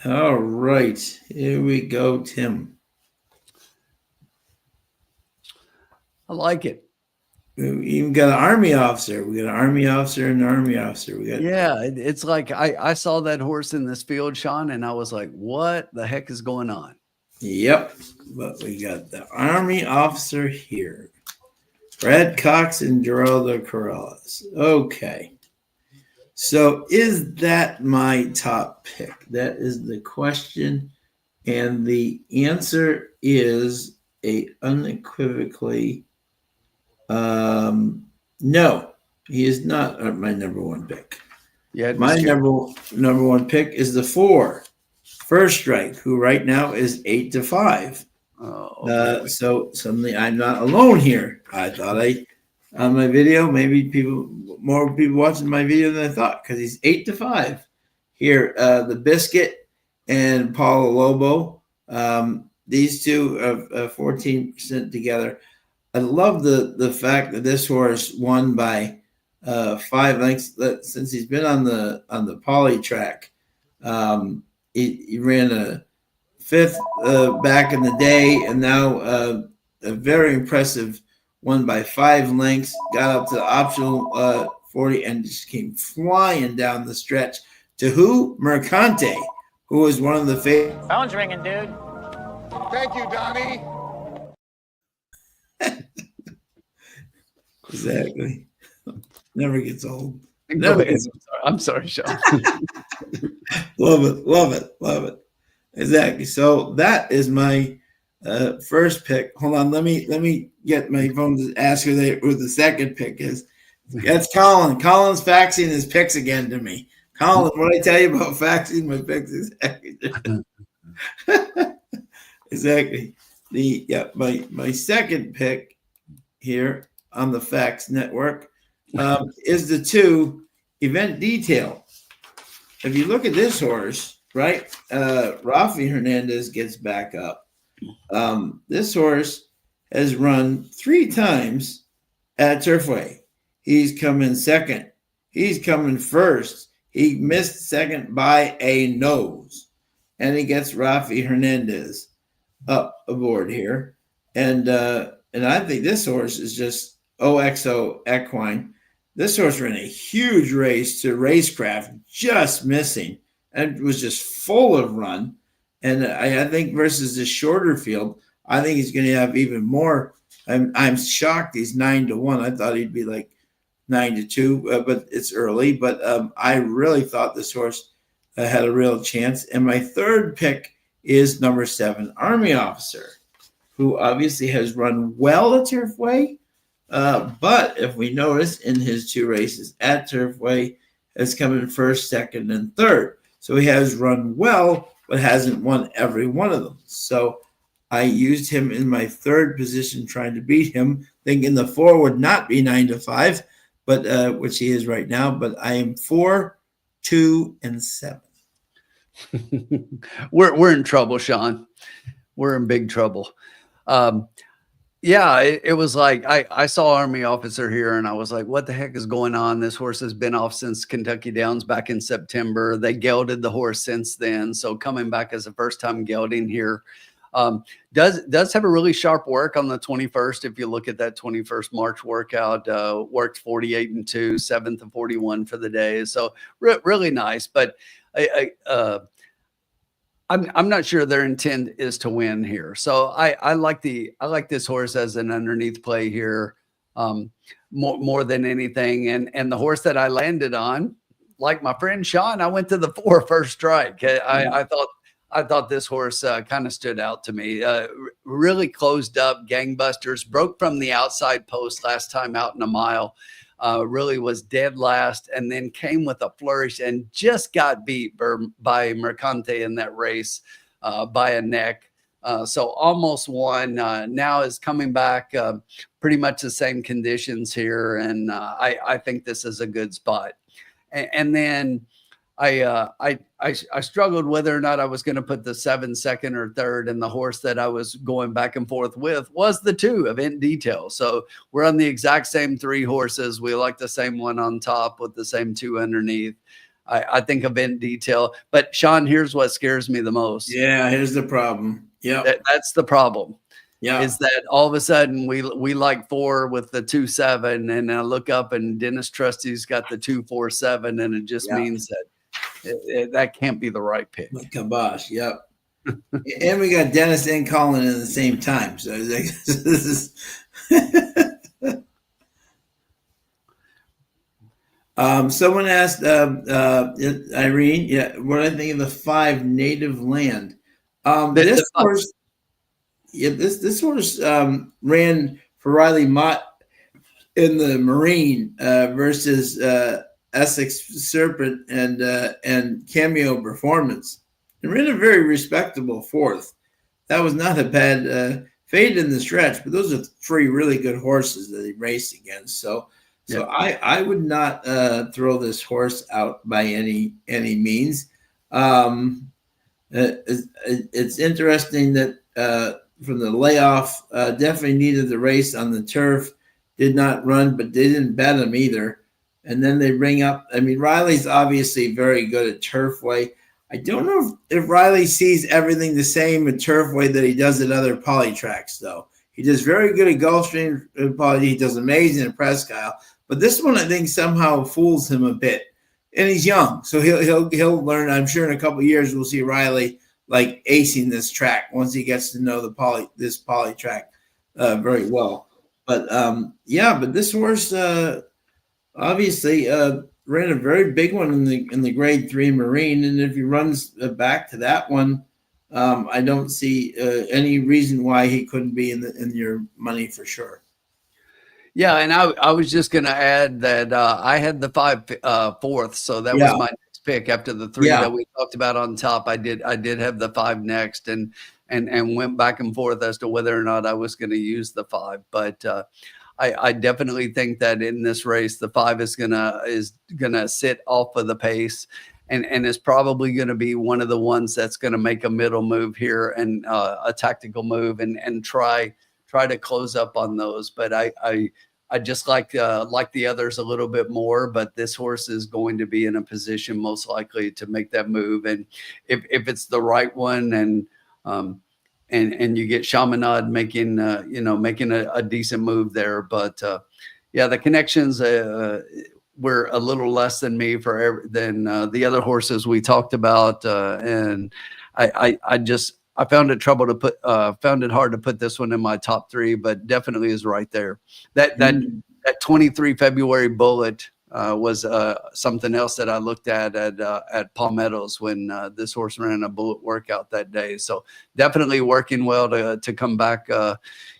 S1: All right. Here we go, Tim.
S2: I like it.
S1: We even got an Army officer. We got an Army officer and an Army officer.
S2: Yeah, it's like I saw that horse in this field, Sean, and I was like, what the heck is going on?
S1: Yep. But we got the Army officer here. Brad Cox and Geraldo Corrales. Okay. So is that my top pick? That is the question. And the answer is unequivocally no. He is not my number 1 pick.
S2: Yeah,
S1: my number 1 pick is the 4, First Strike, who right now is 8-5. So suddenly I'm not alone here. I thought on my video, maybe more people watching my video than I thought, because he's 8-5 here. The Biscuit and Paulo Lobo. These two are 14% together. I love the fact that this horse won by 5 lengths since he's been on the poly track. He ran a fifth back in the day, and now a very impressive one by 5 lengths. Got up to the optional 40 and just came flying down the stretch to who? Mercante, who was one of the favorites.
S3: Phone's ringing, dude.
S4: Thank you, Donnie.
S1: Exactly. Never gets old.
S2: Go ahead. I'm sorry, Sean.
S1: Love it. Exactly. So that is my first pick. Hold on, let me get my phone to ask who the second pick is. That's Colin. Colin's faxing his picks again to me. Colin, what did I tell you about faxing my picks? Exactly. My second pick here on the Fax Network is the 2 Event Detail. If you look at this horse, right, Rafi Hernandez gets back up. This horse has run 3 times at Turfway. He's come in second. He's coming first. He missed second by a nose, and he gets Rafi Hernandez up aboard here. And I think this horse is just OXO equine. This horse ran a huge race to Racecraft, just missing, and was just full of run. And I think versus the shorter field, I think he's going to have even more. I'm shocked he's 9-1. I thought he'd be like 9-2, but it's early. But I really thought this horse had a real chance. And my third pick is number 7, Army Officer, who obviously has run well at Turfway. But if we notice in his 2 races at Turfway, has come in first, second, and third. So he has run well, but hasn't won every one of them. So I used him in my third position, trying to beat him, thinking the 4 would not be 9-5, but which he is right now. But I am 4, 2, and 7.
S2: We're in trouble, Sean. We're in big trouble. Yeah, it was like I saw Army Officer here and I was like, what the heck is going on? This horse has been off since Kentucky Downs back in September. They gelded the horse since then. So coming back as a first time gelding here. Does have a really sharp work on the 21st. If you look at that 21st March workout, worked 48-2, 7th and 41 for the day. So really nice. But I'm not sure their intent is to win here. So I like this horse as an underneath play here, more than anything. And the horse that I landed on, like my friend Sean, I went to the 4 first strike. I thought this horse kind of stood out to me. Really closed up, gangbusters, broke from the outside post last time out in a mile. Really was dead last, and then came with a flourish and just got beat by Mercante in that race by a neck. So almost won. Now is coming back, pretty much the same conditions here, and I think this is a good spot. And then I struggled whether or not I was going to put the 7 second or third, and the horse that I was going back and forth with was the 2 Event Detail. So we're on the exact same 3 horses. We like the same one on top with the same 2 underneath. I think Event Detail. But Sean, here's what scares me the most.
S1: Yeah, here's the problem. Yeah,
S2: that's the problem.
S1: Yeah,
S2: is that all of a sudden we like 4 with the 2-7, and I look up and Dennis Trusty's got the 2-4-7, and it just means that that can't be the right pick.
S1: Kibosh, yep. And we got Dennis and Colin at the same time. So this is someone asked Irene, what I think of the 5 Native Land. This horse ran for Riley Mott in the Marine versus Essex Serpent and Cameo Performance. They ran a very respectable 4th. That was not a bad fade in the stretch, but those are 3 really good horses that he raced against. So I would not throw this horse out by any means. It's interesting that from the layoff, definitely needed the race on the turf, did not run, but they didn't bet him either. And then they bring up, I mean, Riley's obviously very good at Turfway. I don't know if Riley sees everything the same at Turfway that he does at other poly tracks, though. He does very good at Gulfstream poly. He does amazing at Presque Isle. But this one, I think, somehow fools him a bit. And he's young, so he'll learn. I'm sure in a couple of years we'll see Riley like acing this track once he gets to know this poly track very well. But yeah, but this horse obviously ran a very big one in the Grade 3 Marine, and if he runs back to that one, I don't see any reason why he couldn't be in your money for sure.
S2: Yeah, and I was just going to add that I had the 5 fourth, so that was my next pick after the 3 that we talked about on top. I did have the 5 next, and went back and forth as to whether or not I was going to use the 5. But I definitely think that in this race, the 5 is gonna sit off of the pace, and is probably going to be one of the ones that's going to make a middle move here and a tactical move and try to close up on those. But I just like the others a little bit more, but this horse is going to be in a position most likely to make that move. And if it's the right one, and you get Chaminade making a decent move there. But yeah, the connections were a little less than me than the other horses we talked about. And I found it found it hard to put this one in my top 3, but definitely is right there. That 23 February Bullet was something else that I looked at Palmetto's when this horse ran a Bullet workout that day. So definitely working well to come back.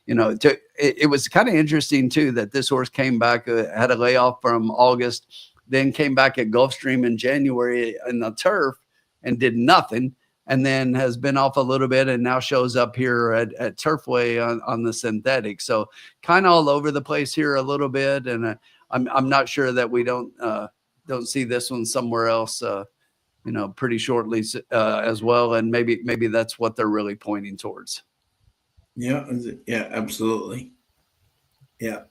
S2: It was kind of interesting too that this horse came back, had a layoff from August, then came back at Gulfstream in January in the turf and did nothing. And then has been off a little bit and now shows up here at Turfway on the synthetic. So kind of all over the place here a little bit. And I'm not sure that we don't see this one somewhere else, pretty shortly as well. And maybe that's what they're really pointing towards.
S1: Yeah, absolutely. Yeah,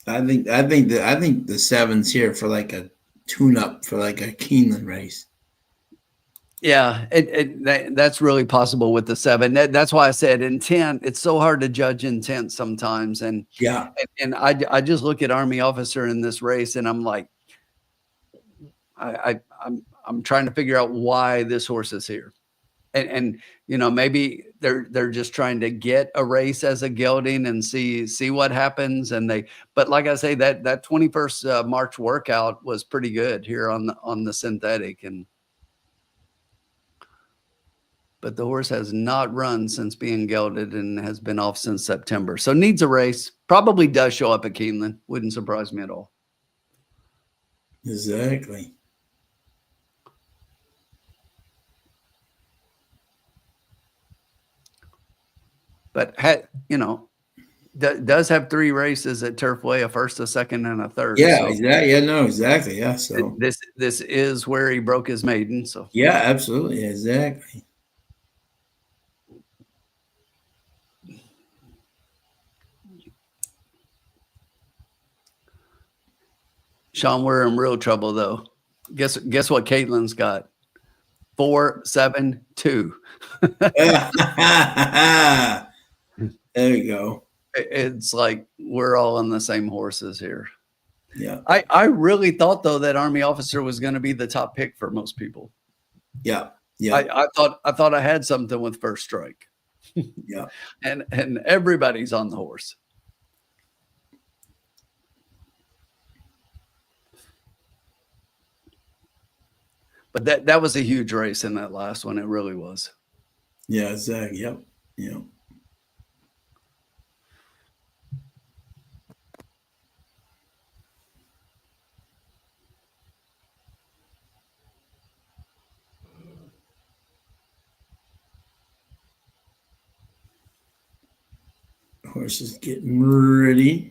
S1: I think the 7's here for like a tune-up for like a Keeland race.
S2: Yeah, that's really possible with the 7. That's why I said intent. It's so hard to judge intent sometimes. And
S1: yeah,
S2: and I just look at Army Officer in this race, and I'm like, I'm trying to figure out why this horse is here. And maybe they're just trying to get a race as a gelding and see what happens. But like I say, that 21st March workout was pretty good here on the synthetic. But the horse has not run since being gelded and has been off since September. So needs a race. Probably does show up at Keeland. Wouldn't surprise me at all.
S1: Exactly.
S2: But does have 3 races at Turfway, a first, a second, and a third.
S1: Yeah,
S2: so
S1: exactly. Yeah, no, exactly. Yeah. So
S2: this is where he broke his maiden. So
S1: yeah, absolutely, exactly.
S2: Sean, we're in real trouble though. Guess what Caitlin's got? 4, 7, 2.
S1: There you go.
S2: It's like we're all on the same horses here.
S1: Yeah.
S2: I really thought though that Army Officer was going to be the top pick for most people.
S1: Yeah. Yeah.
S2: I thought I had something with First Strike.
S1: Yeah.
S2: And everybody's on the horse. But that was a huge race in that last one. It really was.
S1: Yeah, exactly. Yep. Yeah. Horse is getting ready.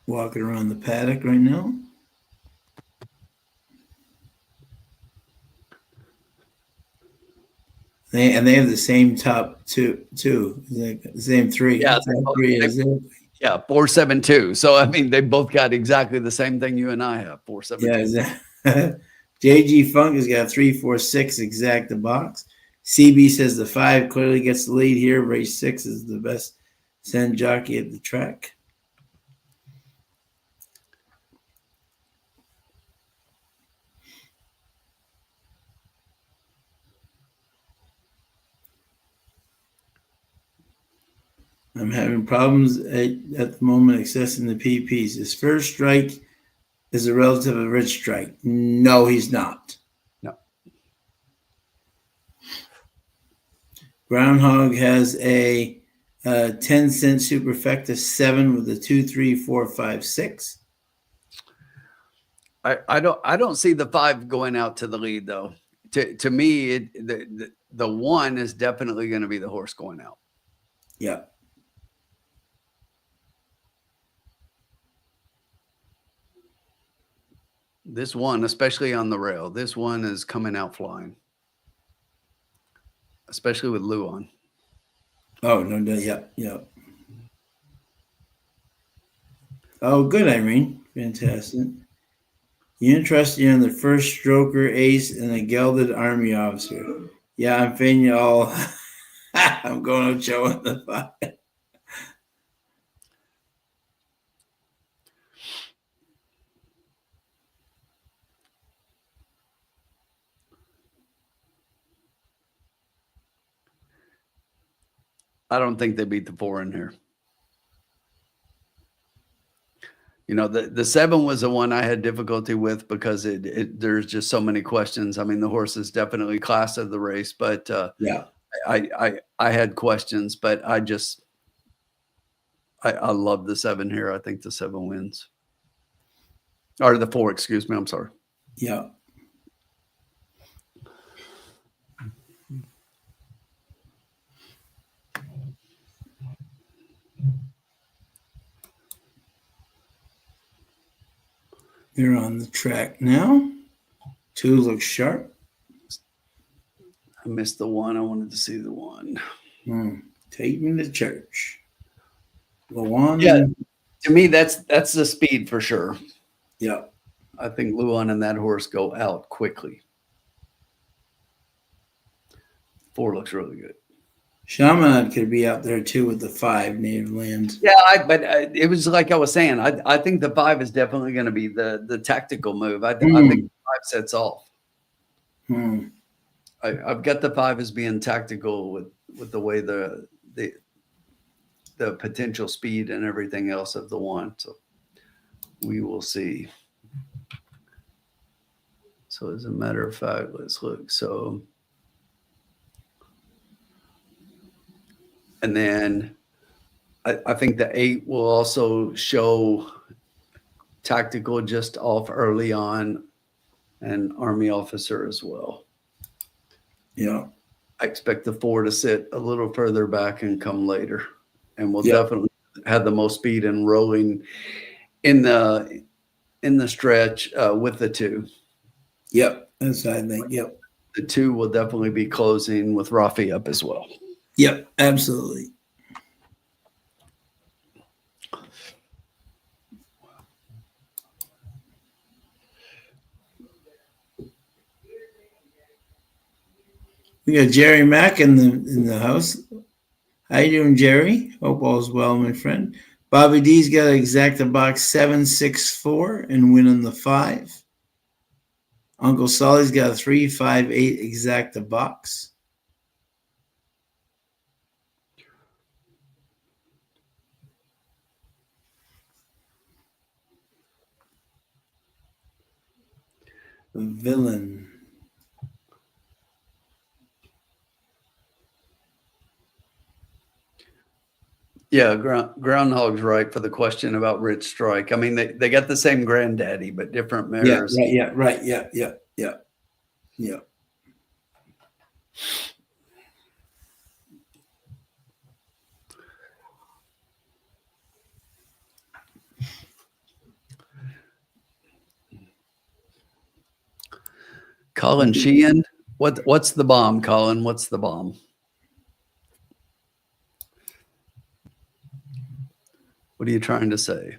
S1: Walking around the paddock right now. They have the same top two, the same three.
S2: Yeah,
S1: Top three is it.
S2: Yeah, 472. So I mean, they both got exactly the same thing you and I have. 472.
S1: Yeah, JG Funk has got 346 exact the box. CB says the 5 clearly gets the lead here. Race 6 is the best send jockey at the track. I'm having problems at the moment accessing the PPs. His first strike is a relative of Rich Strike. No, he's not.
S2: No.
S1: Groundhog has a 10-cent superfecta 7 with a 2, 3, 4, 5, 6.
S2: I don't see the 5 going out to the lead though. To me, the 1 is definitely going to be the horse going out.
S1: Yeah.
S2: This 1, especially on the rail, this 1 is coming out flying, especially with Lou on.
S1: Oh, no, yeah. Oh, good, Irene. Fantastic. You interested in the first stroker ace and a gelded army officer? Yeah, I'm fading you all. I'm going to show in the 5.
S2: I don't think they beat the 4 in here. You know, the 7 was the one I had difficulty with because there's just so many questions. I mean, the horse is definitely class of the race, but
S1: Yeah.
S2: I had questions, but I love the 7 here. I think the 7 wins. Or the 4, excuse me. I'm sorry.
S1: Yeah. They're on the track now. 2 looks sharp.
S2: I missed the 1. I wanted to see the 1.
S1: Take me to church. The 1.
S2: Yeah. To me, that's the speed for sure.
S1: Yeah.
S2: I think Luan and that horse go out quickly. 4 looks really good.
S1: Shaman could be out there too with the 5 native land.
S2: Yeah, but it was like I was saying. I think the 5 is definitely going to be the tactical move. I think the 5 sets off. I've got the 5 as being tactical with the way the potential speed and everything else of the 1. So we will see. So as a matter of fact, let's look. So. And then I think the 8 will also show tactical just off early on and Army officer as well.
S1: Yeah.
S2: I expect the 4 to sit a little further back and come later. And we'll definitely have the most speed and rolling in the stretch with the 2.
S1: Yep. That's what I think. Yep.
S2: The 2 will definitely be closing with Rafi up as well.
S1: Yep, absolutely. We got Jerry Mack in the house. How you doing, Jerry? Hope all's well, my friend. Bobby D's got an exacta box 764 and winning the 5. Uncle Solly's got a 358 exacta box. Villain.
S2: Yeah, Groundhog's right for the question about Rich Strike. I mean, they got the same granddaddy, but different mares.
S1: Yeah.
S2: Colin Sheehan What's the bomb, Colin? What's the bomb? What are you trying to say?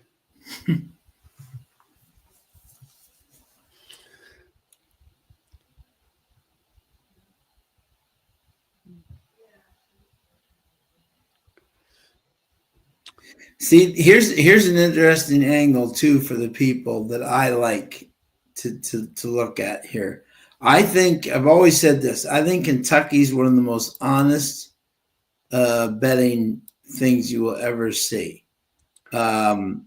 S1: See, here's an interesting angle too for the people that I like to look at here. I think I've always said this. I think Kentucky's one of the most honest betting things you will ever see. In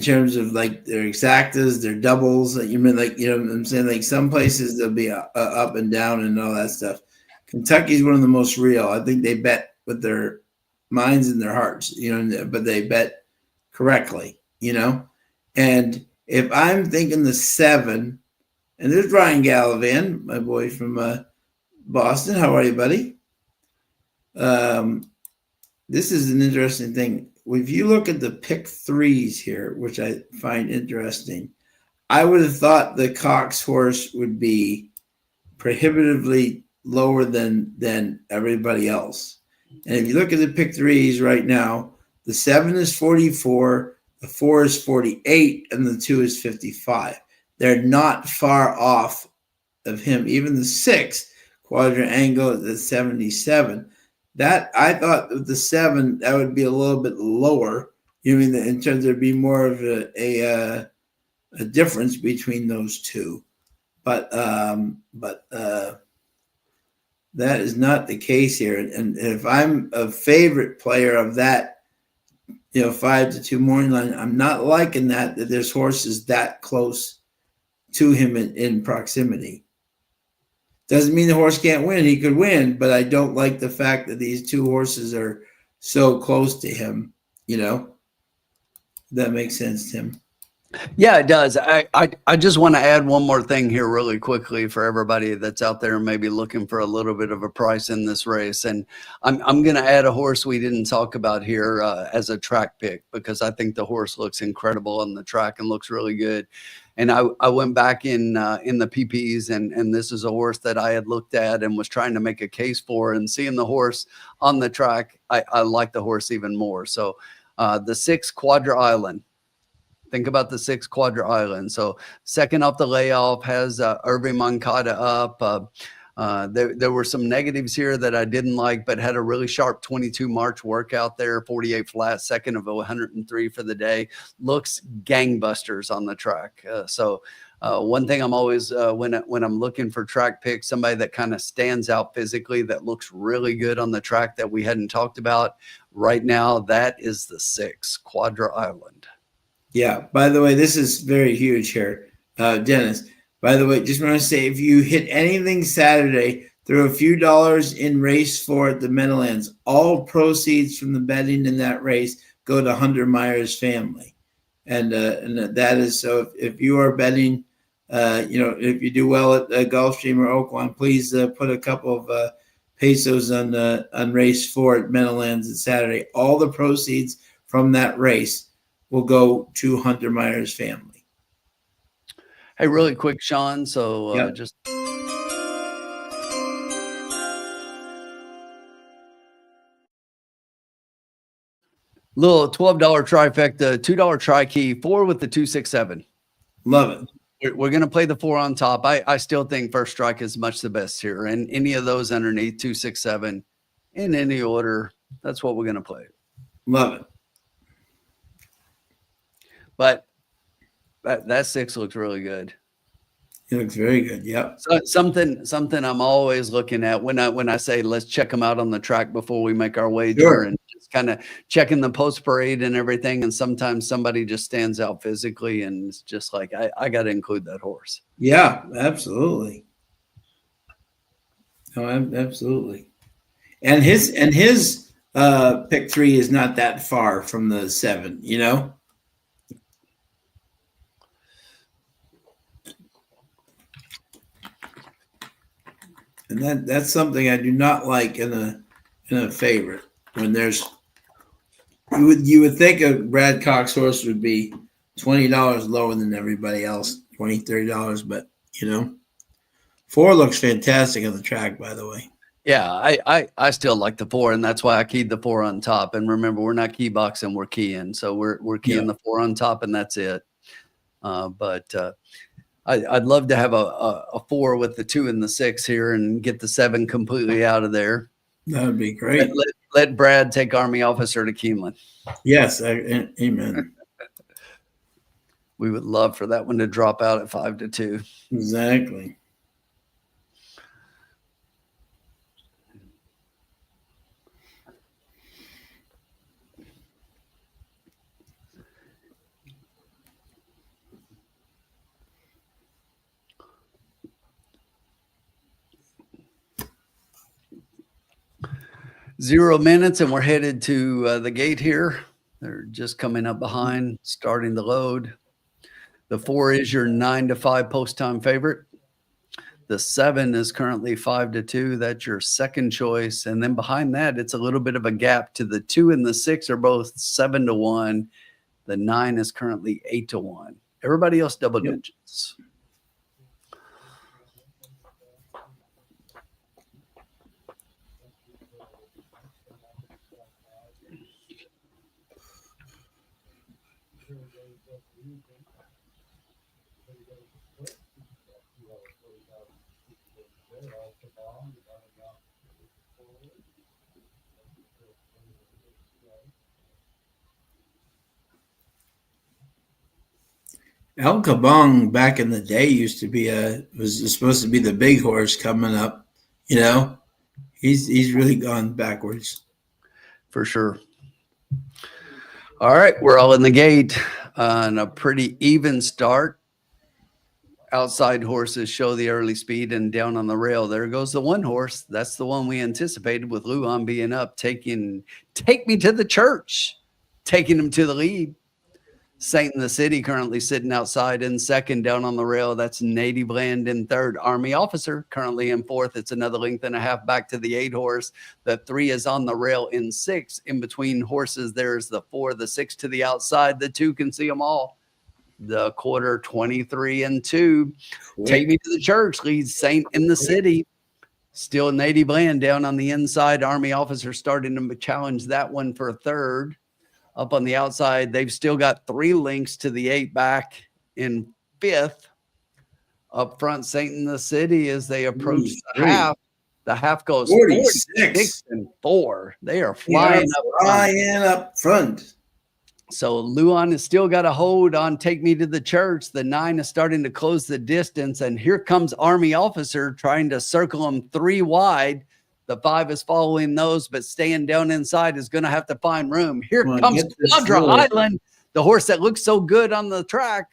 S1: terms of like their exactas, their doubles, like you mean, like, you know what I'm saying? Like some places they'll be up and down and all that stuff. Kentucky's one of the most real. I think they bet with their minds and their hearts, you know, but they bet correctly, you know. And if I'm thinking the 7, and there's Ryan Gallivan, my boy from Boston. How are you, buddy? This is an interesting thing. If you look at the pick 3s here, which I find interesting, I would have thought the Cox horse would be prohibitively lower than everybody else. And if you look at the pick 3s right now, the 7 is 44, the 4 is 48, and the 2 is 55. They're not far off of him. Even the 6 quadrangle at 77. That I thought with the 7 that would be a little bit lower. You mean in terms there'd be more of a difference between those two, but that is not the case here. And if I'm a favorite player of that, you know, 5-2 morning line, I'm not liking that there's horses that close to him in proximity. Doesn't mean the horse can't win. He could win, but I don't like the fact that these 2 horses are so close to him, you know. That makes sense, Tim.
S2: Yeah, it does. I just want to add one more thing here really quickly for everybody that's out there maybe looking for a little bit of a price in this race. And I'm going to add a horse we didn't talk about here as a track pick, because I think the horse looks incredible on the track and looks really good. And I went back in the PPs, and this is a horse that I had looked at and was trying to make a case for, and seeing the horse on the track, I like the horse even more. So the 6 Quadra Island. Think about the 6 Quadra Island. So second off the layoff has Irving Moncada up. There were some negatives here that I didn't like, but had a really sharp 22 March workout there, 48 flat, second of 103 for the day. Looks gangbusters on the track. So one thing I'm always, when I'm looking for track picks, somebody that kind of stands out physically, that looks really good on the track that we hadn't talked about right now, that is the 6 Quadra Island.
S1: Yeah. By the way, this is very huge here, Dennis. By the way, just want to say, if you hit anything Saturday, throw a few dollars in race 4 at the Meadowlands. All proceeds from the betting in that race go to Hunter Meyer's family, and that is so. If you are betting, you know, if you do well at Gulfstream or Oaklawn, please put a couple of pesos on race 4 at Meadowlands at Saturday. All the proceeds from that race will go to Hunter Meyer's family.
S2: Hey, really quick, Sean. So
S1: Yep.
S2: just little $12 trifecta, $2 tri key, 4 with the 267.
S1: Love it.
S2: We're going to play the 4 on top. I still think First Strike is much the best here, and any of those underneath 267 in any order, that's what we're going to play.
S1: Love it.
S2: But that 6 looks really good.
S1: It looks very good. Yep.
S2: So something I'm always looking at when I say let's check them out on the track before we make our wager,
S1: Sure.
S2: and just kind of checking the post parade and everything. And sometimes somebody just stands out physically, and it's just like I got to include that horse.
S1: Yeah, absolutely. Oh, absolutely. And his pick 3 is not that far from the 7, you know? And that's something I do not like in a favorite. When there's you would think a Brad Cox horse would be $20 lower than everybody else, $20, $30, but you know, 4 looks fantastic on the track, by the way.
S2: Yeah, I still like the 4, and that's why I keyed the 4 on top. And remember, we're not key boxing, we're keying. So we're keying the 4 on top, and that's it. But I'd love to have a 4 with the 2 and the 6 here and get the 7 completely out of there.
S1: That would be great.
S2: Let Brad take Army Officer to Keeland.
S1: Yes, amen.
S2: We would love for that one to drop out at 5-2.
S1: Exactly.
S2: Zero minutes, and we're headed to the gate here. They're just coming up behind, starting to load. The 4 is your 9-5 post time favorite. The 7 is currently 5-2. That's your second choice. And then behind that, it's a little bit of a gap to the 2 and the 6 are both 7-1. The 9 is currently 8-1. Everybody else double digits.
S1: El Kabong back in the day used to be was supposed to be the big horse coming up. You know, he's really gone backwards.
S2: For sure. All right, we're all in the gate on a pretty even start. Outside horses show the early speed, and down on the rail, there goes the 1 horse. That's the one we anticipated with Luan being up, Take Me to the Church, taking him to the lead. Saint in the City currently sitting outside in second. Down on the rail, that's Native Land in third. Army Officer currently in fourth. It's another length and a half back to the 8 horse. The 3 is on the rail in 6. In between horses, there's the 4, the 6 to the outside. The 2 can see them all. The quarter 23-2. Take Me to the Church leads Saint in the City. Still Native Land down on the inside. Army Officer starting to challenge that one for third. Up on the outside, they've still got 3 lengths to the 8 back in 5th. Up front, Saint in the City as they approach the half. The half goes 46-4. They are flying
S1: up front.
S2: So Luan has still got a hold on Take Me to the Church. The 9 is starting to close the distance, and here comes Army Officer trying to circle him 3 wide. The 5 is following those, but staying down inside is going to have to find room. Here comes Quadra Island, the horse that looks so good on the track.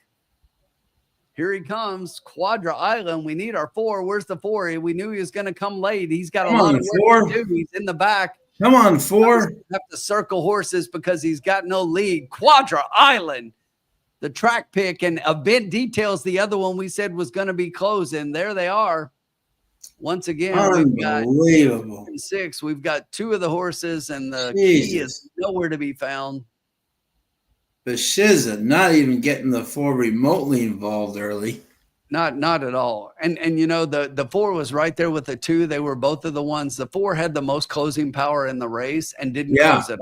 S2: Here he comes, Quadra Island. We need our 4. Where's the 4? We knew he was going to come late. He's got a lot of work to do. He's in the back.
S1: Come on, 4.
S2: Have to circle horses because he's got no lead. Quadra Island, the track pick, and event details. The other one we said was going to be closing. There they are. Once again, we've got 6. We've got 2 of the horses, and the key is nowhere to be found.
S1: The Shiza not even getting the 4 remotely involved early.
S2: Not at all. And you know, the 4 was right there with the 2. They were both of the ones. The 4 had the most closing power in the race and didn't close it.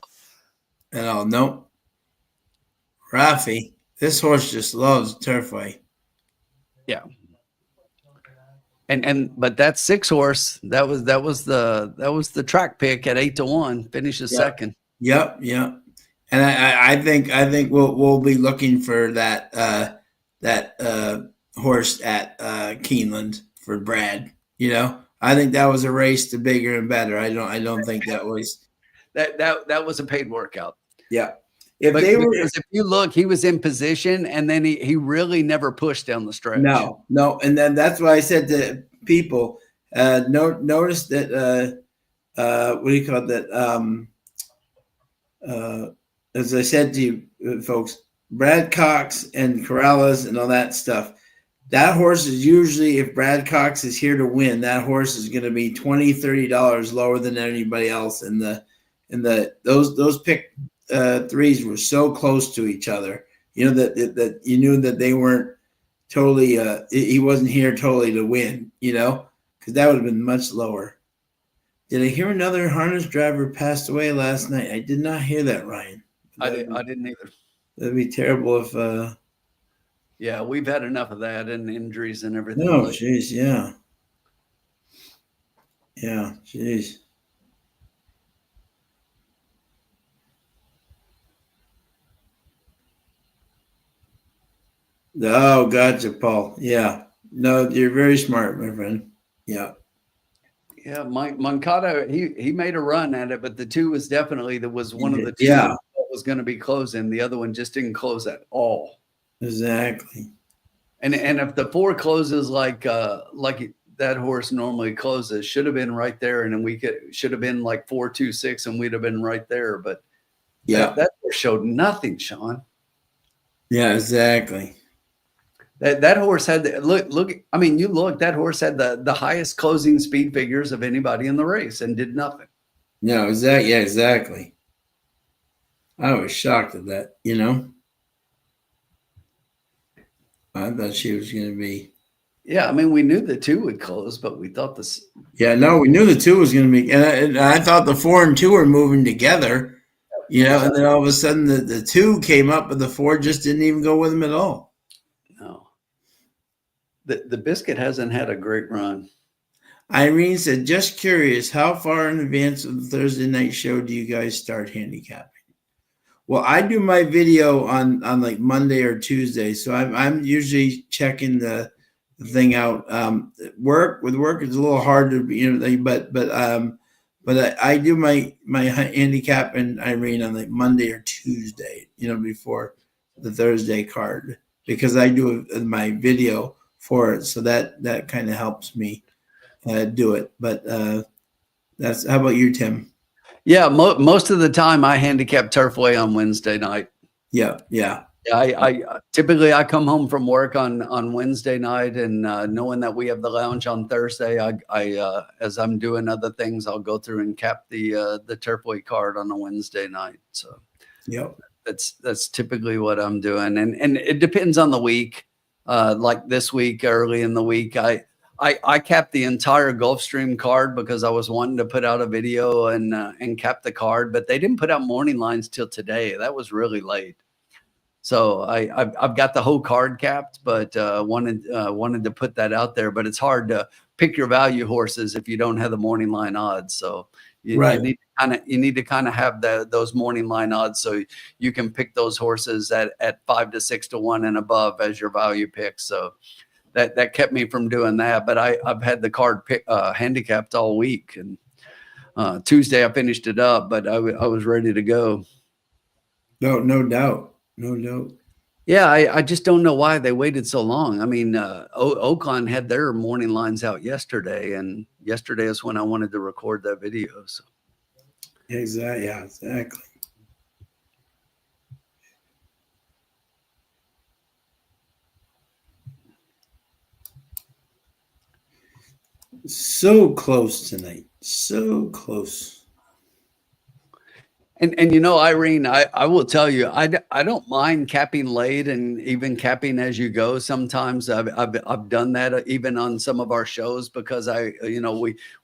S1: Nope. Rafi, this horse just loves Turfway.
S2: Yeah. But that 6 horse, that was the track pick at 8-1, finishes second.
S1: Yep. And I think we'll be looking for that horse at Keeland for Brad. You know, I think that was a race to bigger and better. I don't think that was
S2: that was a paid workout.
S1: Yeah.
S2: If you look, he was in position, and then he really never pushed down the stretch.
S1: No. And then that's why I said to people, notice that what do you call that? As I said to you folks, Brad Cox and Corrales and all that stuff. That horse is usually, if Brad Cox is here to win, that horse is going to be $20, $30 lower than anybody else. And those pick 3s were so close to each other, you know, that you knew that they weren't totally. He wasn't here totally to win, because that would have been much lower. Did I hear another harness driver passed away last night? I did not hear that, Ryan.
S2: I didn't either.
S1: That'd be terrible if.
S2: Yeah, we've had enough of that and injuries and everything.
S1: No, jeez, yeah. Yeah, jeez. Oh, gotcha, Paul. Yeah. No, you're very smart, my friend. Yeah.
S2: Yeah, Moncada, he made a run at it, but the 2 was definitely one of the 2
S1: Yeah.
S2: that was going to be closing. The other one just didn't close at all.
S1: Exactly.
S2: And if the 4 closes like that horse normally closes, should have been right there, and then should have been like 4-2-6, and we'd have been right there. But
S1: yeah,
S2: that horse showed nothing, Sean.
S1: Yeah, exactly.
S2: That horse had look. I mean, that horse had the highest closing speed figures of anybody in the race and did nothing.
S1: No, exactly. Yeah, exactly. I was shocked at that. I thought she was going to be.
S2: Yeah, I mean, we knew the 2 would close, but we thought this.
S1: Yeah, no, we knew the 2 was going to be, and I thought the 4 and 2 were moving together. And then all of a sudden the 2 came up, but the 4 just didn't even go with them at all.
S2: No. The Biscuit hasn't had a great run.
S1: Irene said, just curious, how far in advance of the Thursday night show do you guys start handicapping? Well, I do my video on like Monday or Tuesday, so I'm usually checking the thing out. Work it's a little hard to but I do my handicap and Irene on like Monday or Tuesday, before the Thursday card, because I do my video for it, so that kind of helps me do it. But that's, how about you, Tim?
S2: Yeah, most of the time I handicap Turfway on Wednesday night.
S1: Yeah.
S2: I typically I come home from work on Wednesday night, and knowing that we have the lounge on Thursday, I as I'm doing other things, I'll go through and cap the Turfway card on a Wednesday night. So
S1: yep,
S2: that's typically what I'm doing, and it depends on the week. Like this week, early in the week, I capped the entire Gulfstream card because I was wanting to put out a video and cap the card, but they didn't put out morning lines till today. That was really late. So I've got the whole card capped, but wanted to put that out there. But it's hard to pick your value horses if you don't have the morning line odds. So you need to kind of have those morning line odds so you can pick those horses at 5 to 6 to 1 and above as your value picks. So that kept me from doing that. But I've had the card handicapped all week, and Tuesday I finished it up, but I was ready to go.
S1: No doubt. No doubt.
S2: Yeah, I just don't know why they waited so long. I mean, Oakland had their morning lines out yesterday, and yesterday is when I wanted to record that video. So
S1: exactly. Yeah, exactly. So close tonight. So close.
S2: And Irene, I will tell you, I don't mind capping late and even capping as you go. Sometimes I've done that even on some of our shows, because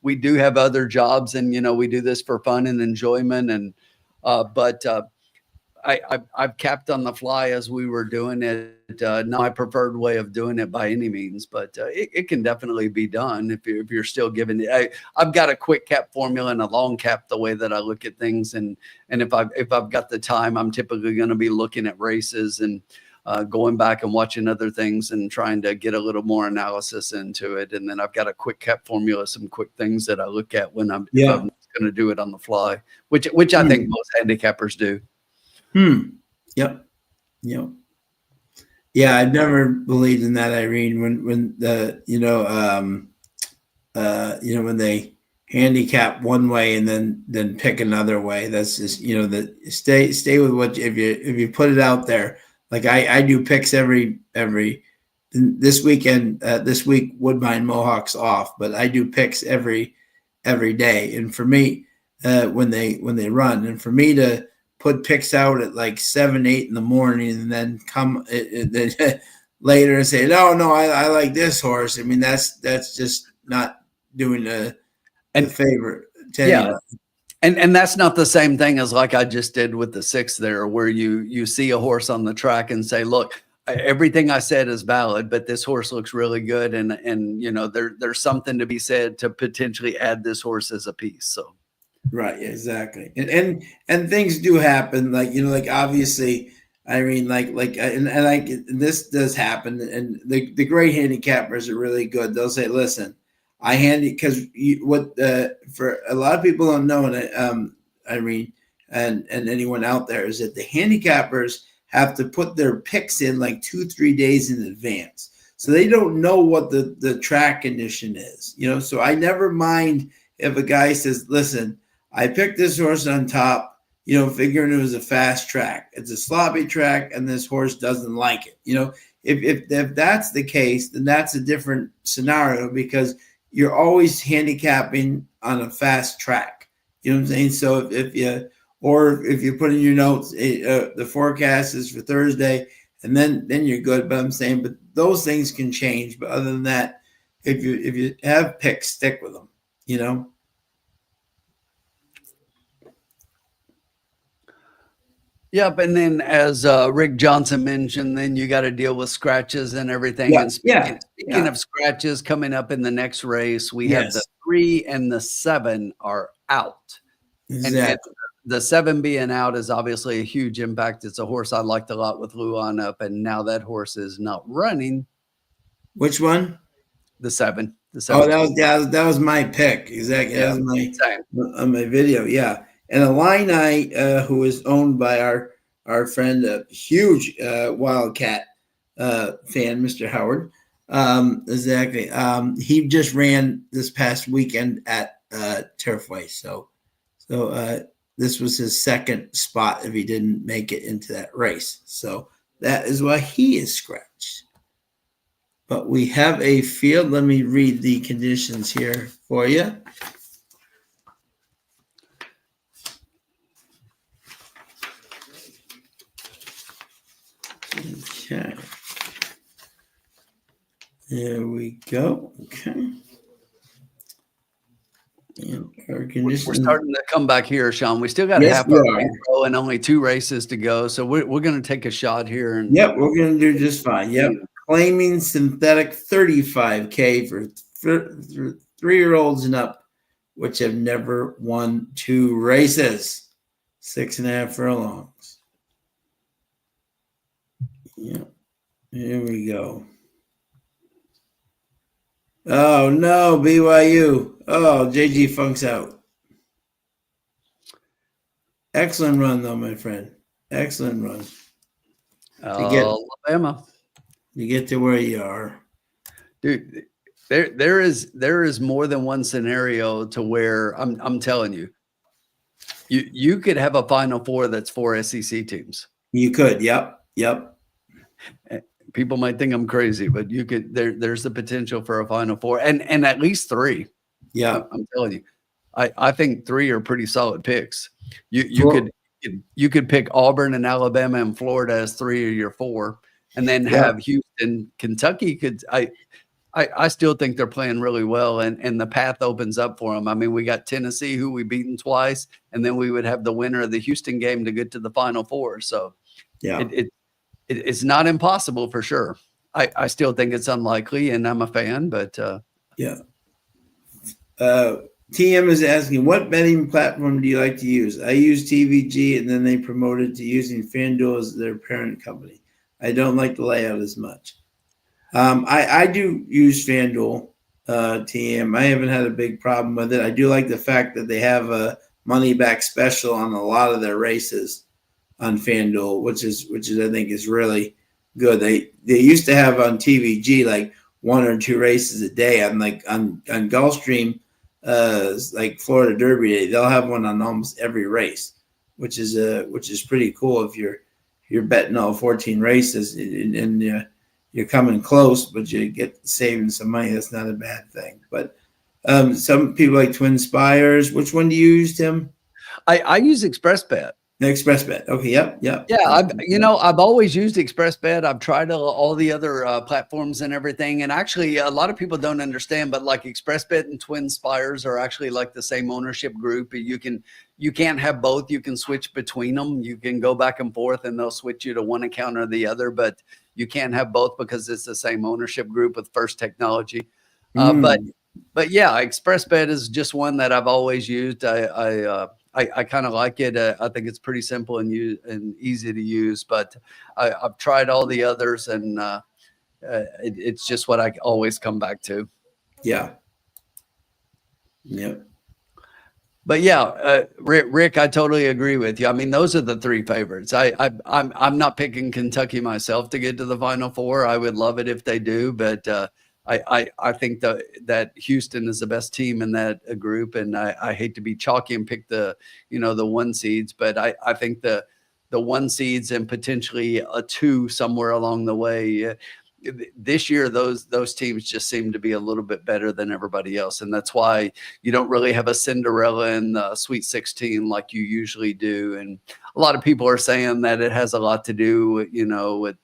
S2: we do have other jobs, and we do this for fun and enjoyment, and but I've capped on the fly as we were doing it. Not my preferred way of doing it by any means, but it can definitely be done if you're still giving it. I've got a quick cap formula and a long cap the way that I look at things, and if I've got the time, I'm typically going to be looking at races and going back and watching other things and trying to get a little more analysis into it. And then I've got a quick cap formula, some quick things that I look at when I'm going to do it on the fly, which I think most handicappers do.
S1: Yep. Yeah, I've never believed in that, Irene. When when they handicap one way and then pick another way, that's just stay with what if you put it out there. Like I do picks every this weekend. This week Woodbine Mohawk's off, but I do picks every day. And for me, when they run, and for me to put picks out at like 7, 8 in the morning, and then later and say, no, I like this horse. I mean, that's just not doing the favor to anyone.
S2: And that's not the same thing as like I just did with the 6 there, where you see a horse on the track and say, look, everything I said is valid, but this horse looks really good. And you know, there's something to be said to potentially add this horse as a piece. So.
S1: Right. Exactly. And things do happen. Like, you know, like obviously, I mean, and this does happen. And the great handicappers are really good. They'll say, listen, because for a lot of people don't know, and Irene and anyone out there, is that the handicappers have to put their picks in like 2-3 days in advance. So they don't know what the track condition is, you know. So I never mind if a guy says, listen, I picked this horse on top, you know, figuring it was a fast track. It's a sloppy track, and this horse doesn't like it. You know, if that's the case, then that's a different scenario, because you're always handicapping on a fast track. You know what I'm saying? So if you put in your notes, the forecast is for Thursday, and then you're good. But I'm saying, but those things can change. But other than that, if you have picks, stick with them. You know.
S2: Yep, and then as Rick Johnson mentioned, then you got to deal with scratches and everything.
S1: Yeah,
S2: and speaking of scratches, coming up in the next race, we have the 3 and the 7 are out.
S1: Exactly.
S2: And the 7 being out is obviously a huge impact. It's a horse I liked a lot with Luan up, and now that horse is not running.
S1: Which one?
S2: The 7.
S1: Oh, that was my pick. Exactly.
S2: Yeah,
S1: that was my video. Yeah. And Illini, who is owned by our friend, a huge Wildcat fan, Mr. Howard. Exactly. He just ran this past weekend at Turfway. So this was his second spot if he didn't make it into that race. So that is why he is scratched. But we have a field. Let me read the conditions here for you. Okay. There we go. Okay. And
S2: we're starting to come back here, Sean. We still got half our intro and only 2 races to go. So we're going to take a shot here. And
S1: yep, we're going to do just fine. Yep. Claiming synthetic 35K for 3-year-olds and up, which have never won 2 races. 6.5 furlongs. Yep. Here we go. Oh, no, BYU. Oh, JG Funk's out. Excellent run, though, my friend. Excellent run.
S2: Alabama.
S1: You get to where you are.
S2: Dude, there is more than one scenario to where I'm telling you, you could have a Final Four that's 4 SEC teams.
S1: You could. Yep.
S2: People might think I'm crazy, but you could. There's the potential for a Final Four, and at least 3.
S1: Yeah,
S2: I'm telling you, I think 3 are pretty solid picks. You could pick Auburn and Alabama and Florida as 3 of your 4, and then have Houston, Kentucky. I still think they're playing really well, and the path opens up for them. I mean, we got Tennessee, who we've beaten twice, and then we would have the winner of the Houston game to get to the Final Four. So
S1: yeah,
S2: it's not impossible for sure. I still think it's unlikely, and I'm a fan, but
S1: yeah. TM is asking, what betting platform do you like to use? I use TVG, and then they promoted to using FanDuel as their parent company. I don't like the layout as much. I do use FanDuel, TM. I haven't had a big problem with it. I do like the fact that they have a money back special on a lot of their races on FanDuel, which is I think is really good. They used to have on TVG like 1 or 2 races a day. On Gulfstream, like Florida Derby Day, they'll have one on almost every race, which is pretty cool if you're betting all 14 races and you're coming close, but you get saving some money. That's not a bad thing. But some people like Twin Spires. Which one do you use, Tim?
S2: I use ExpressBet.
S1: The Express Bet. Okay. Yep. Yep.
S2: Yeah, I've always used ExpressBet. I've tried all the other platforms and everything. And actually, a lot of people don't understand, but like ExpressBet and Twin Spires are actually like the same ownership group. You can't have both. You can switch between them. You can go back and forth, and they'll switch you to one account or the other. But you can't have both because it's the same ownership group with First Technology. But yeah, ExpressBet is just one that I've always used. I kind of like it. I think it's pretty simple and easy to use, but I've tried all the others, and it's just what I always come back to.
S1: Yeah. Yep.
S2: But yeah, Rick, I totally agree with you. I mean, those are the three favorites. I'm not picking Kentucky myself to get to the Final Four. I would love it if they do, but I think that Houston is the best team in that group, and I hate to be chalky and pick the one seeds, but I think the one seeds and potentially a two somewhere along the way. This year, those teams just seem to be a little bit better than everybody else, and that's why you don't really have a Cinderella in the Sweet 16 like you usually do. And a lot of people are saying that it has a lot to do, with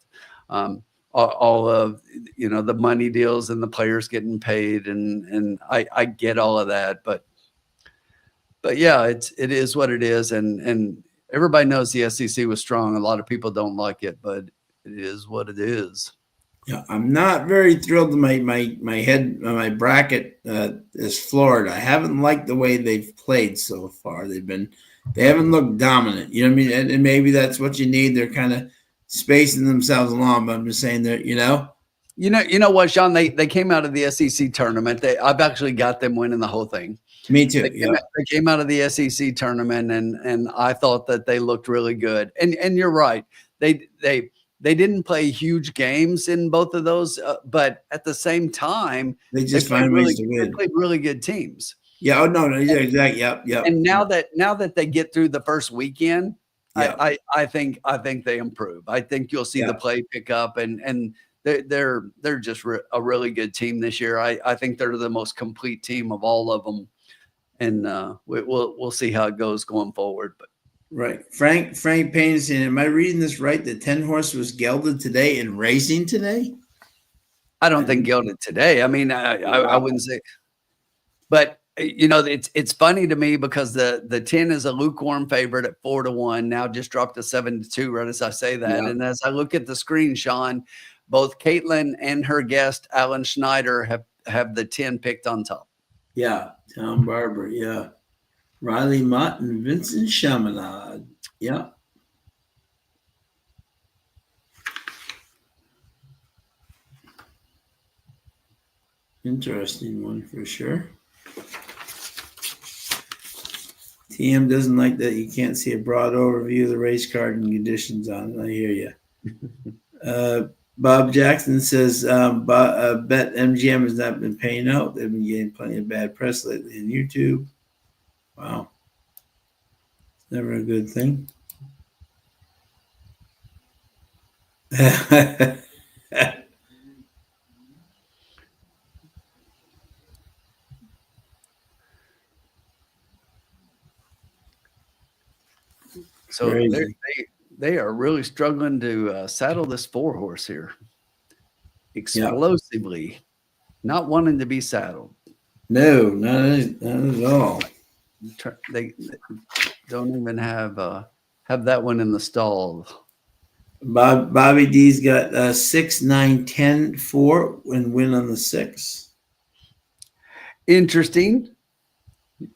S2: all of the money deals and the players getting paid, and I get all of that, but yeah, it is what it is, and everybody knows the SEC was strong. A lot of people don't like it, but it is what it is.
S1: Yeah, I'm not very thrilled. My bracket is Florida. I haven't liked the way they've played so far. They haven't looked dominant. You know what I mean? And maybe that's what you need. They're kind of spacing themselves along, but I'm just saying that,
S2: You know what, Sean? They came out of the SEC tournament. I've actually got them winning the whole thing.
S1: Me too.
S2: They came out of the SEC tournament, and I thought that they looked really good. And you're right. They didn't play huge games in both of those, but at the same time,
S1: they just find ways to win.
S2: They played really good teams.
S1: Yeah. Oh no. Yeah. Exactly. Yep.
S2: And now that they get through the first weekend, I think they improve. I think you'll see the play pick up, and they're just a really good team this year. I think they're the most complete team of all of them, and we'll see how it goes going forward. But
S1: right, Frank Payne is saying, am I reading this right? The 10 horse was gelded today and racing today.
S2: I don't think gelded today. I mean, I wouldn't say, but it's funny to me because the 10 is a lukewarm favorite at 4-1. Now just dropped to 7-2 right as I say that. Yeah. And as I look at the screen, Sean, both Keeland and her guest Alan Schneider have the 10 picked on top.
S1: Yeah, Tom Barber. Yeah, Riley Mott and Vincent Chaminade. Yeah. Interesting one for sure. TM doesn't like that you can't see a broad overview of the race card and conditions on it. I hear you. Bob Jackson says Bet MGM has not been paying out. They've been getting plenty of bad press lately on YouTube. Wow. It's never a good thing.
S2: So they are really struggling to saddle this 4-horse here. Explosively, not wanting to be saddled.
S1: No, not at all.
S2: They don't even have that one in the stall.
S1: Bobby D's got 6, 9, 10, 4 and win on the 6.
S2: Interesting.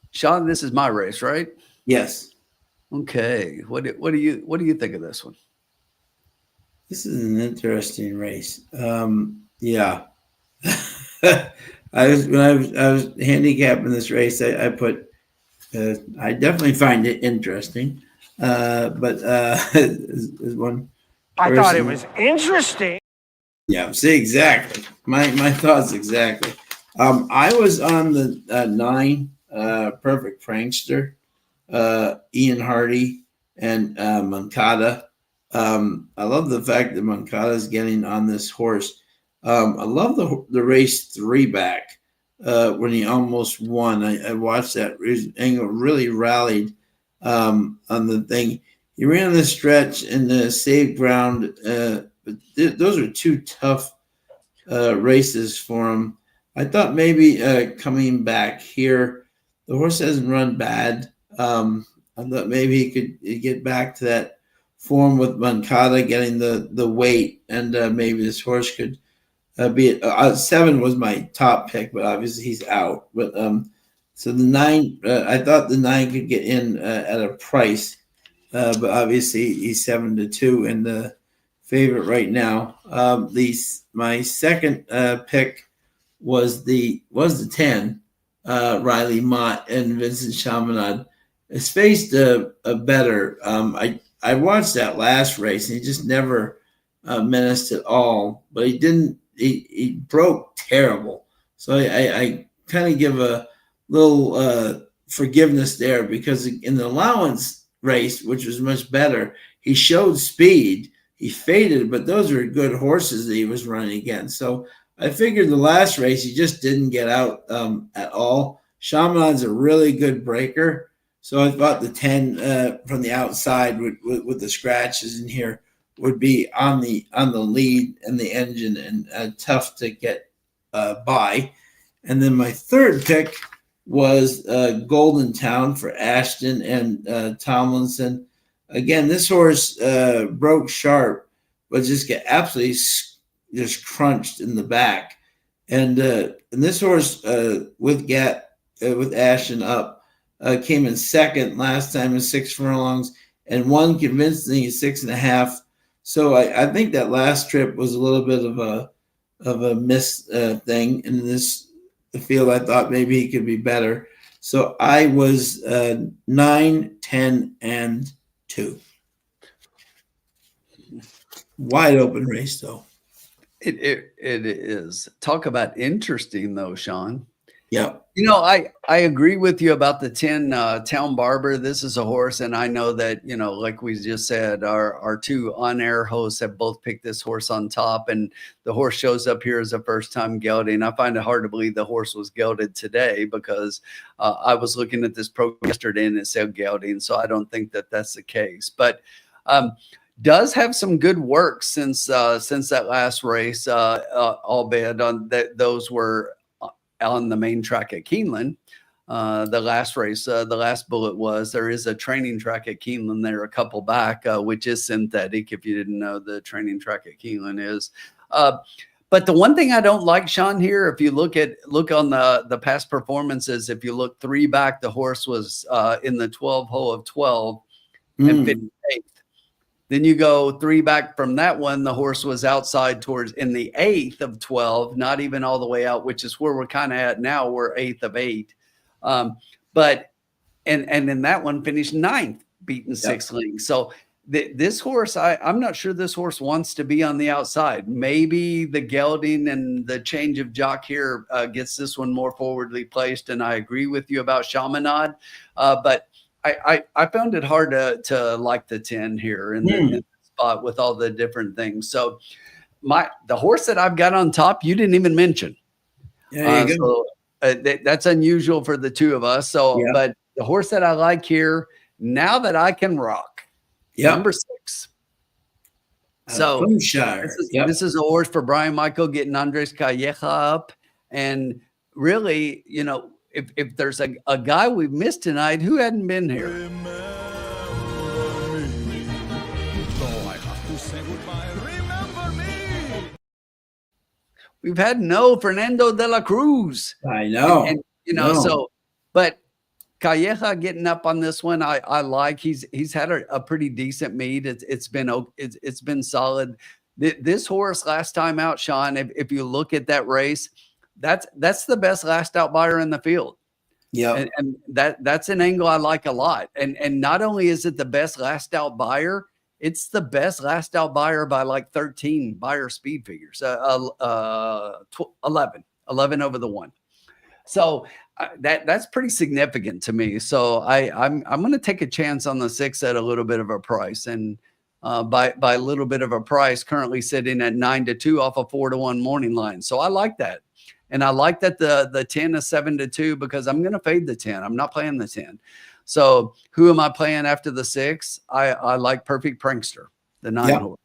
S2: Sean, this is my race, right?
S1: Yes. Okay.
S2: What do you think of this one?
S1: This is an interesting race. Yeah. I was handicapping this race. I put I definitely find it interesting. But is one.
S4: I thought it was interesting.
S1: Yeah. See, exactly. My thoughts exactly. I was on the 9 Perfect Prankster. Ian Hardy and Moncada. I love the fact that Moncada is getting on this horse. I love the race 3 back when he almost won. I watched that. Engel really rallied on the thing. He ran the stretch and saved ground. But those are two tough races for him. I thought maybe coming back here, the horse hasn't run bad. I thought maybe he could get back to that form with Mancada getting the weight, and maybe this horse could be 7 was my top pick, but obviously he's out. But so the 9, I thought the 9 could get in at a price, but obviously he's 7-2 and the favorite right now. My second pick was the 10, Riley Mott and Vincent Chaminade. It's faced a bettor. I watched that last race and he just never menaced at all, but he didn't. He broke terrible. So I kind of give a little forgiveness there, because in the allowance race, which was much better, he showed speed. He faded, but those were good horses that he was running against. So I figured the last race he just didn't get out at all. Chaminade's a really good breaker, so I thought the 10 from the outside with the scratches in here would be on the lead and the engine, and tough to get by. And then my third pick was Golden Town for Ashton and Tomlinson. Again, this horse broke sharp, but just get absolutely just crunched in the back. And this horse with Ashton up came in second last time in 6 furlongs and won convincingly 6.5. So I think that last trip was a little bit of a miss thing in the field. I thought maybe he could be better. So I was 9, 10, and 2. Wide open race, though.
S2: It is. Talk about interesting, though, Sean.
S1: Yeah.
S2: You know, I agree with you about the 10 Town Barber. This is a horse, and I know that, you know, like we just said, our 2 on-air hosts have both picked this horse on top, and the horse shows up here as a first-time gelding. I find it hard to believe the horse was gelded today, because I was looking at this program yesterday and it said gelding, so I don't think that that's the case. But does have some good work since that last race, albeit on those were on the main track at Keeland. The last race, the last bullet was, there is a training track at Keeland there a couple back, which is synthetic. If you didn't know, the training track at Keeland is. But the one thing I don't like, Sean, here, if you look on the past performances, if you look 3 back, the horse was in the 12 hole of 12 and 58th. Then you go 3 back from that one, the horse was outside towards in the 8th of 12, not even all the way out, which is where we're kind of at now. We're 8th of 8. But in that one finished 9th, beaten 6 lengths. So this horse, I'm not sure this horse wants to be on the outside. Maybe the gelding and the change of jock here gets this one more forwardly placed. And I agree with you about Chaminade. But I found it hard to like the 10 here in the spot with all the different things. So the horse that I've got on top, you didn't even mention.
S1: There you go.
S2: That's unusual for the 2 of us. So, but the horse that I like here, Now That I Can Rock, number 6. So this is a horse for Brian Michael, getting Andres Calleja up. And really, you know, if there's a guy we've missed tonight, who hadn't been here? We've had Fernando de la Cruz.
S1: I know.
S2: And you know, so, but Calleja getting up on this one, I like. He's had a pretty decent meet. It's been solid. This horse last time out, Sean, if you look at that race, that's the best last out buyer in the field.
S1: Yeah.
S2: And that's an angle I like a lot. And not only is it the best last out buyer, it's the best last out buyer by like 13 buyer speed figures. 11 over the 1. So that's pretty significant to me. So I'm going to take a chance on the 6 at a little bit of a price, and by a little bit of a price, currently sitting at 9-2 off a 4-1 morning line. So I like that. And I like that the 10 is 7-2, because I'm going to fade the 10. I'm not playing the 10. So who am I playing after the 6? I like Perfect Prankster, the 9 horse.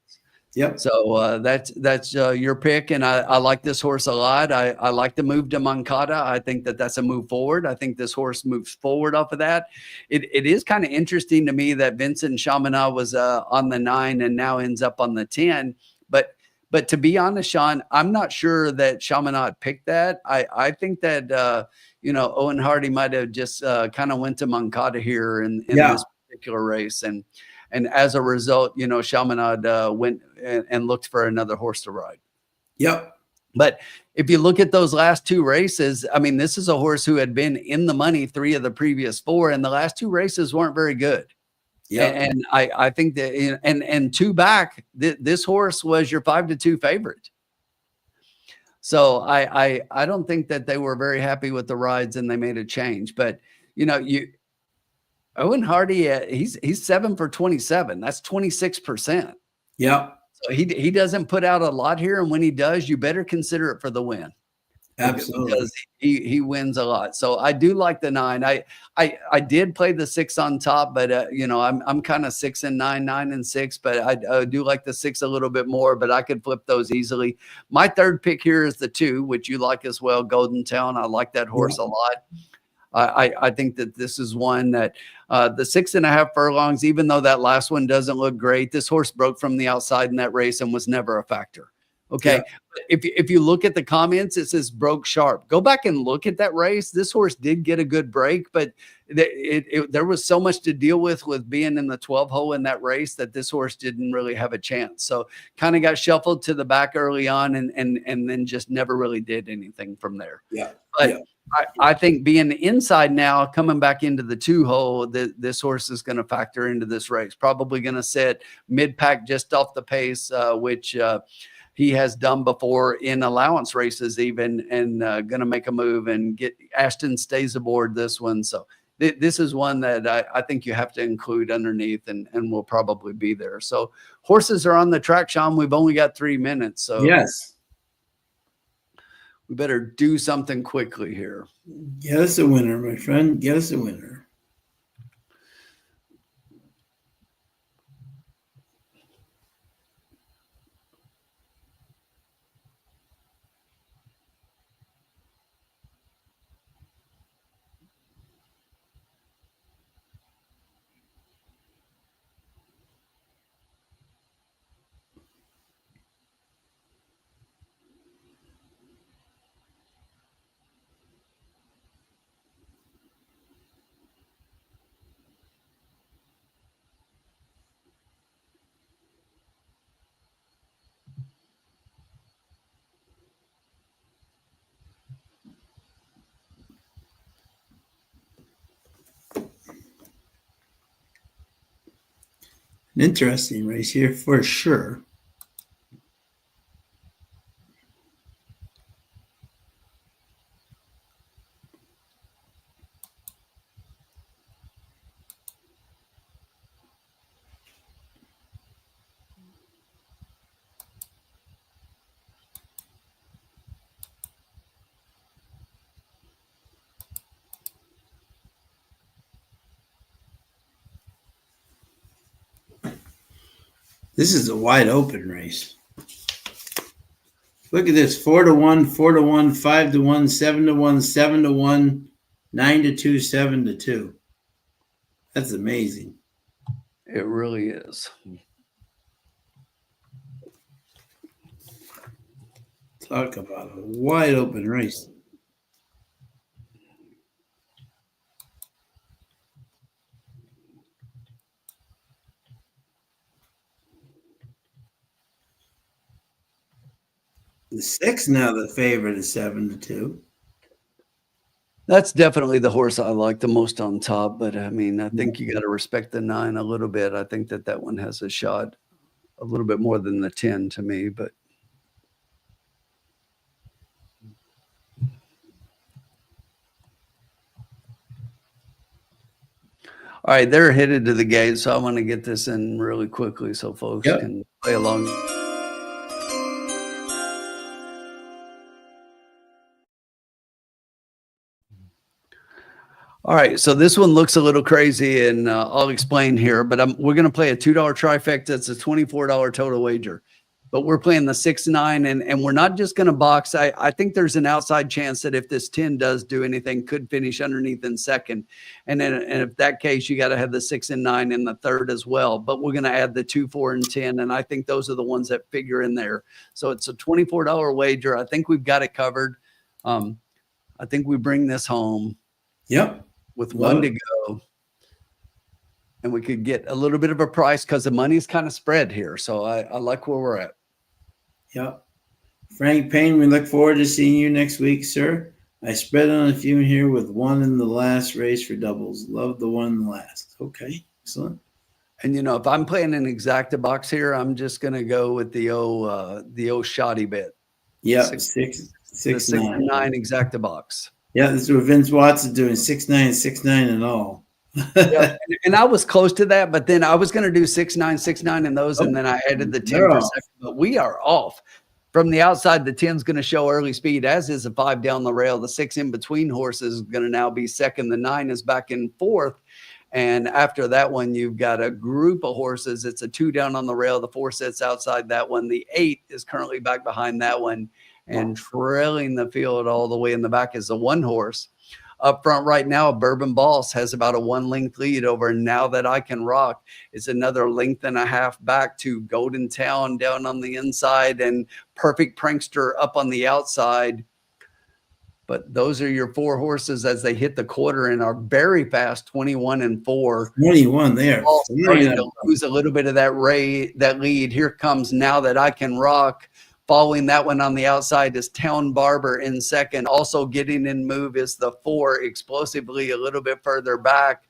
S1: Yep.
S2: So that's your pick, and I like this horse a lot. I like the move to Mancada. I think that's a move forward. I think this horse moves forward off of that. It is kind of interesting to me that Vincent Chaminade was on the 9 and now ends up on the 10. But to be honest, Sean, I'm not sure that Chaminade picked that. I think that Owen Hardy might have just kind of went to Mancada here in this particular race, and as a result, Chaminade went and looked for another horse to ride.
S1: Yep.
S2: But if you look at those last 2 races, I mean, this is a horse who had been in the money 3 of the previous 4, and the last 2 races weren't very good. Yeah. And I think that, and 2 back, this horse was your 5-2 favorite. So I don't think that they were very happy with the rides and they made a change. But, Owen Hardy, he's 7 for 27. That's 26%.
S1: Yeah.
S2: So he doesn't put out a lot here, and when he does, you better consider it for the win.
S1: Absolutely.
S2: Because he wins a lot. So I do like the 9. I did play the 6 on top, but I'm kind of 6 and 9, 9 and 6, but I do like the 6 a little bit more, but I could flip those easily. My third pick here is the 2, which you like as well, Golden Town. I like that horse a lot. I think that this is one that the 6.5 furlongs, even though that last one doesn't look great, this horse broke from the outside in that race and was never a factor. Okay. Yeah. If you look at the comments, it says broke sharp. Go back and look at that race. This horse did get a good break, but there was so much to deal with being in the 12 hole in that race that this horse didn't really have a chance. So kind of got shuffled to the back early on and then just never really did anything from there.
S1: Yeah.
S2: But
S1: yeah.
S2: I think being inside now, coming back into the 2 hole, this horse is going to factor into this race. Probably going to sit mid-pack just off the pace, which he has done before in allowance races even, and going to make a move and get Ashton stays aboard this one. So this is one that I think you have to include underneath and will probably be there. So horses are on the track, Sean. We've only got 3 minutes. So
S1: yes.
S2: We better do something quickly here.
S1: Get us a winner, my friend. Get us a winner. An interesting race here for sure. This is a wide open race. Look at this: 4-1, 4-1, 5-1, 7-1, 7-1, 9-2, 7-2. That's amazing.
S2: It really is.
S1: Talk about a wide open race. The 6 now, the favorite is 7-2.
S2: That's definitely the horse I like the most on top. But I mean, I think you got to respect the 9 a little bit. I think that one has a shot a little bit more than the 10 to me. But all right, they're headed to the gate, so I want to get this in really quickly so folks can play along. All right, so this one looks a little crazy, and I'll explain here. But we're going to play a $2 trifecta. It's a $24 total wager, but we're playing the 6-9, and we're not just going to box. I think there's an outside chance that if this 10 does do anything, could finish underneath in second, and if that case, you got to have the 6 and 9 in the third as well. But we're going to add the 2, 4, and 10, and I think those are the ones that figure in there. So it's a $24 wager. I think we've got it covered. I think we bring this home.
S1: Yep.
S2: With one to go, and we could get a little bit of a price because the money's kind of spread here. So I like where we're at.
S1: Yep. Frank Payne, we look forward to seeing you next week, sir. I spread on a few here with one in the last race for doubles. Love the one in the last. Okay, excellent.
S2: And if I'm playing an exacta box here, I'm just gonna go with the old shoddy bet.
S1: Yeah,
S2: 6-9 exacta box.
S1: Yeah, this is what Vince Watts is doing, 6-9, 6-9 and all.
S2: Yeah, and I was close to that, but then I was going to do 6-9, 6-9 in those, and then I added the 10%. But we are off. From the outside, the 10's going to show early speed, as is the 5 down the rail. The 6 in between horses is going to now be second. The 9 is back in fourth. And after that one, you've got a group of horses. It's a 2 down on the rail. The 4 sits outside that one. The 8 is currently back behind that one. And trailing the field all the way in the back is the 1 horse. Up front right now, Bourbon Boss has about a 1 length lead over Now That I Can Rock. It's another length and a half back to Golden Town down on the inside and Perfect Prankster up on the outside. But those are your 4 horses as they hit the quarter and are very fast, 21 and 4.
S1: 21 there.
S2: Starting to lose a little bit of that lead. Here comes Now That I Can Rock. Following that one on the outside is Town Barber in second. Also getting in move is the 4, explosively a little bit further back.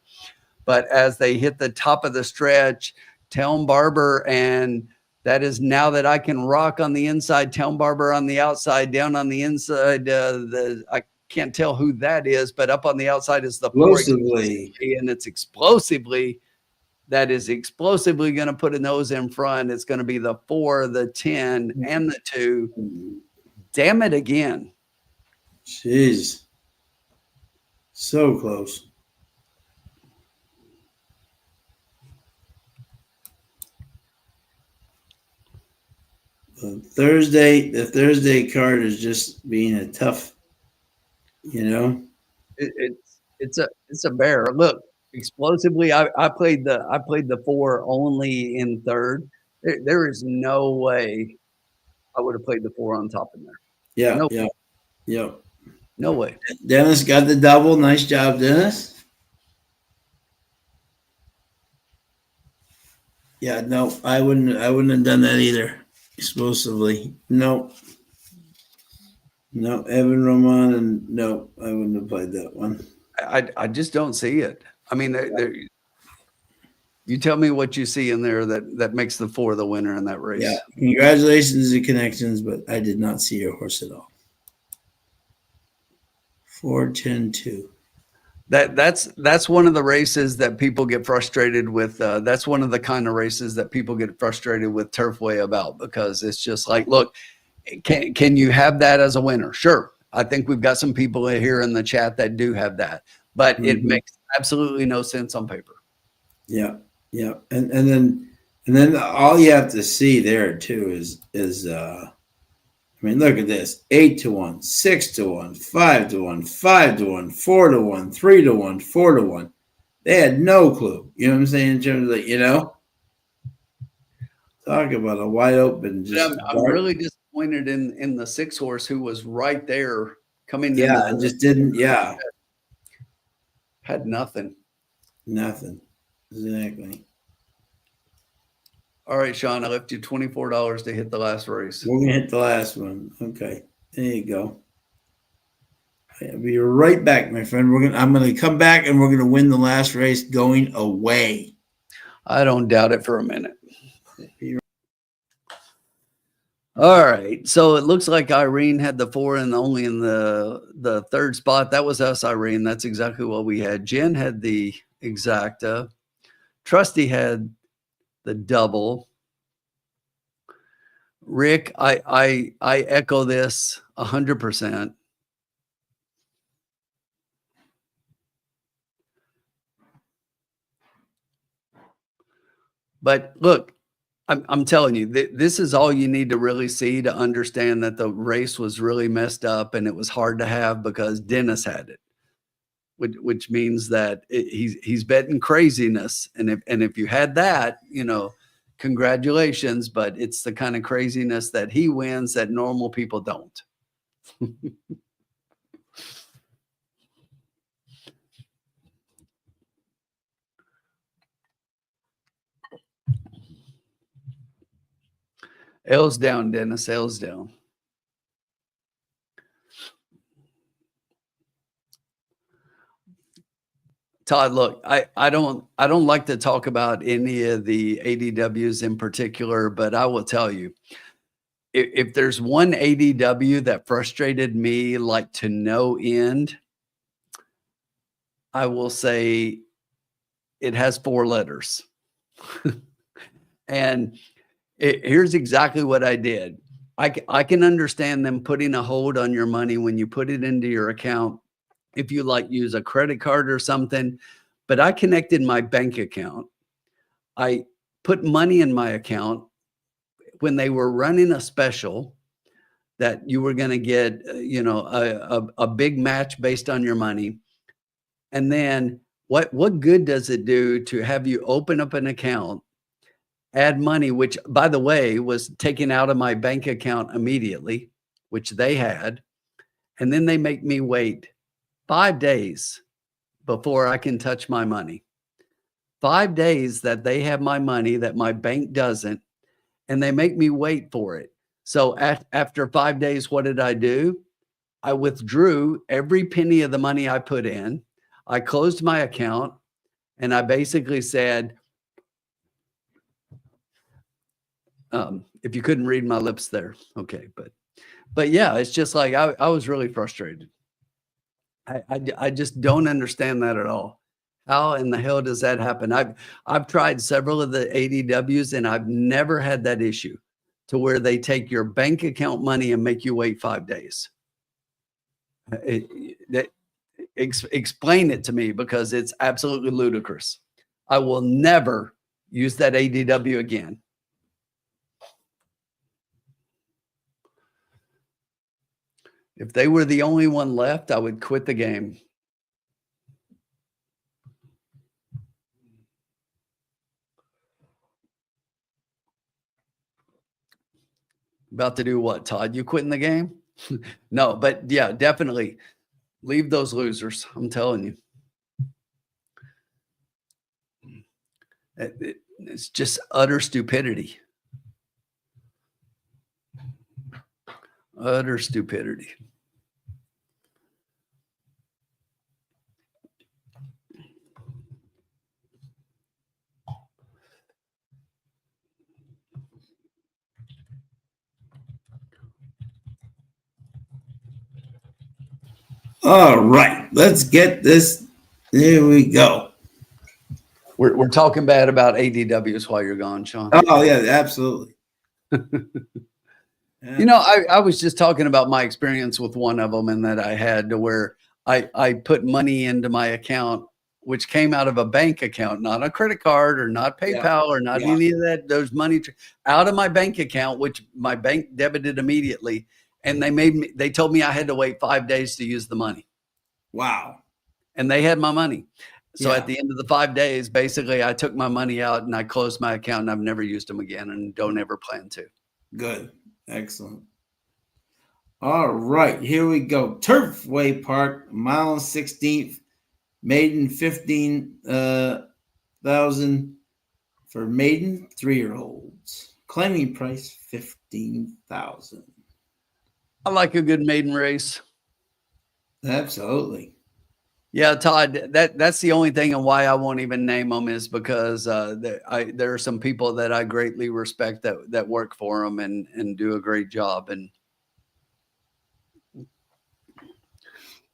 S2: But as they hit the top of the stretch, Town Barber, and that is Now That I Can Rock on the inside, Town Barber on the outside, down on the inside. I can't tell who that is, but up on the outside is the 4.
S1: Explosively.
S2: And it's explosively. That is explosively going to put a nose in front. It's going to be the 4, the 10, and the 2. Damn it again.
S1: Jeez. So close. The Thursday card is just being a tough,
S2: It's a bear. Look. Explosively, I played the 4 only in third. There is no way I would have played the 4 on top in there.
S1: Yeah,
S2: No way.
S1: Dennis got the double. Nice job, Dennis. Yeah, no, I wouldn't have done that either. Explosively. No, Evan Roman, and no, I wouldn't have played that one.
S2: I just don't see it. I mean, you tell me what you see in there that makes the 4 the winner in that race.
S1: Yeah, congratulations to Connections, but I did not see your horse at all. 4-10-2.
S2: That's one of the races that people get frustrated with. That's one of the kind of races that people get frustrated with Turfway about, because it's just like, look, can you have that as a winner? Sure. I think we've got some people here in the chat that do have that, but it makes absolutely no sense on paper.
S1: Yeah. And then all you have to see there too is I mean, look at this: 8-1, 6-1, 5-1, 5-1, 4-1, 3-1, 4-1. They had no clue. You know what I'm saying? In terms of talk about a wide open.
S2: I'm really disappointed in the 6 horse who was right there coming.
S1: Yeah, and just didn't. Yeah,
S2: had nothing.
S1: Nothing. Exactly.
S2: All right, Sean, I left you $24 to hit the last race.
S1: We're gonna hit the last one. Okay, there you go. I'll be right back, my friend. I'm gonna come back and we're gonna win the last race going away.
S2: I don't doubt it for a minute. All right, so it looks like Irene had the 4 and only in the third spot. That was us, Irene. That's exactly what we had. Jen had the exacta. Trusty had the double. Rick, I echo this 100%. But look, I'm telling you, this is all you need to really see to understand that the race was really messed up and it was hard to have because Dennis had it, which means that he's betting craziness. And if you had that, congratulations, but it's the kind of craziness that he wins that normal people don't. L's down, Dennis. L's down. Todd, look, I don't like to talk about any of the ADWs in particular, but I will tell you, if there's one ADW that frustrated me like to no end, I will say it has 4 letters. And here's exactly what I did. I can understand them putting a hold on your money when you put it into your account, if you like use a credit card or something, but I connected my bank account. I put money in my account when they were running a special that you were going to get, a big match based on your money. And then what good does it do to have you open up an account, add money, which by the way, was taken out of my bank account immediately, which they had. And then they make me wait 5 days before I can touch my money. 5 days that they have my money that my bank doesn't, and they make me wait for it. So after 5 days, what did I do? I withdrew every penny of the money I put in. I closed my account and I basically said, if you couldn't read my lips there, okay. But yeah, it's just like, I was really frustrated. I just don't understand that at all. How in the hell does that happen? I've tried several of the ADWs and I've never had that issue to where they take your bank account money and make you wait 5 days. Explain it to me because it's absolutely ludicrous. I will never use that ADW again. If they were the only one left, I would quit the game. About to do what, Todd? You quitting the game? No, but yeah, definitely leave those losers. I'm telling you. It's just utter stupidity. Utter stupidity.
S1: All right, let's get this. There we go.
S2: We're talking bad about ADWs while you're gone, Sean.
S1: Oh yeah, absolutely.
S2: Yeah. I was just talking about my experience with one of them, and that I had to where I put money into my account, which came out of a bank account, not a credit card or not PayPal or not any of that. Those money out of my bank account, which my bank debited immediately. And they told me I had to wait 5 days to use the money.
S1: Wow.
S2: And they had my money. So at the end of the 5 days, basically I took my money out and I closed my account and I've never used them again and don't ever plan to.
S1: Good. Excellent. All right, here we go. Turfway Park, mile 16th, maiden 15,000 for maiden 3-year-olds. Claiming price 15,000.
S2: I like a good maiden race.
S1: Absolutely.
S2: Yeah, Todd, that's the only thing and why I won't even name them is because there are some people that I greatly respect that work for them and do a great job. And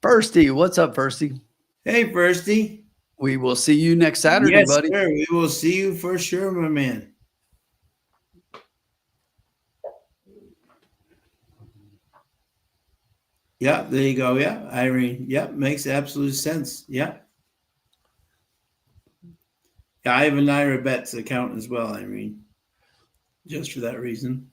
S2: Firsty, what's up, Firsty?
S1: Hey, Firsty.
S2: We will see you next Saturday,
S1: yes,
S2: buddy.
S1: Sir. We will see you for sure, my man. Yeah, there you go. Yeah, Irene. Yeah, makes absolute sense. Yeah. I have an IRA bets account as well, I mean, just for that reason.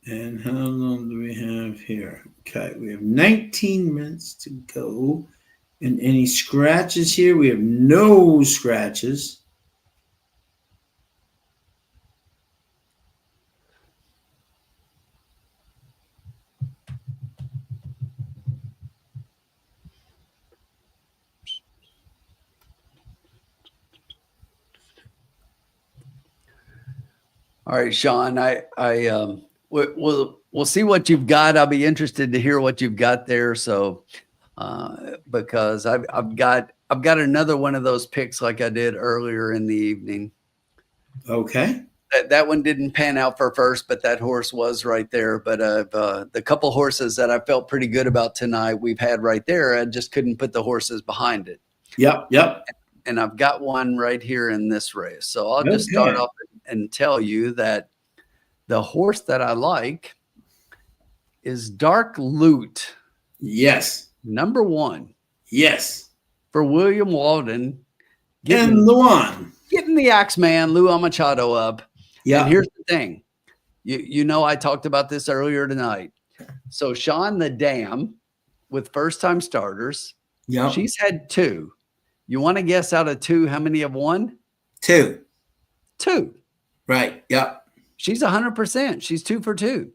S1: And how long do we have here? Okay, we have 19 minutes to go. And any scratches here? We have no scratches.
S2: All right, Sean, we'll see what you've got. I'll be interested to hear what you've got there. So, because I've got another one of those picks like I did earlier in the evening.
S1: Okay.
S2: That one didn't pan out for first, but that horse was right there. But the couple horses that I felt pretty good about tonight, we've had right there. I just couldn't put the horses behind it.
S1: Yep.
S2: And I've got one right here in this race. So I'll just start off and tell you that the horse that I like is Dark Loot.
S1: Yes.
S2: Number 1.
S1: Yes.
S2: For William Walden.
S1: And Luan.
S2: Getting the Axeman, Luan Machado up.
S1: Yeah.
S2: And here's the thing. You know, I talked about this earlier tonight. So Sean the Dam with first-time starters.
S1: Yeah.
S2: She's had 2. You want to guess out of 2 how many have won?
S1: 2.
S2: 2.
S1: Right. Yep.
S2: She's 100%. She's 2 for 2.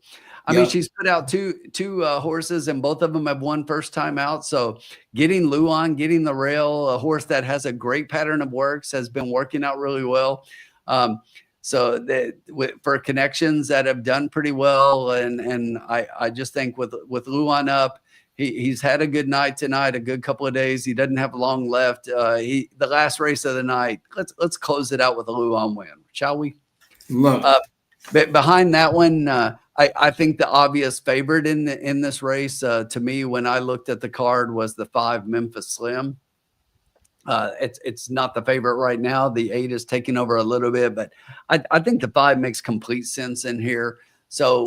S2: I mean, she's put out two horses, and both of them have won first time out. So getting Luan, getting the rail, a horse that has a great pattern of works, has been working out really well. So for connections that have done pretty well, and I just think with Luan up, he's had a good night tonight, a good couple of days. He doesn't have long left. The last race of the night. Let's close it out with a Luan win, shall we?
S1: Look.
S2: But behind that one, I think the obvious favorite in this race, to me, when I looked at the card, was the 5 Memphis Slim. It's not the favorite right now. The 8 is taking over a little bit, but I think the 5 makes complete sense in here. So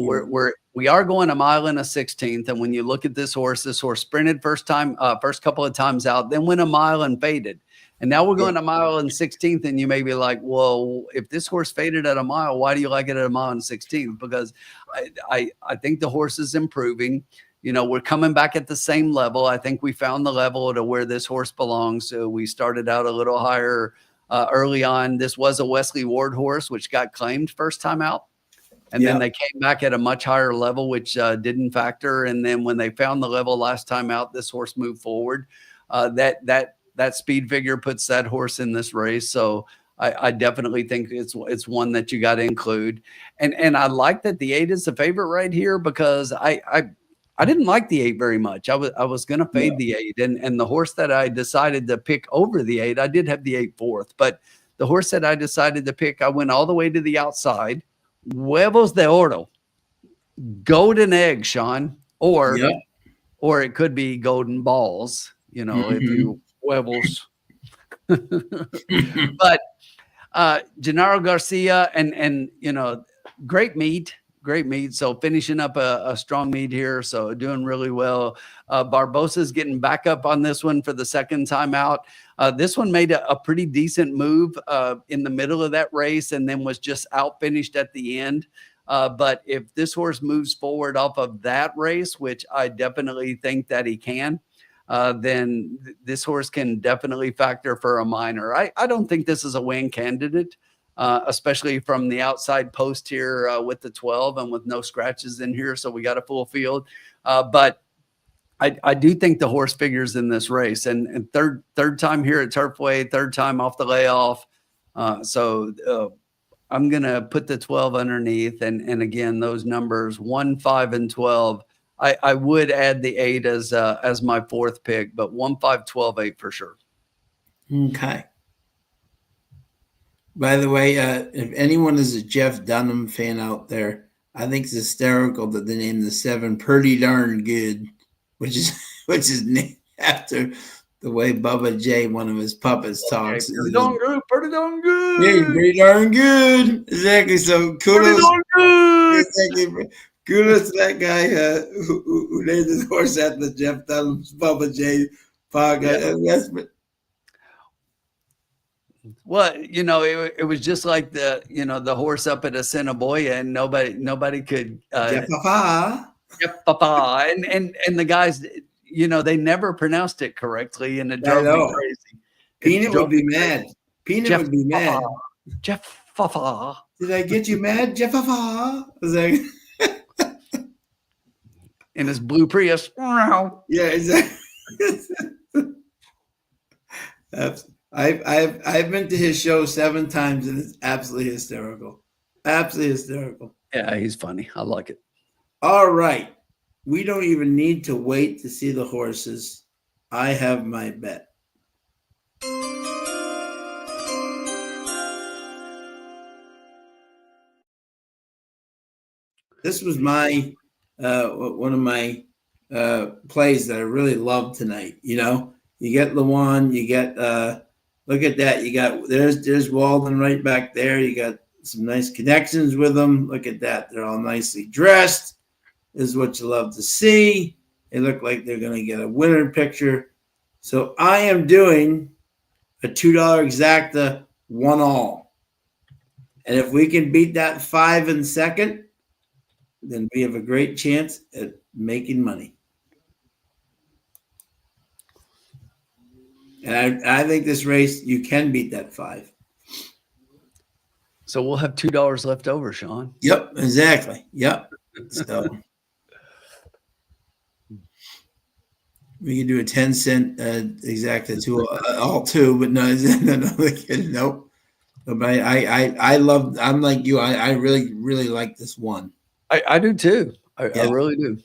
S2: we are going a mile and a 16th, and when you look at this horse sprinted first couple of times out, then went a mile and faded. And now we're going a mile and 16th, and you may be like, well, if this horse faded at a mile, why do you like it at a mile and 16th? Because I think the horse is improving. You know, we're coming back at the same level. I think we found the level to where this horse belongs. So we started out a little higher early on. This was a Wesley Ward horse, which got claimed first time out. And then they came back at a much higher level, which didn't factor. And then when they found the level last time out, this horse moved forward. That speed figure puts that horse in this race. So I definitely think it's one that you got to include. And I like that the 8 is the favorite right here, because I didn't like the 8 very much. I was going to fade the 8, and the horse that I decided to pick over the 8, I did have the 8 fourth, but the horse that I decided to pick, I went all the way to the outside. Huevos de Oro, golden egg, Sean, or it could be golden balls, you know, if you huevos. But Gennaro Garcia and you know, great meet. So finishing up a strong meet here. So doing really well. Barbosa's getting back up on this one for the second time out. This one made a pretty decent move in the middle of that race, and then was just out finished at the end. But if this horse moves forward off of that race, which I definitely think that he can, then this horse can definitely factor for a minor. I don't think this is a win candidate. Especially from the outside post here with the 12 and with no scratches in here. So we got a full field. But I do think the horse figures in this race, and third time here at Turfway, third time off the layoff. So I'm going to put the 12 underneath. And again, those numbers 1, 5, and 12, I would add the 8 as my fourth pick, but 1, 5, 12, 8 for sure.
S1: Okay. By the way, if anyone is a Jeff Dunham fan out there, I think it's hysterical that they named the 7 Pretty Darn Good, which is named after the way Bubba J, one of his puppets, talks.
S2: Pretty darn good, pretty darn good.
S1: Yeah, pretty darn good. Exactly. So kudos.
S2: Pretty darn good.
S1: Exactly. Kudos to that guy who named his horse after Jeff Dunham's Bubba J Fuck.
S2: Yeah.
S1: Yes, but
S2: Well, it was just like the horse up at Assiniboia, and nobody could
S1: Jeffafa.
S2: Yep, papa. And the guys, they never pronounced it correctly, and it
S1: I
S2: drove me
S1: know.
S2: crazy. It
S1: Peanut
S2: drove
S1: would be
S2: me crazy.
S1: mad. Peanut
S2: Jeff
S1: would be
S2: Papa.
S1: mad.
S2: Jeff Papa.
S1: Did I get you mad, Jeffafa? I was like,
S2: In his blue Prius.
S1: yeah, exactly. I've been to his show 7 times, and it's absolutely hysterical. Absolutely hysterical.
S2: Yeah, he's funny. I like it.
S1: All right. We don't even need to wait to see the horses. I have my bet. This was my one of my plays that I really loved tonight. You get Lewan, you get look at that. You got there's Walden right back there. You got some nice connections with them. Look at that. They're all nicely dressed. This is what you love to see. They look like they're going to get a winner picture. So I am doing a $2 exacta 1-all. And if we can beat that 5 in second, then we have a great chance at making money. And I think this race, you can beat that 5.
S2: So we'll have $2 left over, Sean.
S1: Yep, exactly. Yep. So we can do a 10-cent exacta to all 2, but no, nope. But I love. I'm like you. I really, really like this one.
S2: I do too. I really do.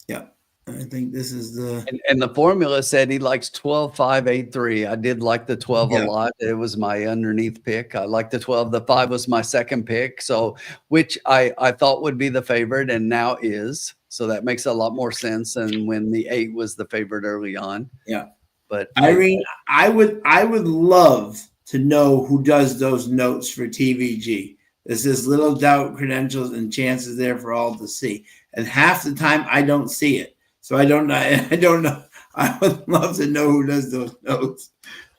S1: Yeah, I think this is the
S2: and the formula said he likes 12, 5, 8, 3. I did like the 12 a lot. It was my underneath pick. I liked the 12. The 5 was my second pick. So which I thought would be the favorite and now is. So that makes a lot more sense than when the 8 was the favorite early on.
S1: Yeah.
S2: But
S1: Irene, I would love to know who does those notes for TVG. There's this little doubt credentials and chances there for all to see. And half the time I don't see it. So I don't know. I would love to know who does those notes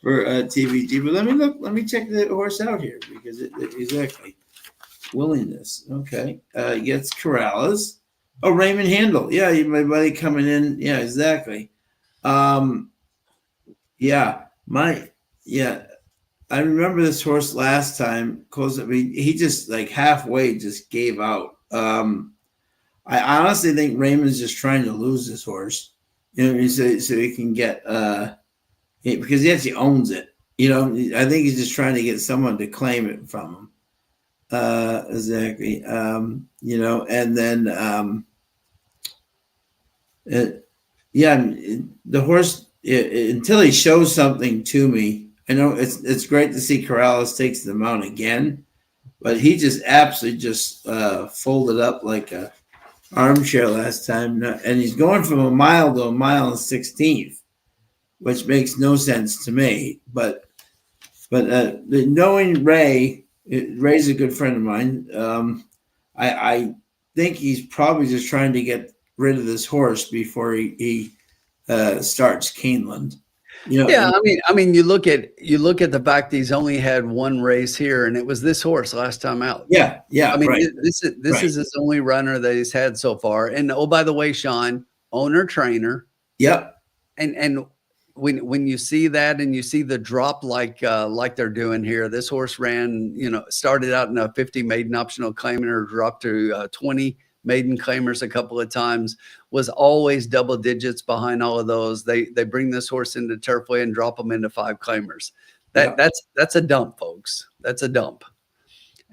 S1: for TVG. But let me check the horse out here because it exactly willingness. Okay. Gets Corrales. Oh, Raymond Handel. Yeah, my buddy coming in. Yeah, exactly. I remember this horse last time. He just like halfway just gave out. I honestly think Raymond's just trying to lose this horse, so he can get because he actually owns it. I think he's just trying to get someone to claim it from him. Exactly. And then the horse until he shows something to me. I know it's great to see Corrales takes the mount again, but he just absolutely just folded up like a armchair last time, and he's going from a mile to a mile and 16th, which makes no sense to me. But knowing Ray's a good friend of mine. I think he's probably just trying to get rid of this horse before he starts Keeland.
S2: Yeah, I mean, you look at the fact that he's only had one race here, and it was this horse last time out.
S1: Yeah. I
S2: mean,
S1: right.
S2: this is his only runner that he's had so far. And oh, by the way, Sean, owner trainer.
S1: Yep.
S2: And when you see that and you see the drop like they're doing here, this horse ran, started out in a 50 maiden optional claimer, dropped to 20 maiden claimers a couple of times, was always double digits behind all of those. They bring this horse into Turfway and drop them into 5 claimers. That's a dump, folks. That's a dump.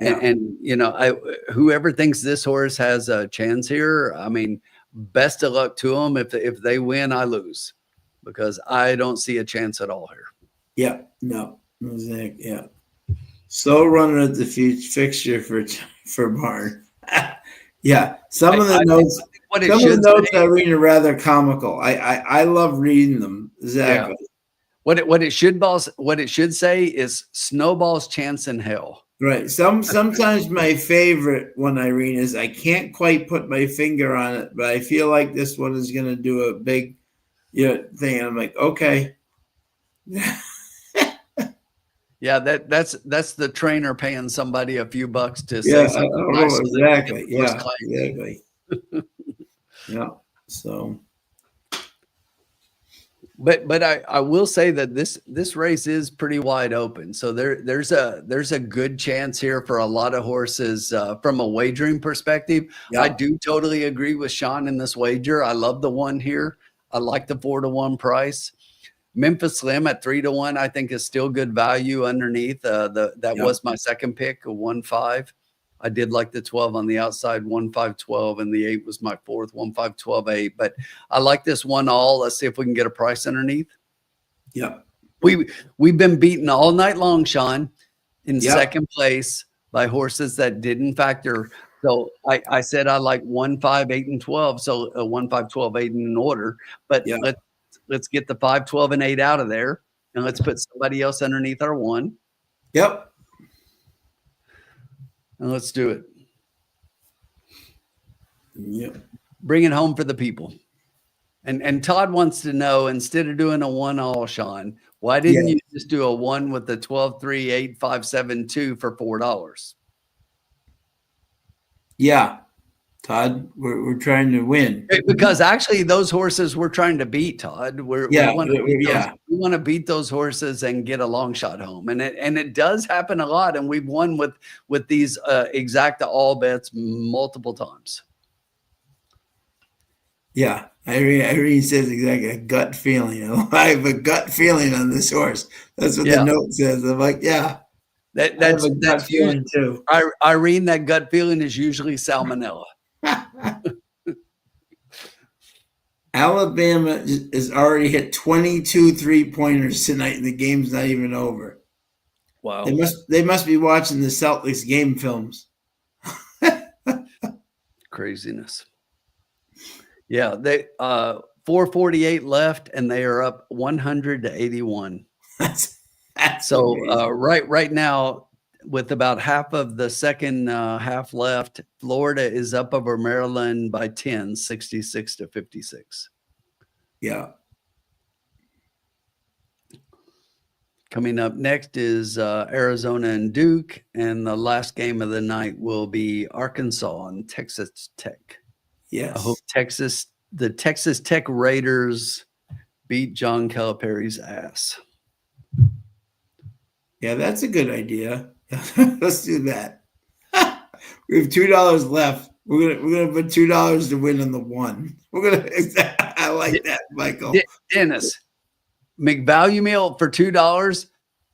S2: Yeah. And whoever thinks this horse has a chance here, I mean, best of luck to them. If they win, I lose, because I don't see a chance at all here.
S1: Yeah, no, exactly. Yeah, slow runner at the fixture for Barn. Yeah, some of the notes. Some of the notes I read are rather comical. I love reading them. Exactly.
S2: Yeah. What it should say is Snowball's chance in hell.
S1: Right. Sometimes my favorite one, Irene, is I can't quite put my finger on it, but I feel like this one is going to do a big thing. I'm like, okay.
S2: Yeah, that's the trainer paying somebody a few bucks to
S1: Yeah,
S2: say something
S1: oh,
S2: nice.
S1: exactly.
S2: So
S1: Yeah, exactly. Yeah. So.
S2: But I will say that this race is pretty wide open. So there's a good chance here for a lot of horses from a wagering perspective.
S1: Yeah.
S2: I do totally agree with Sean in this wager. I love the one here. I like the 4-1 price. Memphis Slim at 3-1, I think is still good value underneath. That was my second pick, a 1-5. I did like the 12 on the outside, 1-5-12, and the 8 was my fourth, 1-5-12-8. But I like this one all. Let's see if we can get a price underneath.
S1: Yeah.
S2: We've been beaten all night long, Sean, in
S1: Yeah.
S2: second place by horses that didn't factor. So I said I like 1, 5, 8, and 12. So 1, 5, 12, 8 in order. But
S1: Yeah.
S2: let's get the 5, 12, and 8 out of there. And let's put somebody else underneath our 1.
S1: Yep.
S2: And let's do it.
S1: Yep.
S2: Bring it home for the people. And Todd wants to know, instead of doing a 1-all, Sean, why didn't you just do a 1 with the 12, 3, 8, 5, 7, 2 for $4?
S1: Yeah. Todd, we're trying to win.
S2: Because actually those horses we're trying to beat, Todd. We want to beat those horses and get a long shot home. And it does happen a lot. And we've won with these exacta all bets multiple times.
S1: Yeah. Irene says exactly a gut feeling. I have a gut feeling on this horse. That's what the note says. I'm like, yeah.
S2: That's
S1: a gut feeling too.
S2: Irene, that gut feeling is usually salmonella.
S1: Alabama has already hit 22 3-pointers tonight, and the game's not even over.
S2: Wow.
S1: They must be watching the Celtics game films.
S2: Craziness. Yeah, they 4:48 left, and they are up 100-81.
S1: That's
S2: so
S1: amazing.
S2: right now, with about half of the second half left, Florida is up over Maryland by 10, 66-56.
S1: Yeah.
S2: Coming up next is Arizona and Duke, and the last game of the night will be Arkansas and Texas Tech.
S1: Yes.
S2: I hope the Texas Tech Raiders beat John Calipari's ass.
S1: Yeah, that's a good idea. Let's do that. We have $2 left. We're gonna put $2 to win on the 1. I like that, Michael.
S2: Dennis, McValue meal for $2.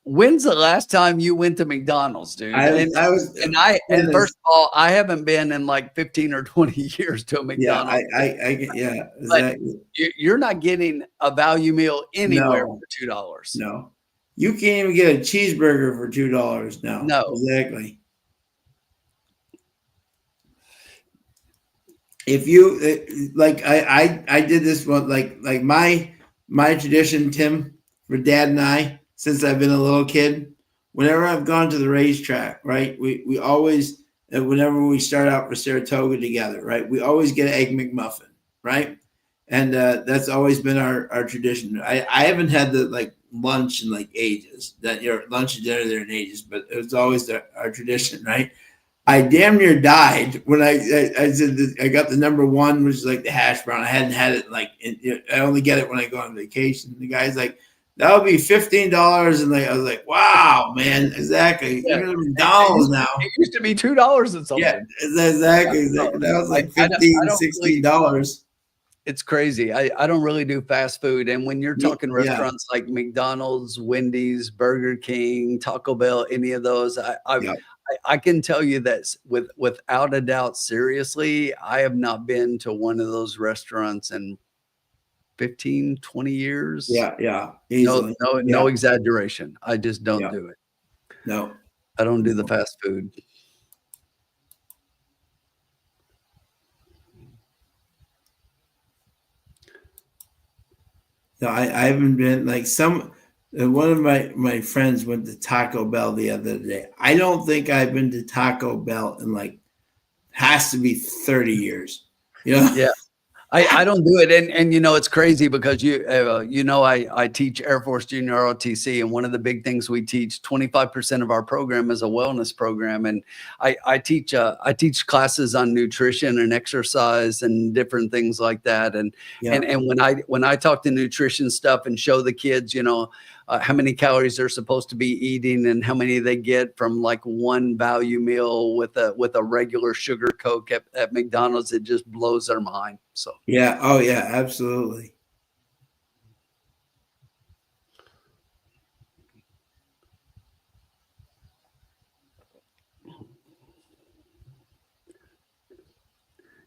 S2: When's the last time you went to McDonald's, dude? And first of all, I haven't been in like 15 or 20 years to a McDonald's.
S1: Yeah, exactly.
S2: You're not getting a value meal anywhere for $2.
S1: No. You can't even get a cheeseburger for $2 now.
S2: No.
S1: Exactly. If you like, I did this one like my tradition, Tim, for Dad and I, since I've been a little kid. Whenever I've gone to the racetrack, right, we always, whenever we start out for Saratoga together, right, we always get an Egg McMuffin, right, and that's always been our tradition. I haven't had the like lunch in like ages. That lunch and dinner there in ages, but it was always our tradition, right? I damn near died when I said I got the number 1, which is like the hash brown. I hadn't had it I only get it when I go on vacation. The guy's like, that'll be $15, and I was like, wow, man, exactly.
S2: Yeah.
S1: Even McDonald's now.
S2: It used to be $2 and something.
S1: Yeah, exactly. That was like $15, $16.
S2: It's crazy. I don't really do fast food. And when you're talking restaurants like McDonald's, Wendy's, Burger King, Taco Bell, any of those, I can tell you that without a doubt, seriously, I have not been to one of those restaurants in 15, 20 years.
S1: Yeah. Easily.
S2: No exaggeration. I just don't do it.
S1: No.
S2: I don't do the fast food.
S1: No, I haven't been like one of my friends went to Taco Bell the other day. I don't think I've been to Taco Bell in like has to be 30 years.
S2: Yeah. I don't do it. And, it's crazy because I teach Air Force Junior ROTC, and one of the big things we teach, 25% of our program is a wellness program. And I teach classes on nutrition and exercise and different things like that. And, and when I talk to nutrition stuff and show the kids, how many calories they're supposed to be eating and how many they get from like one value meal with a regular sugar Coke at McDonald's, it just blows their mind. So
S1: yeah, oh yeah, absolutely.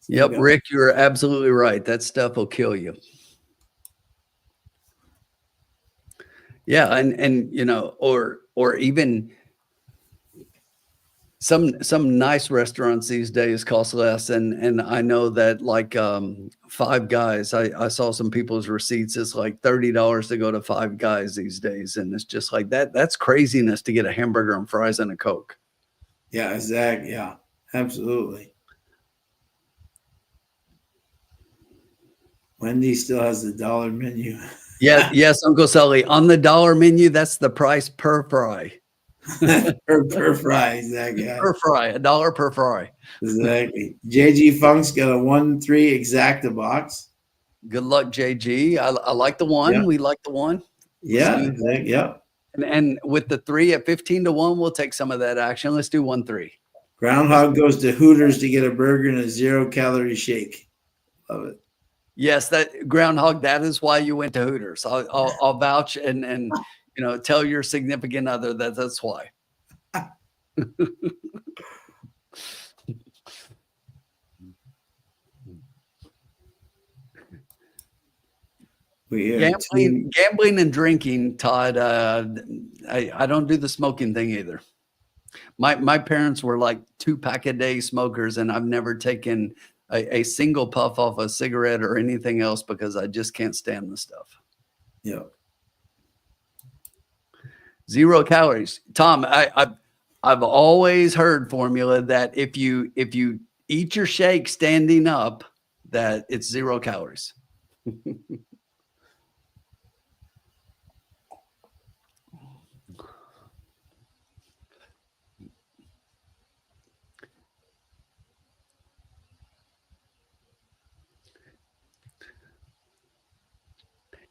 S2: Yep, Rick, you're absolutely right. That stuff will kill you. Yeah, and or even some nice restaurants these days cost less, and I know that like Five Guys, I saw some people's receipts. It's like $30 to go to Five Guys these days, and it's just like that's craziness to get a hamburger and fries and a Coke.
S1: Yeah, exactly. Yeah, absolutely. Wendy's still has the dollar menu.
S2: Yes, Uncle Sully. On the dollar menu, that's the price per fry.
S1: per fry, exactly.
S2: Per fry, $1 per fry.
S1: Exactly. JG Funk's got a 1-3 exacta box.
S2: Good luck, JG. I like the one.
S1: Yeah.
S2: We like the one.
S1: Yeah, exactly. Yeah.
S2: And with the 3 at 15-1, we'll take some of that action. Let's do 1-3.
S1: Groundhog goes to Hooters to get a burger and a 0-calorie shake. Love it.
S2: Yes, that Groundhog. That is why you went to Hooters. I'll vouch and tell your significant other that's why. Gambling and drinking, Todd. I don't do the smoking thing either. My parents were like 2-pack-a-day smokers, and I've never taken a single puff off a cigarette or anything else because I just can't stand the stuff.
S1: Yeah.
S2: 0 calories. Tom, I've always heard formula that if you eat your shake standing up, that it's 0 calories.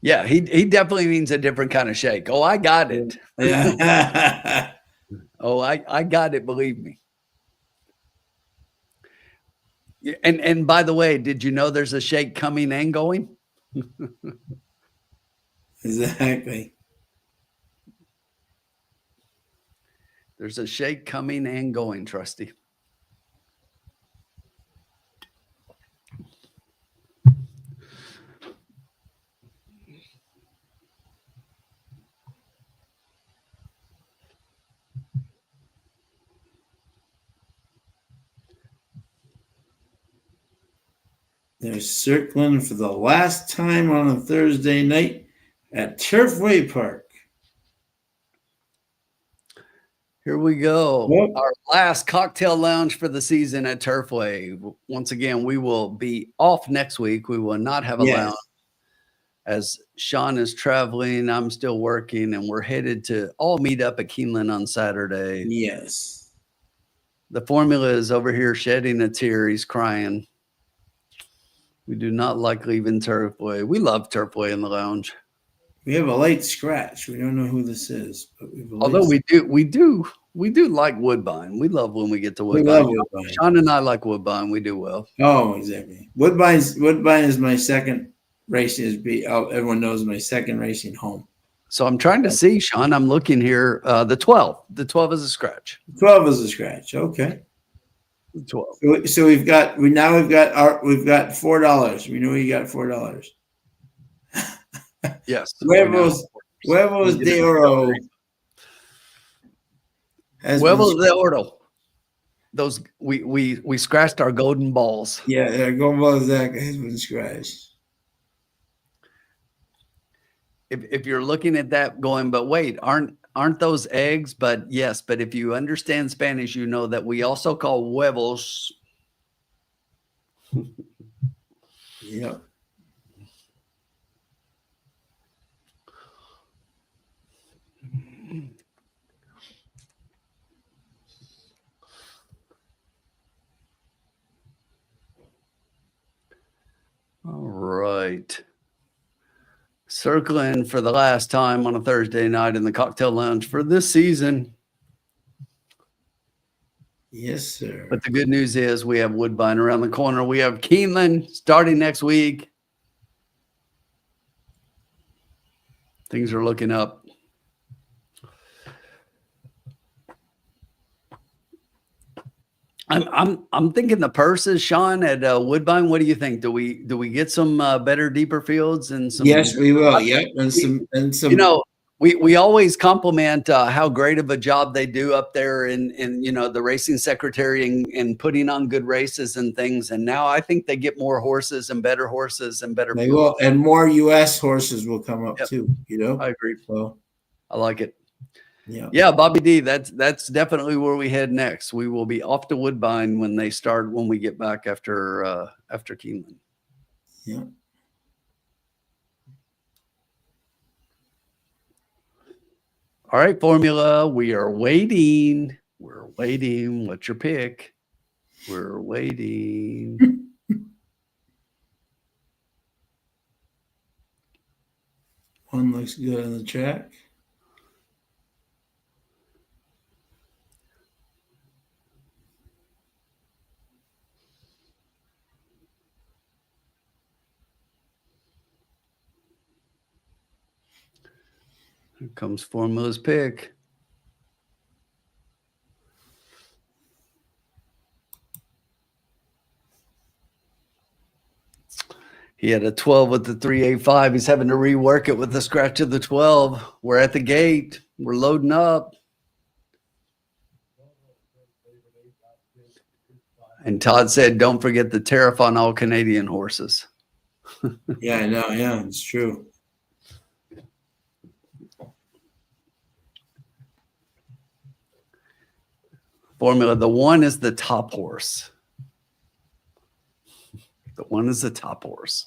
S2: Yeah, he definitely means a different kind of shake. Oh, I got it.
S1: Yeah.
S2: Oh, I got it. Believe me. And by the way, did you know there's a shake coming and going?
S1: Exactly.
S2: There's a shake coming and going, Trusty.
S1: They're circling for the last time on a Thursday night at Turfway Park.
S2: Here we go.
S1: Yep.
S2: Our last cocktail lounge for the season at Turfway. Once again, we will be off next week. We will not have a lounge as Sean is traveling. I'm still working, and we're headed to all meet up at Keeland on Saturday.
S1: Yes.
S2: The formula is over here shedding a tear. He's crying. We do not like leaving Turfway. We love Turfway in the lounge.
S1: We have a light scratch. We don't know who this is, but
S2: although we do like Woodbine. We love when we get to Woodbine.
S1: Woodbine.
S2: Sean and I like Woodbine. We do well.
S1: Oh, exactly. Woodbine is my second racing. Everyone knows my second racing home.
S2: So I'm trying to see, Sean. I'm looking here. The 12. The 12 is a scratch.
S1: 12 is a scratch. Okay.
S2: 12.
S1: So we've got $4. We know we got $4.
S2: Yes.
S1: Huevos de oro.
S2: Huevos de oro. Those we scratched our golden balls.
S1: Yeah, our golden balls has been scratched.
S2: If you're looking at that going, but wait, aren't those eggs? But yes, but if you understand Spanish, you know that we also call huevos.
S1: Yep.
S2: All right. Circling for the last time on a Thursday night in the cocktail lounge for this season.
S1: Yes, sir.
S2: But the good news is we have Woodbine around the corner. We have Keeland starting next week. Things are looking up. I'm thinking the purses, Sean, at Woodbine. What do you think? Do we get some better, deeper fields and some?
S1: Yes, we will. Yep, and some.
S2: You know, we always compliment how great of a job they do up there in the racing secretary and putting on good races and things. And now I think they get more horses and better
S1: They will, and more U.S. horses will come up too.
S2: I agree.
S1: So
S2: I like it.
S1: Yeah,
S2: Bobby D, that's definitely where we head next. We will be off to Woodbine when we get back after Keeland.
S1: Yeah.
S2: All right, formula. We are waiting. We're waiting. What's your pick? We're waiting.
S1: One looks good on the track.
S2: Here comes formula's pick. He had a 12 with the 385. He's having to rework it with the scratch of the 12. We're at the gate. We're loading up. And Todd said, don't forget the tariff on all Canadian horses.
S1: Yeah, I know. Yeah, it's true.
S2: Formula, the one is the top horse. The one is the top horse.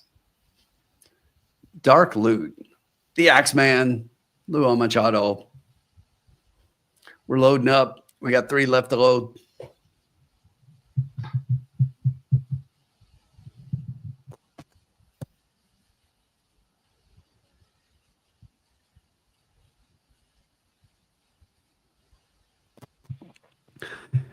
S2: Dark Loot, the Axeman, Luo Machado. We're loading up. We got 3 left to load.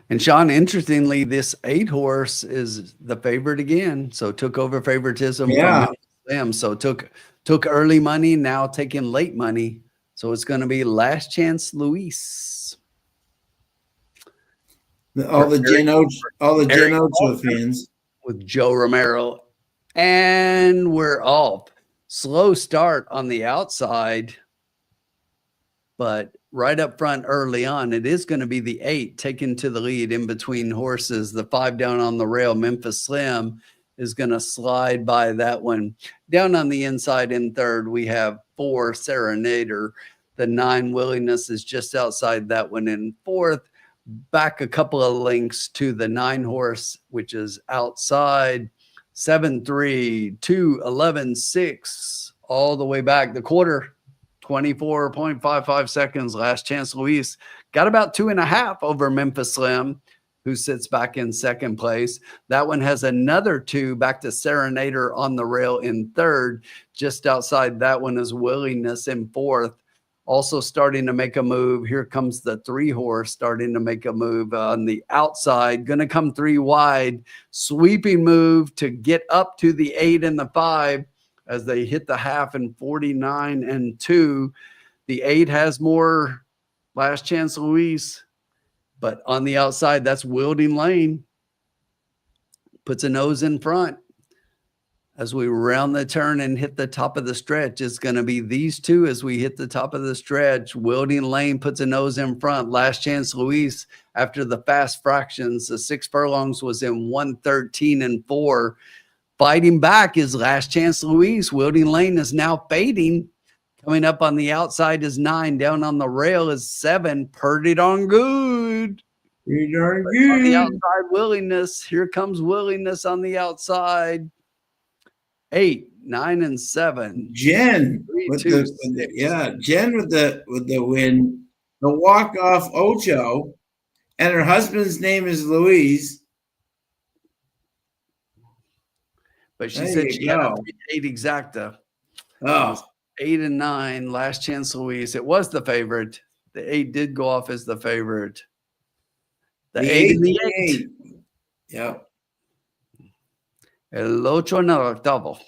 S2: And Sean, interestingly, this 8 horse is the favorite again. So took over favoritism.
S1: Yeah.
S2: From them. So took early money, now taking late money. So it's going to be Last Chance Luis.
S1: All the Gen fans
S2: with Joe Romero. And we're off. Slow start on the outside, but right up front early on, it is going to be the 8 taken to the lead in between horses. The 5 down on the rail, Memphis Slim, is going to slide by that one. Down on the inside in third, we have 4 Serenader. The 9 Willingness is just outside that one in fourth. Back a couple of lengths to the 9 horse, which is outside. 7-3, 2, 11, 6, all the way back. The quarter, 24.55 seconds. Last Chance Luis got about 2.5 over Memphis Slim, who sits back in second place. That one has another 2 back to Serenader on the rail in third. Just outside that one is Willingness in fourth. Also starting to make a move. Here comes the 3 horse starting to make a move on the outside. Going to come 3 wide. Sweeping move to get up to the 8 and the 5 as they hit the half in 49 and 2. The 8 has more Last Chance Luis. But on the outside, that's Wilding Lane. Puts a nose in front. As we round the turn and hit the top of the stretch, it's going to be these 2 as we hit the top of the stretch. Wilding Lane puts a nose in front. Last Chance Luis, after the fast fractions, the 6 furlongs was in 1:13 and 4. Fighting back is Last Chance Luis. Wilding Lane is now fading. Coming up on the outside is 9. Down on the rail is 7. Pretty darn good.
S1: Pretty darn good.
S2: On the outside, Willingness. Here comes Willingness on the outside. 8, 9, and 7.
S1: Jen
S2: 3,
S1: with
S2: 2,
S1: the
S2: 6.
S1: Jen with the win. The walk off Ocho, and her husband's name is Louise.
S2: But she
S1: There
S2: said
S1: you
S2: she had a
S1: go.
S2: 3-8 exacta. It was
S1: Oh,
S2: 8 and 9. Last chance Louise. It was the favorite. The 8 did go off as the favorite. The 8 and the 8.
S1: Yep.
S2: El ocho en el octavo.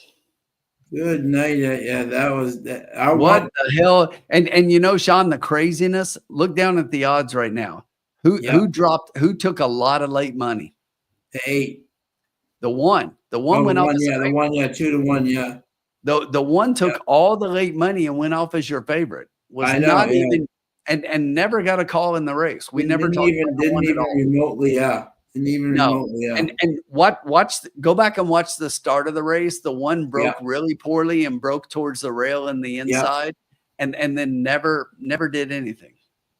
S1: Good night. Yeah, that was that.
S2: What the hell? And you know, Sean, the craziness. Look down at the odds right now. Who took a lot of late money?
S1: The 8.
S2: The 1. The 1 went off.
S1: The 1, 2-1, yeah.
S2: The 1 took all the late money and went off as your favorite. Was not even and never got a call in the race. We never talked about
S1: didn't even remotely, Didn't even remotely,
S2: And go back and watch the start of the race. The 1 broke really poorly and broke towards the rail in the inside, and then never did anything.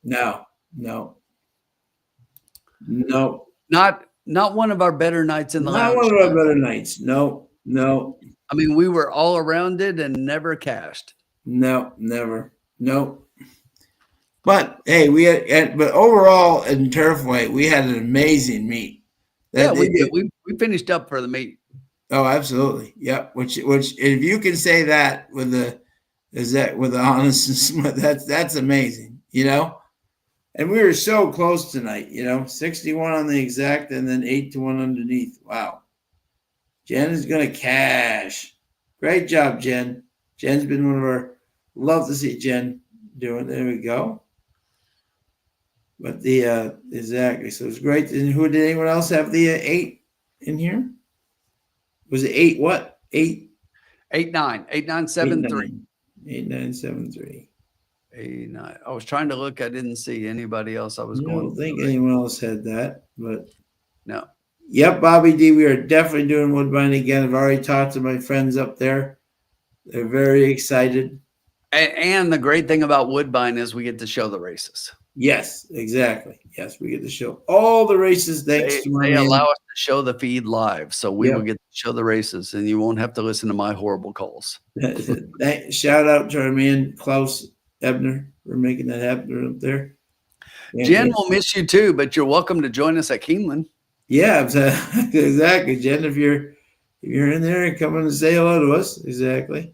S1: No.
S2: Not one of our better nights in the lounge.
S1: Not one of our better nights. No.
S2: I mean, we were all around it and never cashed.
S1: No, never. No. But hey, but overall in Turfway, we had an amazing meet.
S2: We did. We finished up for the meet.
S1: Oh, absolutely. Yep. Which if you can say that with the honest and that's amazing, you know. And we were so close tonight, you know, 61 on the exact and then 8-1 underneath. Wow. Jen is going to cash. Great job, Jen. Jen's been one of our, love to see Jen doing. There we go. But exactly. So it's great. And did anyone else have the 8 in here? Was it 8 what? 8?
S2: 8, 9. 8, 9, 7, 3.
S1: 8, 9, 7, 3.
S2: 8, 9. I was trying to look. I didn't see anybody else. I
S1: don't think anyone else had that, but
S2: no.
S1: Yep, Bobby D. We are definitely doing Woodbine again. I've already talked to my friends up there. They're very excited.
S2: And the great thing about Woodbine is we get to show the races.
S1: Yes, exactly. Yes, we get to show all the races. Thanks to
S2: they allow us to show the feed live, so we will get to show the races, and you won't have to listen to my horrible calls.
S1: Shout out to our man Klaus Ebner for making that happen up there.
S2: Jen will miss you too, but you're welcome to join us at Keeland.
S1: Yeah, exactly, Jen. If you're in there and come in and say hello to us, exactly.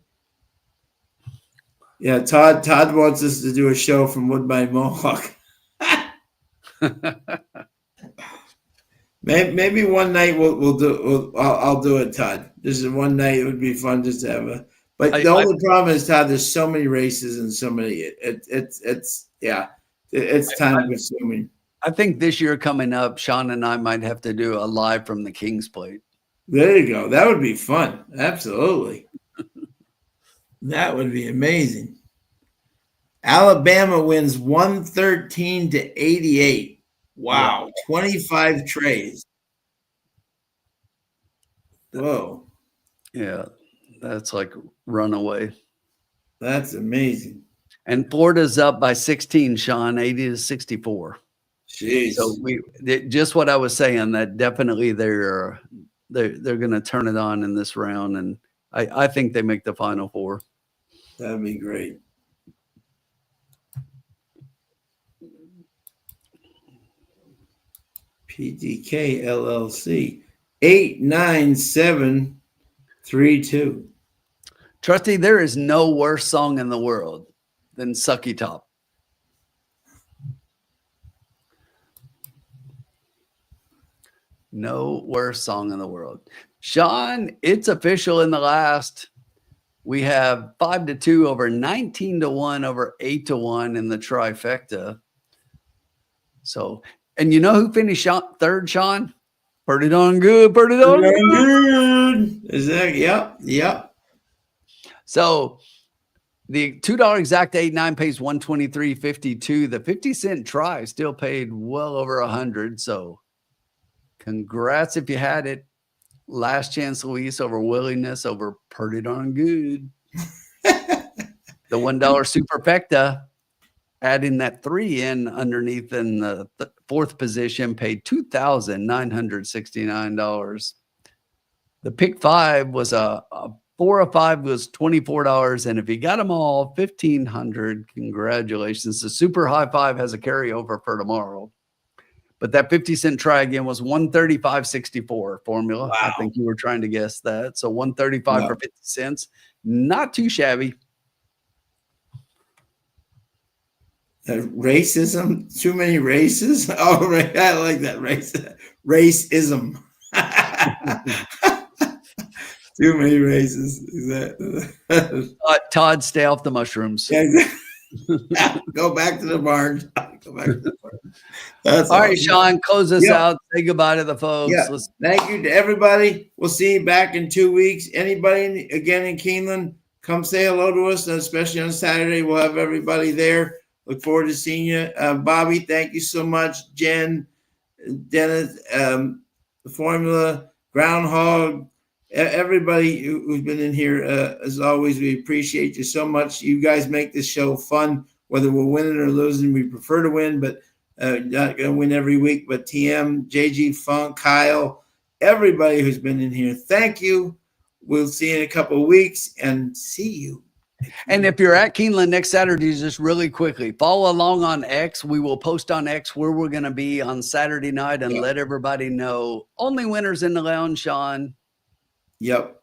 S1: Yeah, Todd wants us to do a show from Woodbine Mohawk. Maybe one night I'll do it, Todd. Just one night it would be fun just to have a. But the only problem is, Todd, there's so many races and so many. It's time consuming.
S2: I think this year coming up, Sean and I might have to do a live from the King's Plate.
S1: There you go. That would be fun. Absolutely. That would be amazing. Alabama wins 113-88. Wow. 25 trays. Whoa.
S2: Yeah. That's like runaway.
S1: That's amazing.
S2: And Florida's up by 16, Sean, 80-64.
S1: Jeez.
S2: So just what I was saying, that definitely they're going to turn it on in this round, and I think they make the Final Four.
S1: That'd be great. PTK LLC 89732.
S2: Trusty, there is no worse song in the world than Sucky Top. No worse song in the world. Sean, it's official in the last. We have 5-2 over 19-1 over 8-1 in the trifecta. So, and you know who finished third, Sean? Pretty darn good. Pretty darn good.
S1: Exactly. Yep.
S2: So the $2 exact 8-9 pays $123.52. The 50-cent try still paid well over $100. So congrats if you had it. Last chance Luis over willingness over pretty darn good. The $1 superfecta, adding that 3 in underneath in the fourth position, paid $2,969. The pick 5 was a 4 of 5 was $24. And if you got them all, $1,500. Congratulations. The super high five has a carryover for tomorrow. But that 50-cent try again was 135.64 formula.
S1: Wow.
S2: I think you were trying to guess that. So 135 for 50 cents. Not too shabby.
S1: Racism, too many races. Oh, right. I like that. Racism. Too many races.
S2: Todd, stay off the mushrooms.
S1: Go back to the barn. Go back to the barn.
S2: That's all right, Sean. Close us out. Say goodbye to the folks.
S1: Yeah. Thank you to everybody. We'll see you back in 2 weeks. Anybody again in Keeland, come say hello to us, especially on Saturday. We'll have everybody there. Look forward to seeing you. Bobby, thank you so much. Jen, Dennis, the Formula, Groundhog, everybody who's been in here. As always, we appreciate you so much. You guys make this show fun, whether we're winning or losing. We prefer to win, but not going to win every week. But TM, JG Funk, Kyle, everybody who's been in here, thank you. We'll see you in a couple of weeks and see you.
S2: And if you're at Keeland next Saturday, just really quickly, follow along on X. We will post on X where we're going to be on Saturday night and let everybody know. Only winners in the lounge, Sean.
S1: Yep.